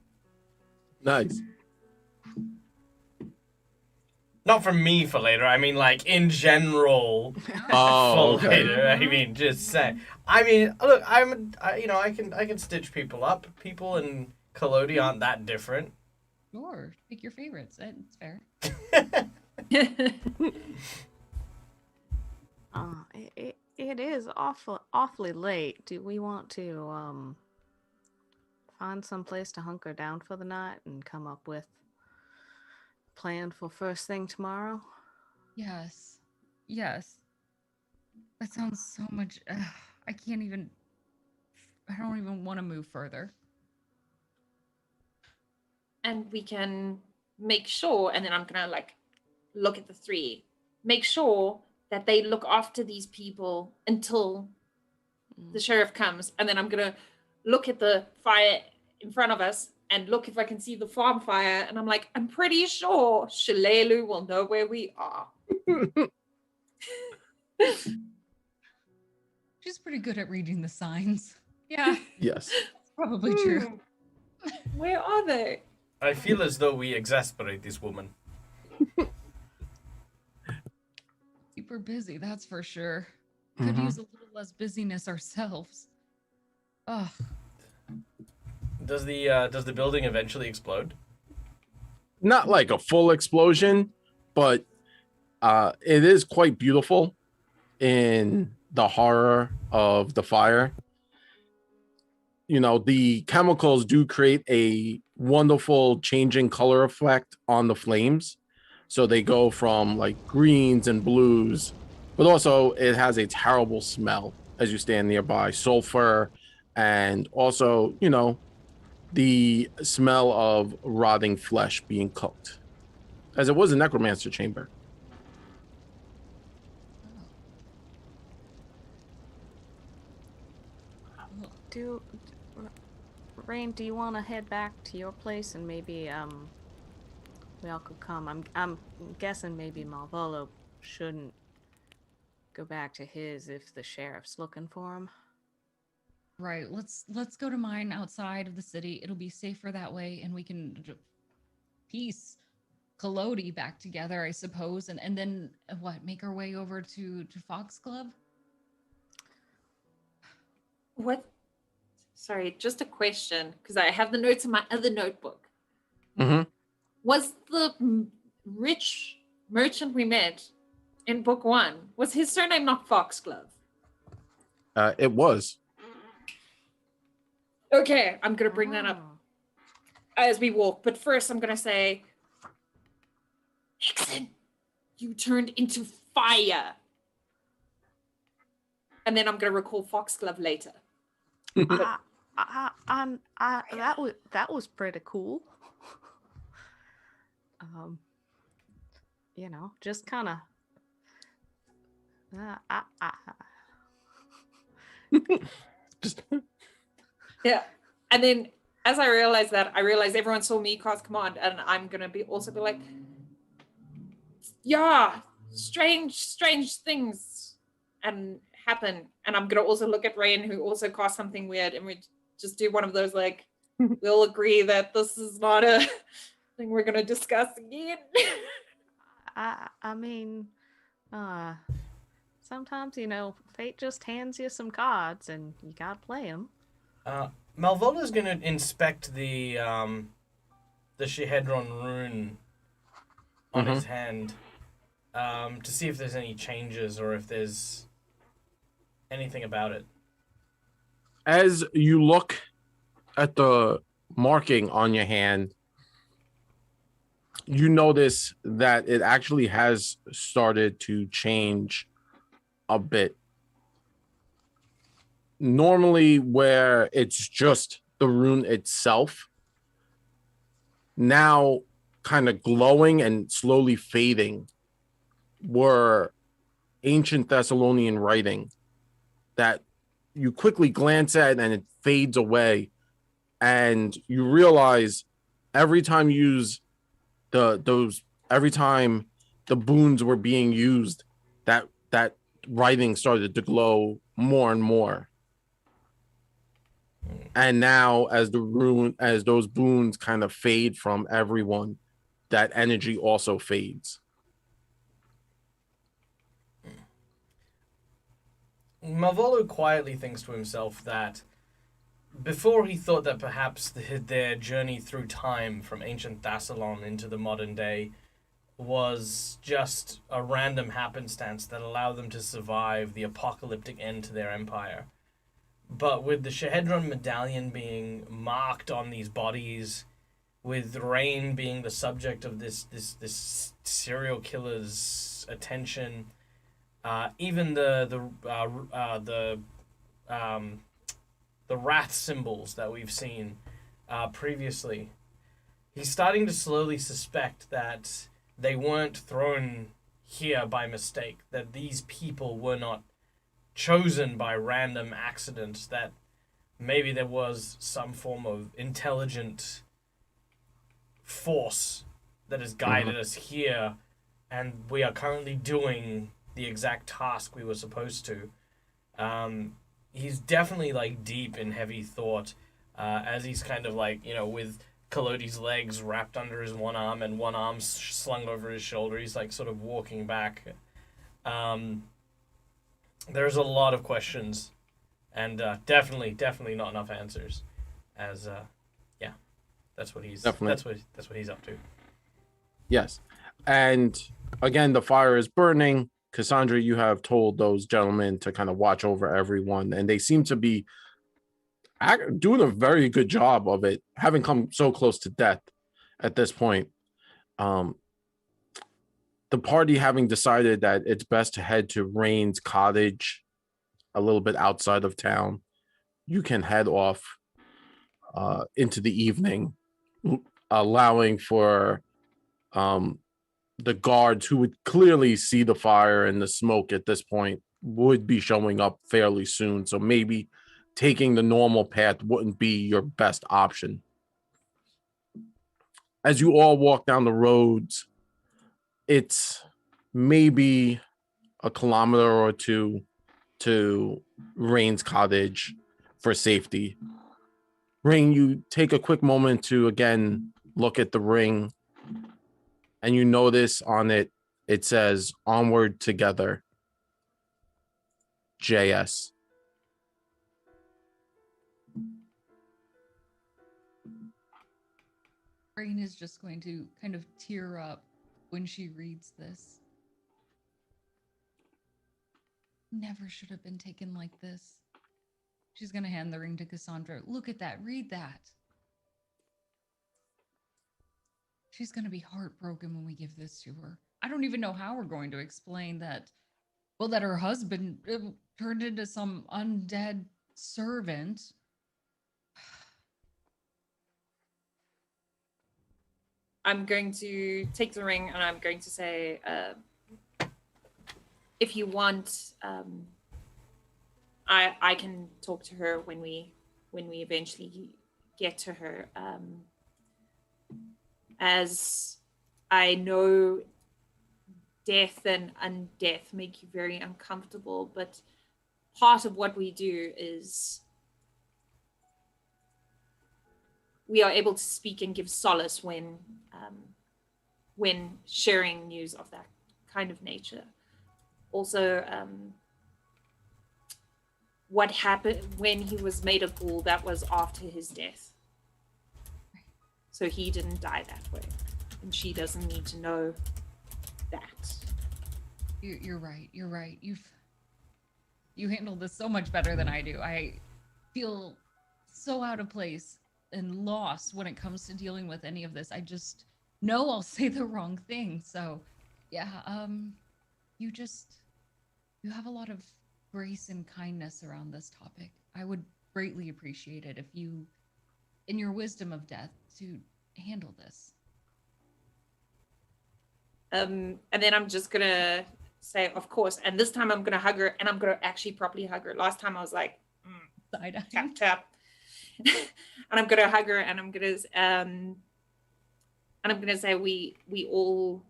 Nice.
Not for me for later. I mean, like, in general.
Oh,
for
okay.
later. I mean, just say. I mean, look, I can stitch people up. People in Kalodi aren't that different.
Sure, pick your favorites. It's fair.
It is awfully late. Do we want to find some place to hunker down for the night and come up with a plan for first thing tomorrow?
Yes. That sounds so much. I don't even want to move further.
And we can make sure, and then I'm gonna look at the 3, make sure that they look after these people until the sheriff comes, and then I'm gonna look at the fire in front of us and look if I can see the farm fire, and I'm like, I'm pretty sure Shalelu will know where we are.
She's pretty good at reading the signs. Yeah,
Yes.
it's probably true.
Where are they?
I feel as though we exasperate this woman.
Super busy, that's for sure. Could use a little less busyness ourselves. Ugh.
Does the building eventually explode?
Not like a full explosion, but it is quite beautiful in the horror of the fire. The chemicals do create a wonderful changing color effect on the flames. So they go from like greens and blues, but also it has a terrible smell as you stand nearby, sulfur, and also, the smell of rotting flesh being cooked, as it was a necromancer chamber.
Rain, do you want to head back to your place and maybe we all could come? I'm guessing maybe Malvolo shouldn't go back to his if the sheriff's looking for him.
Right. Let's go to mine outside of the city. It'll be safer that way, and we can piece Kalodi back together, I suppose, and then make our way over to Foxglove.
What? Sorry, just a question, because I have the notes in my other notebook.
Mm-hmm.
Was the rich merchant we met in book 1, was his surname not Foxglove?
It was.
Okay, I'm going to bring that up as we walk. But first, I'm going to say, Nixon, you turned into fire. And then I'm going to recall Foxglove later.
That was pretty cool. Just kind of.
Yeah. And then as I realized that, I realized everyone saw me cast command, and I'm going to also be like, yeah, strange things and happen. And I'm gonna also look at Rain, who also cast something weird, and we just do one of those like, we'll agree that this is not a thing we're gonna discuss again.
I mean, uh, sometimes, fate just hands you some cards and you gotta play them.
Malvola's gonna inspect the Shehedron rune on his hand to see if there's any changes or if there's anything about it.
As you look at the marking on your hand, you notice that it actually has started to change a bit. Normally, where it's just the rune itself, now kind of glowing and slowly fading, were ancient Thessalonian writing that you quickly glance at and it fades away. And you realize every time you use every time the boons were being used, that writing started to glow more and more. And now as those boons kind of fade from everyone, that energy also fades.
Malvolo quietly thinks to himself that before he thought that perhaps their journey through time from ancient Thassalon into the modern day was just a random happenstance that allowed them to survive the apocalyptic end to their empire. But with the Shehedron medallion being marked on these bodies, with Rain being the subject of this serial killer's attention, even the wrath symbols that we've seen previously, he's starting to slowly suspect that they weren't thrown here by mistake, that these people were not chosen by random accident, that maybe there was some form of intelligent force that has guided us here, and we are currently doing the exact task we were supposed to. He's definitely like deep in heavy thought as he's kind of like, with Kolodi's legs wrapped under his one arm and one arm slung over his shoulder. He's like sort of walking back. There's a lot of questions and definitely not enough answers. As that's what he's
Definitely.
that's what he's up to.
Yes. And again, the fire is burning. Cassandra, you have told those gentlemen to kind of watch over everyone, and they seem to be doing a very good job of it, having come so close to death at this point. The party having decided that it's best to head to Rain's cottage a little bit outside of town, you can head off into the evening, allowing for the guards, who would clearly see the fire and the smoke at this point, would be showing up fairly soon. So maybe taking the normal path wouldn't be your best option. As you all walk down the roads, it's maybe a kilometer or two to Rain's cottage for safety. Rain, you take a quick moment to again look at the ring, and you notice on it, it says "Onward Together, JS."
Rain is just going to kind of tear up when she reads this. Never should have been taken like this. She's going to hand the ring to Cassandra. Look at that. Read that. She's going to be heartbroken when we give this to her. I don't even know how we're going to explain that. Well, that her husband turned into some undead servant.
I'm going to take the ring and I'm going to say, if you want, I can talk to her when we eventually get to her. As I know death and undeath make you very uncomfortable, but part of what we do is we are able to speak and give solace when sharing news of that kind of nature. Also, what happened when he was made a ghoul, that was after his death. So he didn't die that way. And she doesn't need to know that.
You're right. You're right. You handled this so much better than I do. I feel so out of place and lost when it comes to dealing with any of this. I just know I'll say the wrong thing. So, yeah, you have a lot of grace and kindness around this topic. I would greatly appreciate it if you, in your wisdom of death, to handle this.
And then I'm just gonna say, of course, and this time I'm gonna hug her, and I'm gonna actually properly hug her. Last time I was like, tap tap, and I'm gonna hug her, and I'm gonna say we all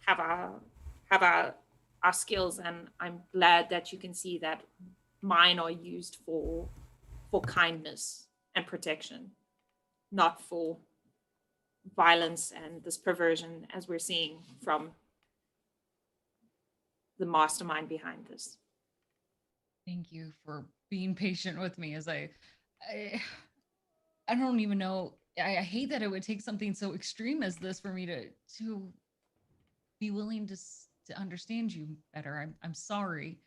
have our skills, and I'm glad that you can see that mine are used for kindness and protection, not for violence and this perversion as we're seeing from the mastermind behind this.
Thank you for being patient with me as I don't even know. I hate that it would take something so extreme as this for me to be willing to understand you better. I'm sorry.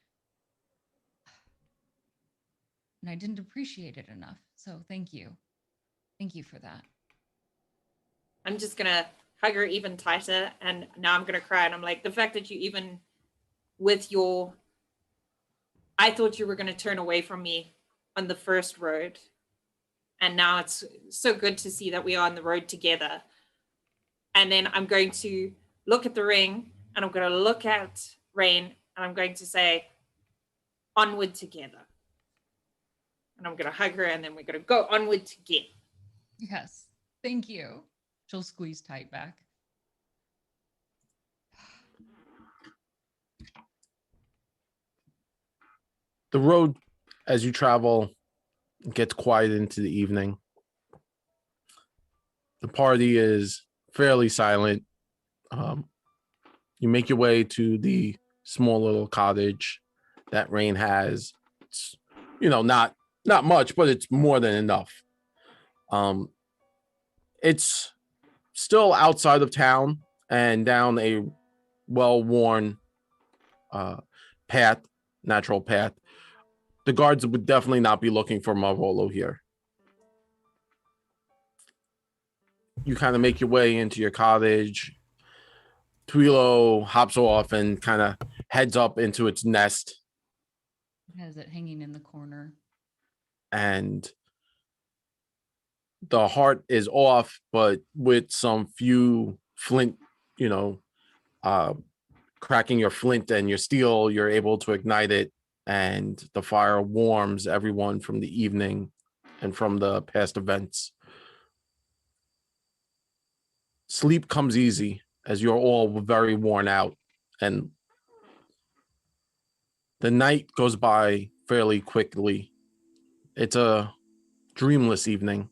And I didn't appreciate it enough. So thank you. Thank you for that.
I'm just gonna hug her even tighter, and now I'm gonna cry. And I'm like, the fact that you even with your, I thought you were gonna turn away from me on the first road, and now it's so good to see that we are on the road together. And then I'm going to look at the ring, and I'm going to look at Rain, and I'm going to say, onward together. And I'm going to hug her, and then we're going to go onward together.
Yes, thank you. She'll squeeze tight back.
The road, as you travel, gets quiet into the evening. The party is fairly silent. You make your way to the small little cottage that Rain has. It's, not much, but it's more than enough. It's still outside of town and down a well-worn natural path. The guards would definitely not be looking for Marvolo here. You kind of make your way into your cottage. Twilo hops off and kind of heads up into its nest.
It has it hanging in the corner.
And the heart is off, but with some few flint, cracking your flint and your steel, you're able to ignite it. And the fire warms everyone from the evening and from the past events. Sleep comes easy as you're all very worn out, and the night goes by fairly quickly. It's a dreamless evening,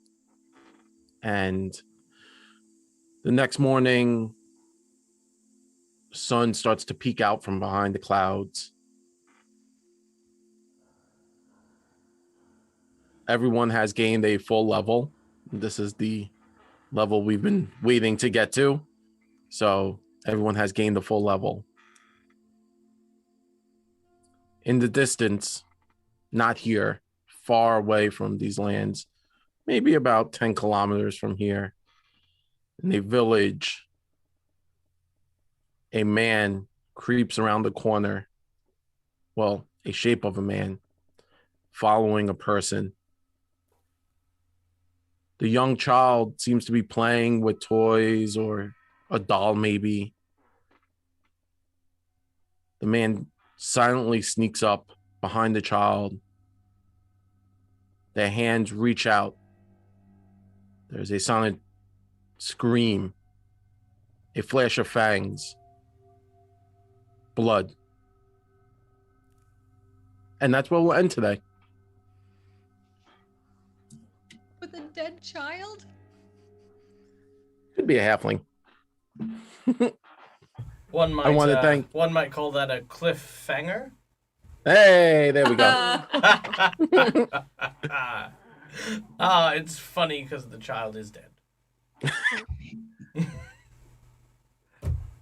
and the next morning, sun starts to peek out from behind the clouds. Everyone has gained a full level. This is the level we've been waiting to get to. So everyone has gained a full level. In the distance, not here, far away from these lands, maybe about 10 kilometers from here, in a village, a man creeps around the corner. Well, a shape of a man following a person. The young child seems to be playing with toys or a doll, maybe. The man silently sneaks up behind the child. Their hands reach out. There's a silent scream, a flash of fangs. blood. And that's where we'll end today.
With a dead child?
Could be a halfling.
One might,
I want to thank.
one might call that a cliffhanger.
Hey, there we go.
It's funny because the child is dead.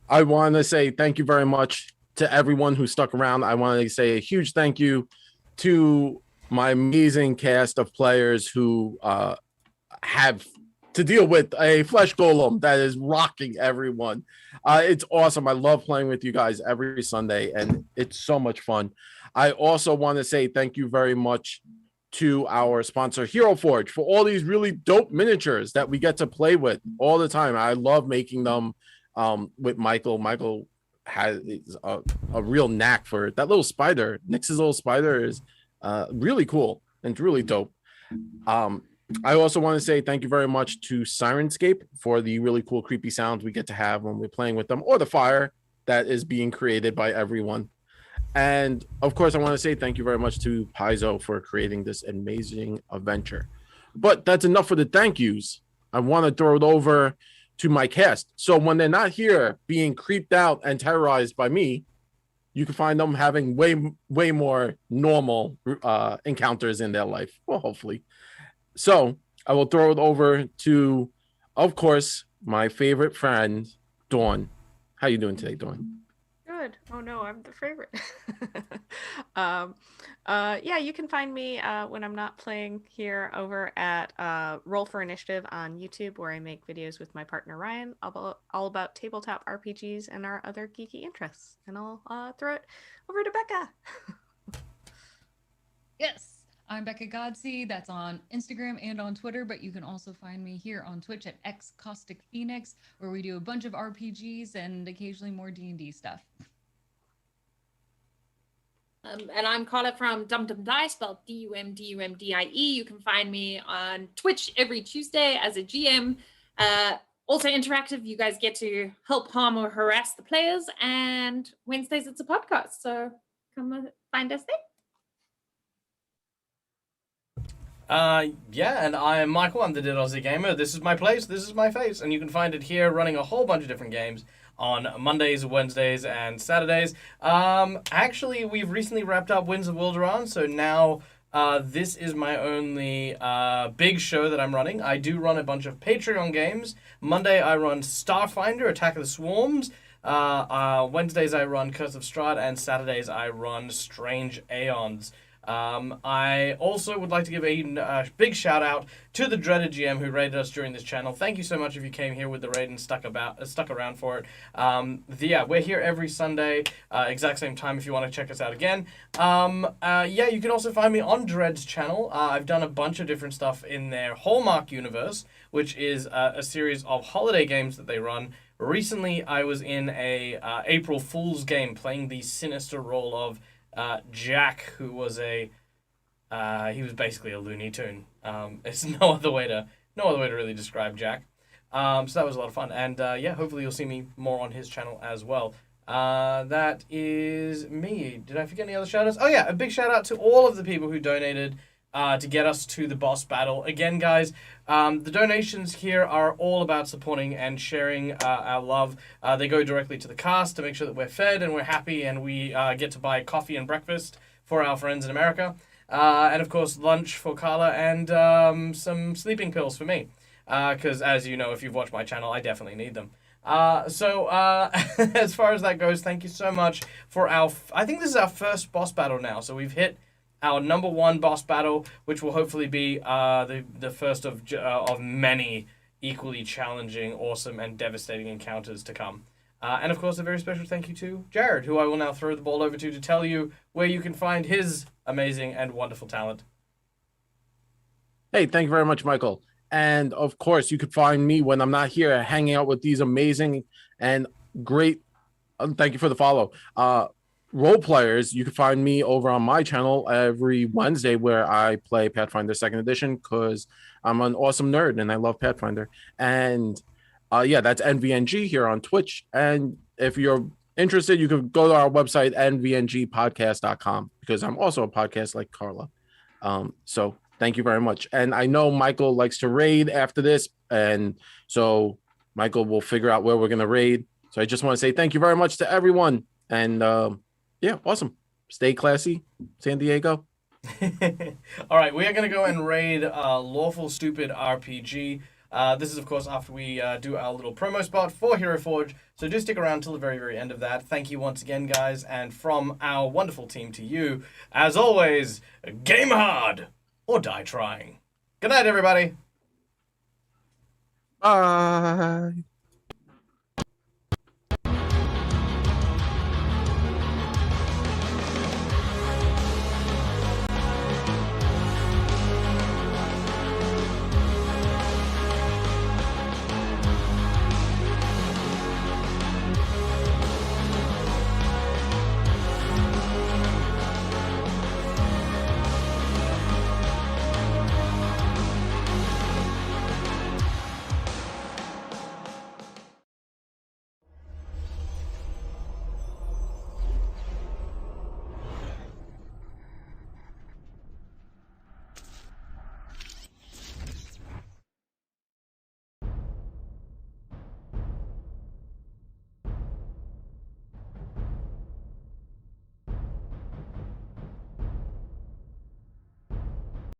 I want to say thank you very much to everyone who stuck around. I want to say a huge thank you to my amazing cast of players who have to deal with a flesh golem that is rocking everyone. It's awesome. I love playing with you guys every Sunday, and it's so much fun. I also want to say thank you very much to our sponsor, Hero Forge, for all these really dope miniatures that we get to play with all the time. I love making them with Michael. Michael has a real knack for it. That little spider, Nix's little spider, is really cool and it's really dope. I also want to say thank you very much to Sirenscape for the really cool creepy sounds we get to have when we're playing with them, or the fire that is being created by everyone. And of course, I want to say thank you very much to Paizo for creating this amazing adventure. But that's enough for the thank yous. I want to throw it over to my cast. So when they're not here being creeped out and terrorized by me, you can find them having way more normal encounters in their life. Well, hopefully. So I will throw it over to, of course, my favorite friend, Dawn. How you doing today, Dawn?
Good. Oh no, I'm the favorite. Yeah, you can find me when I'm not playing here over at Roll for Initiative on YouTube, where I make videos with my partner Ryan all about tabletop RPGs and our other geeky interests. And I'll throw it over to Becca.
Yes. I'm Becca Godsey. That's on Instagram and on Twitter, but you can also find me here on Twitch at XCausticPhoenix, where we do a bunch of RPGs and occasionally more D&D stuff.
And I'm Carla from Dum Dum Die, spelled DUMDUMDIE. You can find me on Twitch every Tuesday as a GM. Also interactive. You guys get to help, harm, or harass the players. And Wednesdays, it's a podcast. So come find us there.
Yeah, and I am Michael. I'm the Dead Aussie Gamer. This is my place. This is my face. And you can find it here running a whole bunch of different games on Mondays, Wednesdays, and Saturdays. Actually, we've recently wrapped up Winds of Wilderon, so now this is my only big show that I'm running. I do run a bunch of Patreon games. Monday, I run Starfinder, Attack of the Swarms. Wednesdays, I run Curse of Strahd, and Saturdays, I run Strange Aeons. I also would like to give a big shout out to the dreaded GM who raided us during this channel. Thank you so much if you came here with the raid and stuck around for it. Yeah, we're here every Sunday, exact same time if you want to check us out again. Yeah, you can also find me on Dread's channel. I've done a bunch of different stuff in their Hallmark universe, which is a series of holiday games that they run. Recently, I was in a April Fool's game playing the sinister role of Jack, who was he was basically a Looney Tune. It's no other way to really describe Jack. So that was a lot of fun, and yeah, hopefully you'll see me more on his channel as well. That is me. Did I forget any other shout outs? Oh yeah, a big shout out to all of the people who donated to get us to the boss battle. Again, guys, the donations here are all about supporting and sharing our love. They go directly to the cast to make sure that we're fed and we're happy and we get to buy coffee and breakfast for our friends in America. And of course, lunch for Carla and some sleeping pills for me. Because as you know, if you've watched my channel, I definitely need them. So as far as that goes, thank you so much for I think this is our first boss battle now. So we've hit our number one boss battle, which will hopefully be the first of many equally challenging, awesome, and devastating encounters to come. And of course, a very special thank you to Jared, who I will now throw the ball over to tell you where you can find his amazing and wonderful talent.
Hey, thank you very much, Michael. And of course, you can find me when I'm not here hanging out with these amazing and great, thank you for the follow, role players. You can find me over on my channel every Wednesday where I play Pathfinder 2nd Edition because I'm an awesome nerd and I love Pathfinder. And yeah, that's NVNG here on Twitch. And if you're interested, you could go to our website, nvngpodcast.com, because I'm also a podcast like Carla. So thank you very much. And I know Michael likes to raid after this. And so Michael will figure out where we're going to raid. So I just want to say thank you very much to everyone. And yeah, awesome. Stay classy, San Diego.
All right, we are going to go and raid Lawful Stupid RPG. This is, of course, after we do our little promo spot for Hero Forge. So do stick around till the very, very end of that. Thank you once again, guys. And from our wonderful team to you, as always, game hard or die trying. Good night, everybody.
Bye.